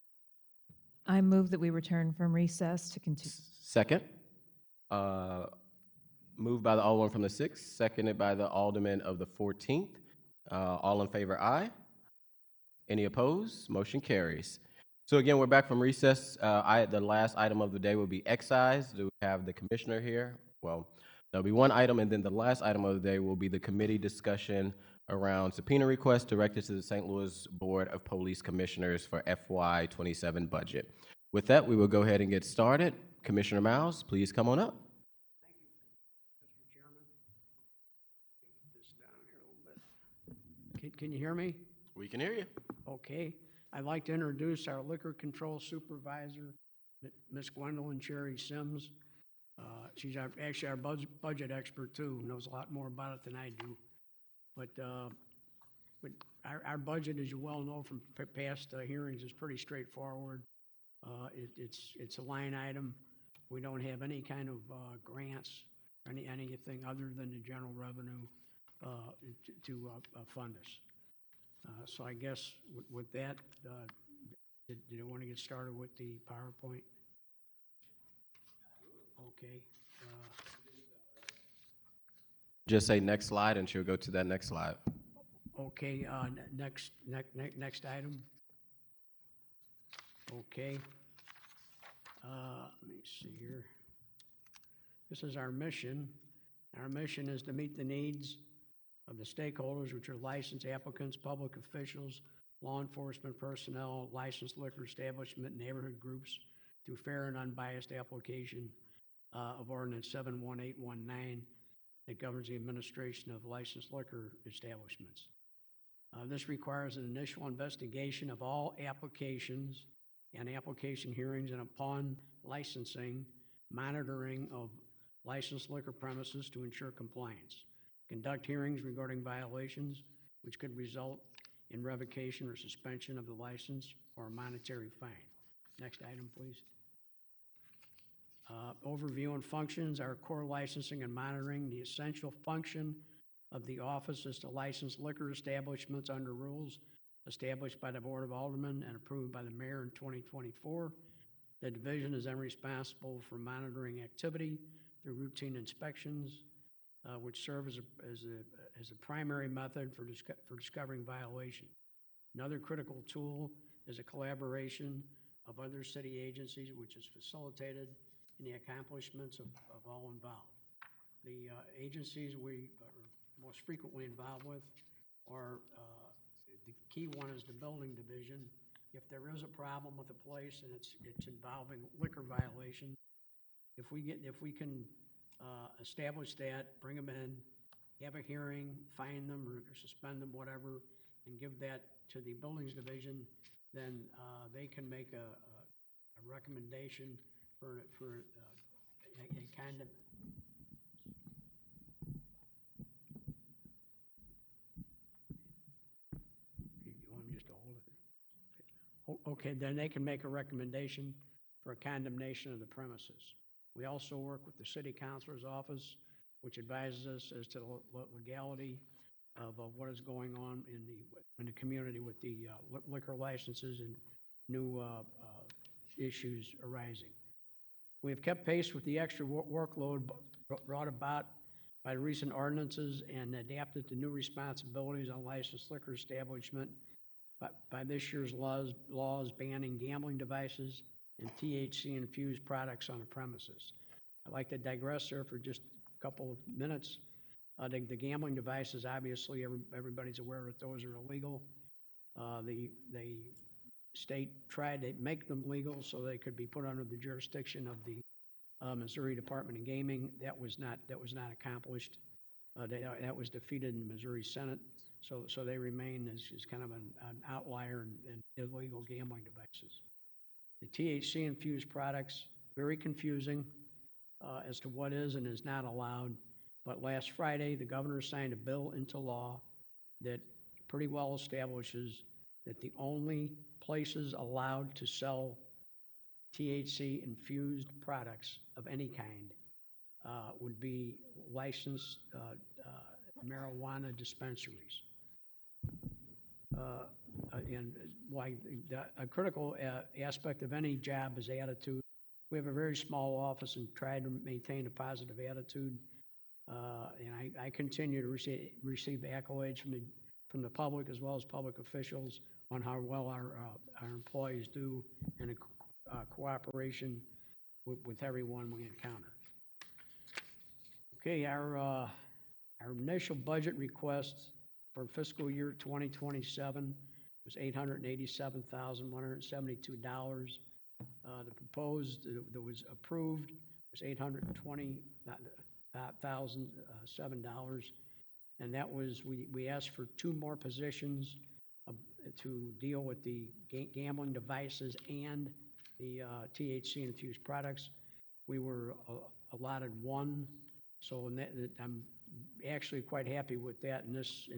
I move that we return from recess to continue. Second. Moved by the Alderman from the 6th, seconded by the Alderman of the 14th. All in favor, aye. Any opposed? Motion carries. So again, we're back from recess. The last item of the day will be excise. Do we have the commissioner here? Well, there'll be one item, and then the last item of the day will be the committee discussion around subpoena requests directed to the St. Louis Board of Police Commissioners for FY2027 budget. With that, we will go ahead and get started. Commissioner Miles, please come on up. Can you hear me? We can hear you. Okay. I'd like to introduce our liquor control supervisor, Miss Gwendolyn Cherry Sims. She's actually our budget expert too, knows a lot more about it than I do. But our budget, as you well know from past hearings, is pretty straightforward. It's a line item. We don't have any kind of grants or anything other than the general revenue to fund us. So I guess with that, did you want to get started with the PowerPoint? Okay. Just say next slide, and she'll go to that next slide. Okay. Next item. Okay. Let me see here. This is our mission. Our mission is to meet the needs of the stakeholders, which are licensed applicants, public officials, law enforcement personnel, licensed liquor establishment, neighborhood groups, through fair and unbiased application of Ordinance 71819 that governs the administration of licensed liquor establishments. This requires an initial investigation of all applications and application hearings, and upon licensing, monitoring of licensed liquor premises to ensure compliance. Conduct hearings regarding violations, which could result in revocation or suspension of the license or a monetary fine. Next item, please. Overview and functions. Our core licensing and monitoring. The essential function of the office is to license liquor establishments under rules established by the Board of Aldermen and approved by the Mayor in 2024. The division is then responsible for monitoring activity through routine inspections, which serve as a primary method for discovering violations. Another critical tool is a collaboration of other city agencies, which is facilitated in the accomplishments of all involved. The agencies we are most frequently involved with are, the key one is the building division. If there is a problem with a place and it's involving liquor violation, if we can establish that, bring them in, have a hearing, fine them or suspend them, whatever, and give that to the buildings division, then they can make a recommendation for a kind of. You want me just to hold it? Okay, then they can make a recommendation for a condemnation of the premises. We also work with the city councilor's office, which advises us as to the legality of what is going on in the community with the liquor licenses and new issues arising. We have kept pace with the extra workload brought about by the recent ordinances and adapted to new responsibilities on licensed liquor establishment by this year's laws banning gambling devices and THC-infused products on the premises. I'd like to digress there for just a couple of minutes. The gambling devices, obviously, everybody's aware that those are illegal. The state tried to make them legal so they could be put under the jurisdiction of the Missouri Department of Gaming. That was not accomplished. That was defeated in the Missouri Senate. So they remain as kind of an outlier in illegal gambling devices. The THC-infused products, very confusing as to what is and is not allowed. But last Friday, the governor signed a bill into law that pretty well establishes that the only places allowed to sell THC-infused products of any kind would be licensed marijuana dispensaries. And like a critical aspect of any job is attitude. We have a very small office and try to maintain a positive attitude. And I continue to receive accolades from the public as well as public officials on how well our employees do in a cooperation with everyone we encounter. Okay, our initial budget request for fiscal year 2027 was $887,172. The proposed that was approved was $820,007, and that was we asked for 2 more positions to deal with the gambling devices and the THC-infused products. We were allotted 1, so I'm actually quite happy with that in this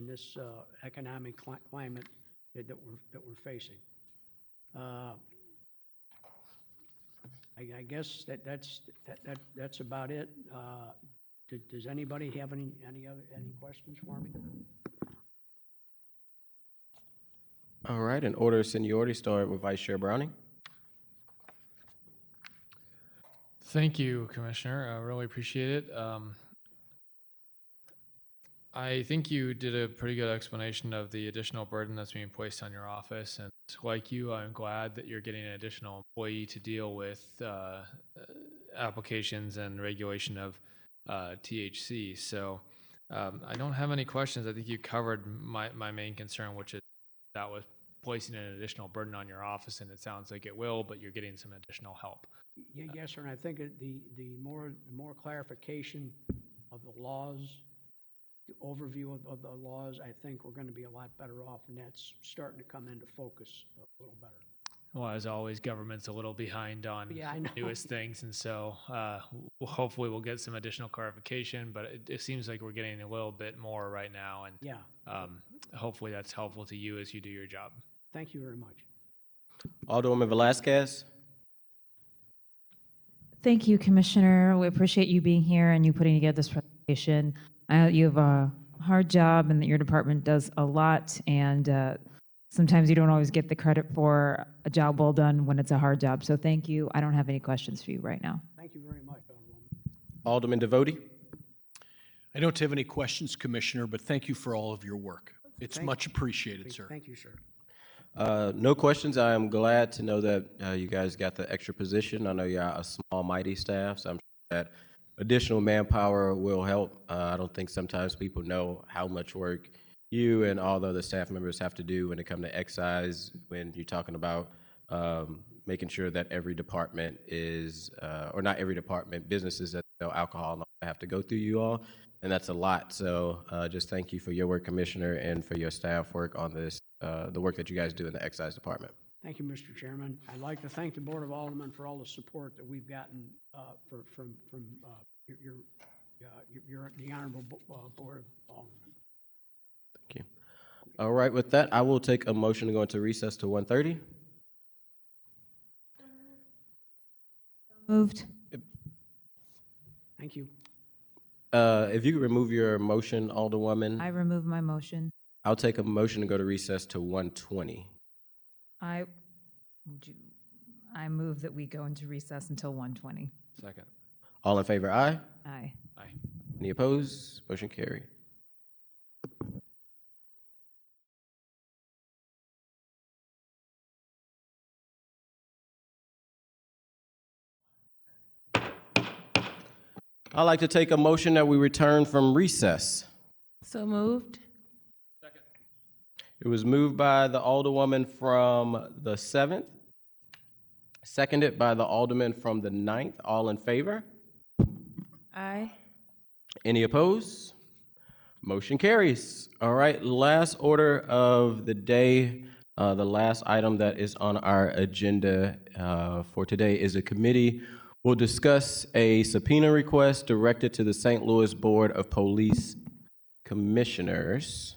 economic climate that we're facing. I guess that's about it. Does anybody have any questions for me? All right, in order of seniority, start with Vice Chair Browning. Thank you, Commissioner. I really appreciate it. I think you did a pretty good explanation of the additional burden that's being placed on your office. And like you, I'm glad that you're getting an additional employee to deal with applications and regulation of THC. So I don't have any questions. I think you covered my main concern, which is that was placing an additional burden on your office, and it sounds like it will, but you're getting some additional help. Yes, sir. And I think the more clarification of the laws, the overview of the laws, I think we're going to be a lot better off, and that's starting to come into focus a little better. Well, as always, government's a little behind on Yeah, I know. newest things, and so hopefully we'll get some additional clarification. But it seems like we're getting a little bit more right now, and Yeah, hopefully that's helpful to you as you do your job. thank you very much. Alderwoman Velasquez. Thank you, Commissioner. We appreciate you being here and you putting together this presentation. You have a hard job and that your department does a lot, and sometimes you don't always get the credit for a job well done when it's a hard job. So thank you. I don't have any questions for you right now. Thank you very much, Alderwoman. Alderman Devoti. I don't have any questions, Commissioner, but thank you for all of your work. It's much appreciated, sir. Thank you, sir. No questions. I am glad to know that you guys got the extra position. I know you're a small, mighty staff, so I'm sure that additional manpower will help. I don't think sometimes people know how much work you and all the other staff members have to do when it comes to excise, when you're talking about making sure that every department is, or not every department, businesses that sell alcohol have to go through you all, and that's a lot. So just thank you for your work, Commissioner, and for your staff work on this, the work that you guys do in the excise department. Thank you, Mr. Chairman. I'd like to thank the Board of Aldermen for all the support that we've gotten from the Honorable Board of Aldermen. Thank you. All right, with that, I will take a motion to go into recess to 1:30. Moved. Thank you. If you could remove your motion, Alderwoman, I remove my motion. I'll take a motion to go to recess to 1:20. I move that we go into recess until 1:20. Second. All in favor, aye. Aye. Aye. Any opposed? Motion carried. I'd like to take a motion that we return from recess. So moved. It was moved by the Alderwoman from the 7th, seconded by the Alderman from the 9th. All in favor? Aye. Any opposed? Motion carries. All right, last order of the day, the last item that is on our agenda for today is a committee will discuss a subpoena request directed to the St. Louis Board of Police Commissioners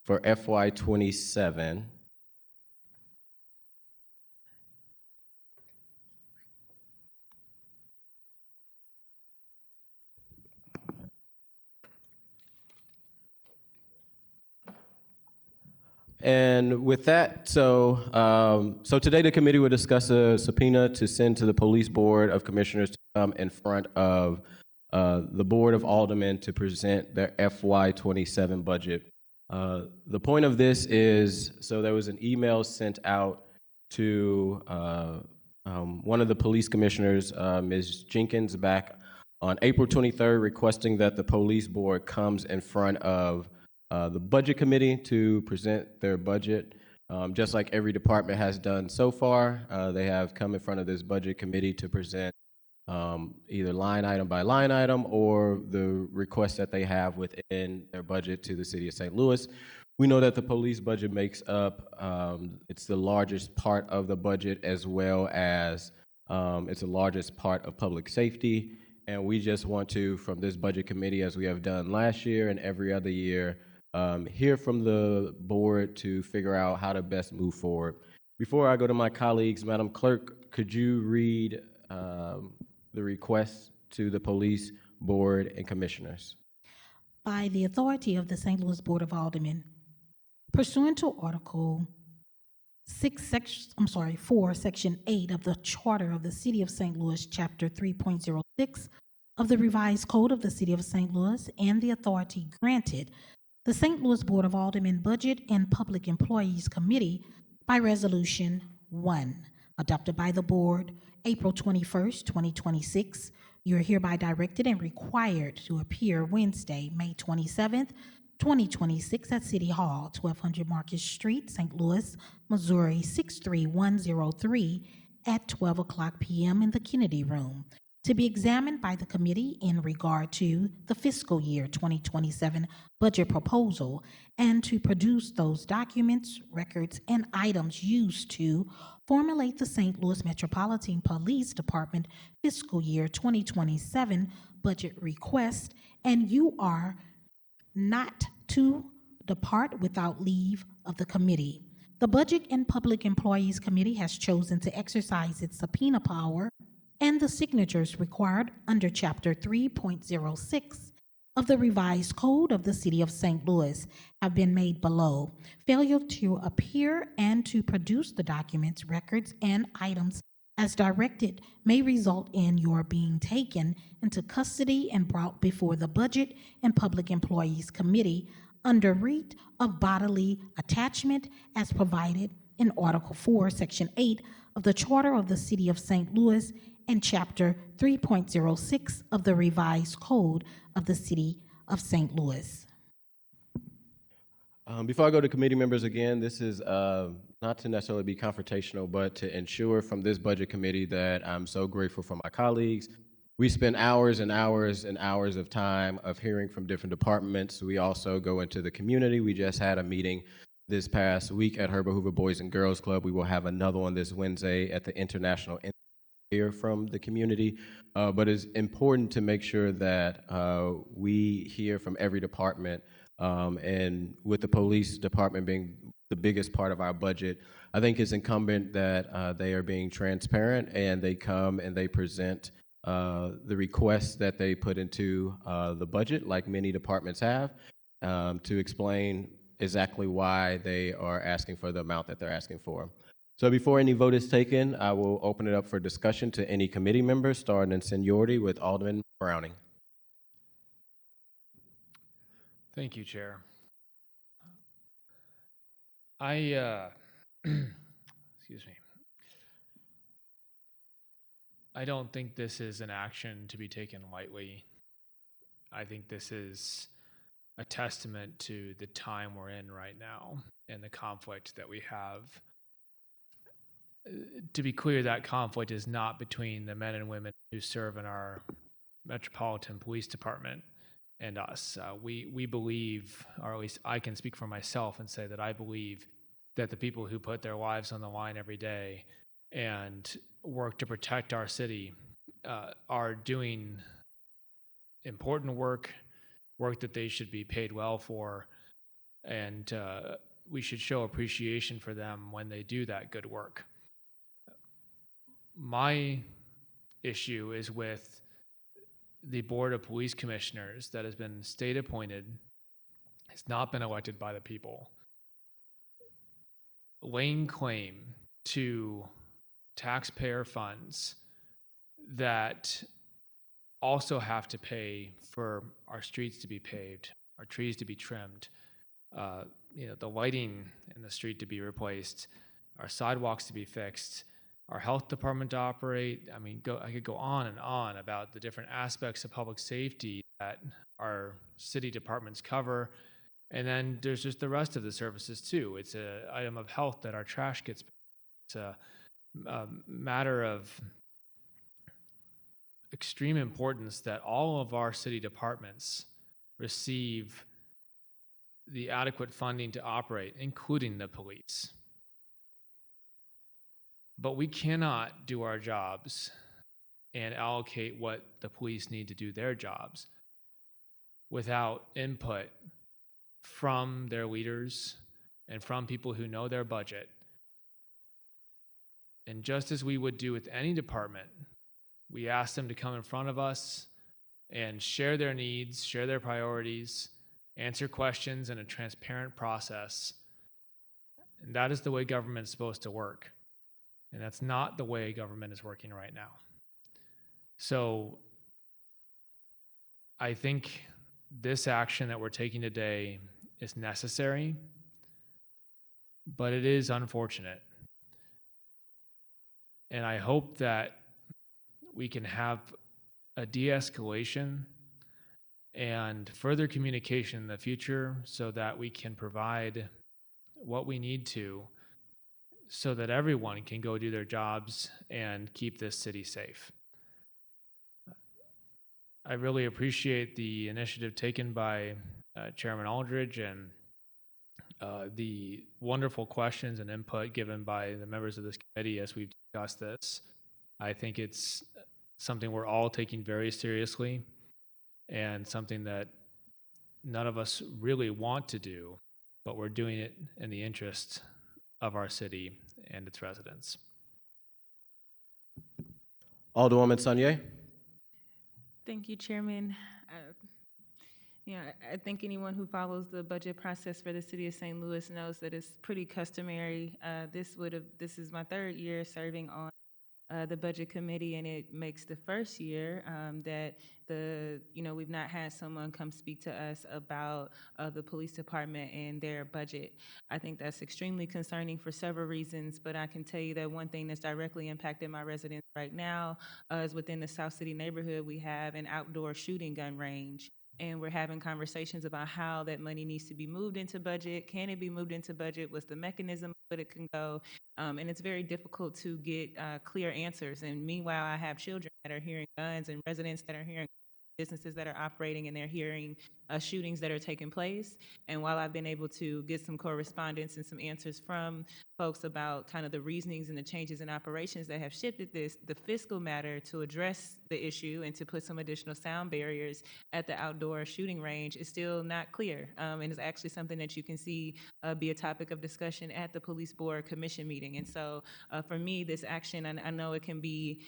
for FY27. And with that, so today the committee will discuss a subpoena to send to the Police Board of Commissioners to come in front of the Board of Aldermen to present their FY27 budget. The point of this is, so there was an email sent out to one of the police commissioners, Ms. Jenkins, back on April 23rd, requesting that the police board comes in front of the budget committee to present their budget. Just like every department has done so far, they have come in front of this budget committee to present either line item by line item or the requests that they have within their budget to the city of St. Louis. We know that the police budget makes up, it's the largest part of the budget, as well as it's the largest part of public safety. And we just want to, from this budget committee, as we have done last year and every other year, hear from the board to figure out how to best move forward. Before I go to my colleagues, Madam Clerk, could you read the request to the police board and commissioners? By the authority of the St. Louis Board of Aldermen, pursuant to Article 4, Section 8 of the Charter of the City of St. Louis, Chapter 3.06 of the Revised Code of the City of St. Louis, and the authority granted the St. Louis Board of Aldermen Budget and Public Employees Committee by Resolution 1, adopted by the Board April 21st, 2026. You are hereby directed and required to appear Wednesday, May 27th, 2026 at City Hall, 1200 Market Street, St. Louis, Missouri, 63103 at 12 o'clock p.m. in the Kennedy Room to be examined by the committee in regard to the fiscal year 2027 budget proposal and to produce those documents, records, and items used to formulate the St. Louis Metropolitan Police Department fiscal year 2027 budget request, and you are not to depart without leave of the committee. The Budget and Public Employees Committee has chosen to exercise its subpoena power, and the signatures required under Chapter 3.06 of the Revised Code of the City of St. Louis have been made below. Failure to appear and to produce the documents, records, and items as directed may result in your being taken into custody and brought before the Budget and Public Employees Committee under writ of bodily attachment as provided in Article 4, Section 8 of the Charter of the City of St. Louis and Chapter 3.06 of the Revised Code of the City of St. Louis. Before I go to committee members again, this is not to necessarily be confrontational, but to ensure from this budget committee that I'm so grateful for my colleagues. We spend hours and hours and hours of time of hearing from different departments. We also go into the community. We just had a meeting this past week at Herbert Hoover Boys and Girls Club. We will have another one this Wednesday at the International Institute hear from the community. But it's important to make sure that we hear from every department. And with the police department being the biggest part of our budget, I think it's incumbent that they are being transparent and they come and they present the requests that they put into the budget, like many departments have, to explain exactly why they are asking for the amount that they're asking for. So before any vote is taken, I will open it up for discussion to any committee members, starting in seniority with Alderman Browning. Thank you, Chair. Excuse me. I don't think this is an action to be taken lightly. I think this is a testament to the time we're in right now and the conflict that we have. To be clear, that conflict is not between the men and women who serve in our Metropolitan Police Department and us. We believe, or at least I can speak for myself and say that I believe that the people who put their lives on the line every day and work to protect our city are doing important work that they should be paid well for, and we should show appreciation for them when they do that good work. My issue is with the Board of Police Commissioners that has been state appointed, has not been elected by the people, laying claim to taxpayer funds that also have to pay for our streets to be paved, our trees to be trimmed, the lighting in the street to be replaced, our sidewalks to be fixed, our health department to operate. I mean, I could go on and on about the different aspects of public safety that our city departments cover. And then there's just the rest of the services too. It's an item of health that our trash gets. It's a matter of extreme importance that all of our city departments receive the adequate funding to operate, including the police. But we cannot do our jobs and allocate what the police need to do their jobs without input from their leaders and from people who know their budget. And just as we would do with any department, we ask them to come in front of us and share their needs, share their priorities, answer questions in a transparent process. And that is the way government is supposed to work. And that's not the way government is working right now. So I think this action that we're taking today is necessary, but it is unfortunate. And I hope that we can have a de-escalation and further communication in the future so that we can provide what we need to so that everyone can go do their jobs and keep this city safe. I really appreciate the initiative taken by Chairman Aldridge and the wonderful questions and input given by the members of this committee as we've discussed this. I think it's something we're all taking very seriously and something that none of us really want to do, but we're doing it in the interest of our city and its residents. Alderwoman Sanye. Thank you, Chairman. I think anyone who follows the budget process for the city of St. Louis knows that it's pretty customary. This is my third year serving on the budget committee, and it makes the first year that we've not had someone come speak to us about the police department and their budget. I think that's extremely concerning for several reasons, but I can tell you that one thing that's directly impacting my residents right now is within the South City neighborhood, we have an outdoor shooting gun range. And we're having conversations about how that money needs to be moved into budget. Can it be moved into budget? What's the mechanism that it can go? And it's very difficult to get clear answers. And meanwhile, I have children that are hearing guns and residents that are hearing businesses that are operating, and they're hearing shootings that are taking place. And while I've been able to get some correspondence and some answers from folks about kind of the reasonings and the changes in operations that have shifted this, the fiscal matter to address the issue and to put some additional sound barriers at the outdoor shooting range is still not clear. And it's actually something that you can see be a topic of discussion at the police board commission meeting. And so for me, this action, I know it can be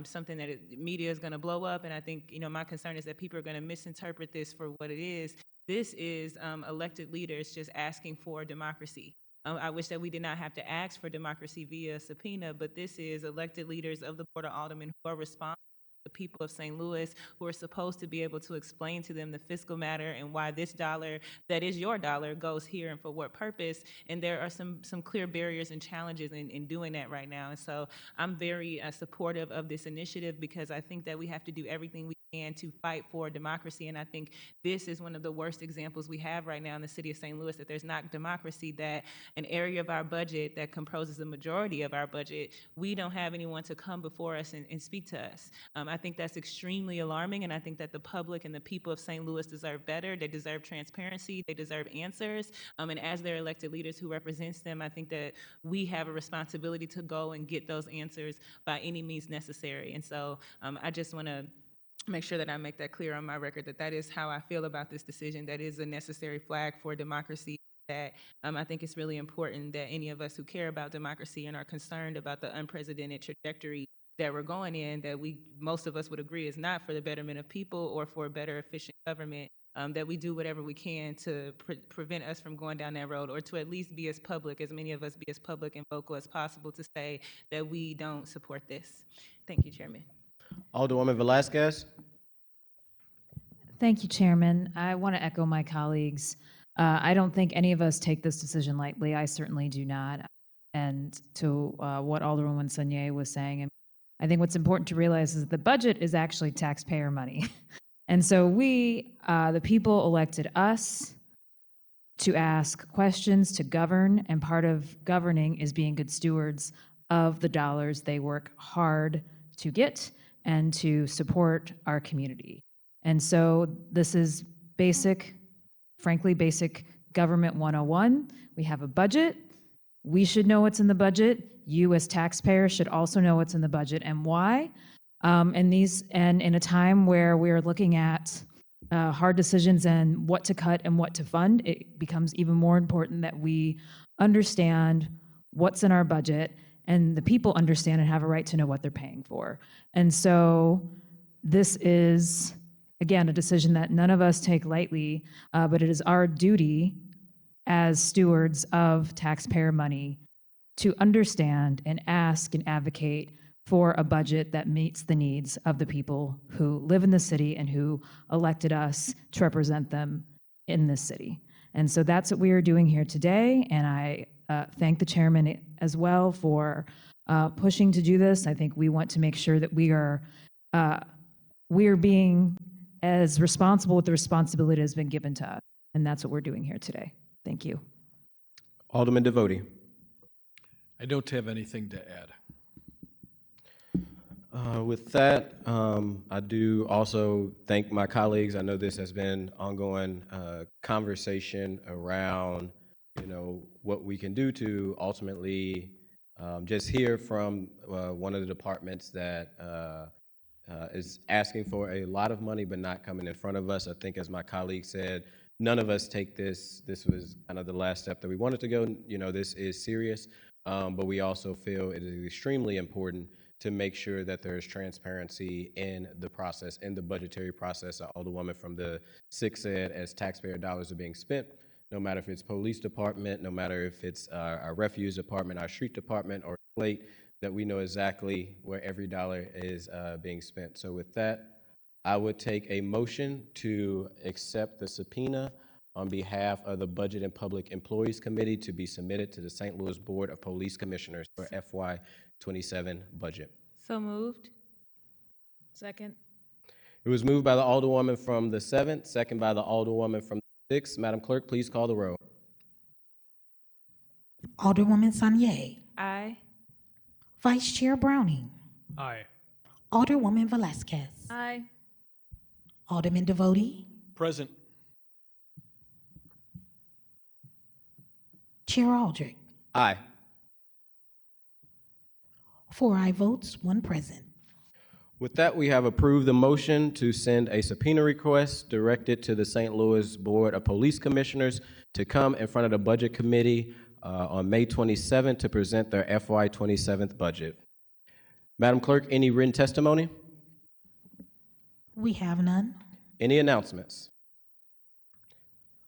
something that media is going to blow up. And I think, my concern is that people are going to misinterpret this for what it is. This is elected leaders just asking for democracy. I wish that we did not have to ask for democracy via subpoena, but this is elected leaders of the Board of Aldermen who are responsible to the people of St. Louis, who are supposed to be able to explain to them the fiscal matter and why this dollar that is your dollar goes here and for what purpose. And there are some clear barriers and challenges in doing that right now. And so I'm very supportive of this initiative because I think that we have to do everything we can to fight for democracy. And I think this is one of the worst examples we have right now in the city of St. Louis, that there's not democracy, that an area of our budget that composes the majority of our budget, we don't have anyone to come before us and speak to us. I think that's extremely alarming, and I think that the public and the people of St. Louis deserve better. They deserve transparency. They deserve answers. And as their elected leaders who represents them, I think that we have a responsibility to go and get those answers by any means necessary. And so I just want to make sure that I make that clear on my record, that that is how I feel about this decision. That is a necessary flag for democracy. That I think it's really important that any of us who care about democracy and are concerned about the unprecedented trajectory that we're going in, that most of us would agree is not for the betterment of people or for a better, efficient government, that we do whatever we can to prevent us from going down that road, or to at least be as public, as many of us be as public and vocal as possible to say that we don't support this. Thank you, Chairman. Alderwoman Velasquez. Thank you, Chairman. I want to echo my colleagues. I don't think any of us take this decision lightly. I certainly do not. And to what Alderwoman Sanye was saying, I think what's important to realize is the budget is actually taxpayer money. And so we, the people, elected us to ask questions, to govern, and part of governing is being good stewards of the dollars they work hard to get and to support our community. And so this is basic, frankly, basic government 101. We have a budget. We should know what's in the budget. You as taxpayers should also know what's in the budget and why. And in a time where we're looking at hard decisions and what to cut and what to fund, it becomes even more important that we understand what's in our budget and the people understand and have a right to know what they're paying for. And so this is, again, a decision that none of us take lightly, but it is our duty as stewards of taxpayer money to understand and ask and advocate for a budget that meets the needs of the people who live in the city and who elected us to represent them in this city. And so that's what we are doing here today, and I thank the chairman as well for pushing to do this. I think we want to make sure that we are being as responsible with the responsibility that has been given to us, and that's what we're doing here today. Thank you. Alderman Devoti. I don't have anything to add. With that, I do also thank my colleagues. I know this has been ongoing conversation around, what we can do to ultimately just hear from one of the departments that is asking for a lot of money but not coming in front of us. I think, as my colleague said, none of us take this. This was kind of the last step that we wanted to go. This is serious, but we also feel it is extremely important to make sure that there is transparency in the process, in the budgetary process. Alderwoman from the 6 said, as taxpayer dollars are being spent, no matter if it's police department, no matter if it's our refuse department, our street department, or slate, that we know exactly where every dollar is being spent. So with that, I would take a motion to accept the subpoena on behalf of the Budget and Public Employees Committee to be submitted to the St. Louis Board of Police Commissioners for FY2027 budget. So moved. Second. It was moved by the Alderwoman from the 7th, second by the Alderwoman from the 6th. Madam Clerk, please call the roll. Alderwoman Sanier. Aye. Vice Chair Browning. Aye. Alderwoman Velazquez. Aye. Alderman Devoti. Present. Chair Aldrich. Aye. 4 aye votes, 1 present. With that, we have approved the motion to send a subpoena request directed to the St. Louis Board of Police Commissioners to come in front of the Budget Committee on May 27th to present their FY27 budget. Madam Clerk, any written testimony? We have none. Any announcements?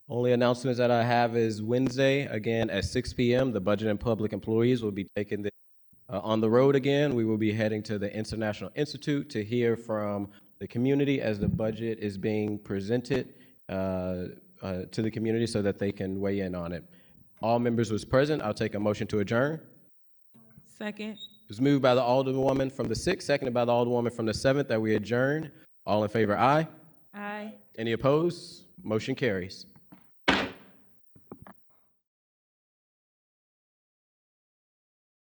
Only announcements that I have is Wednesday, again at 6 p.m., the Budget and Public Employees will be taking this on the road again. We will be heading to the International Institute to hear from the community as the budget is being presented to the community so that they can weigh in on it. All members was present. I'll take a motion to adjourn. Second. It was moved by the Alderwoman from the 6th, seconded by the Alderwoman from the 7th that we adjourn. All in favor, aye. Aye. Any opposed? Motion carries.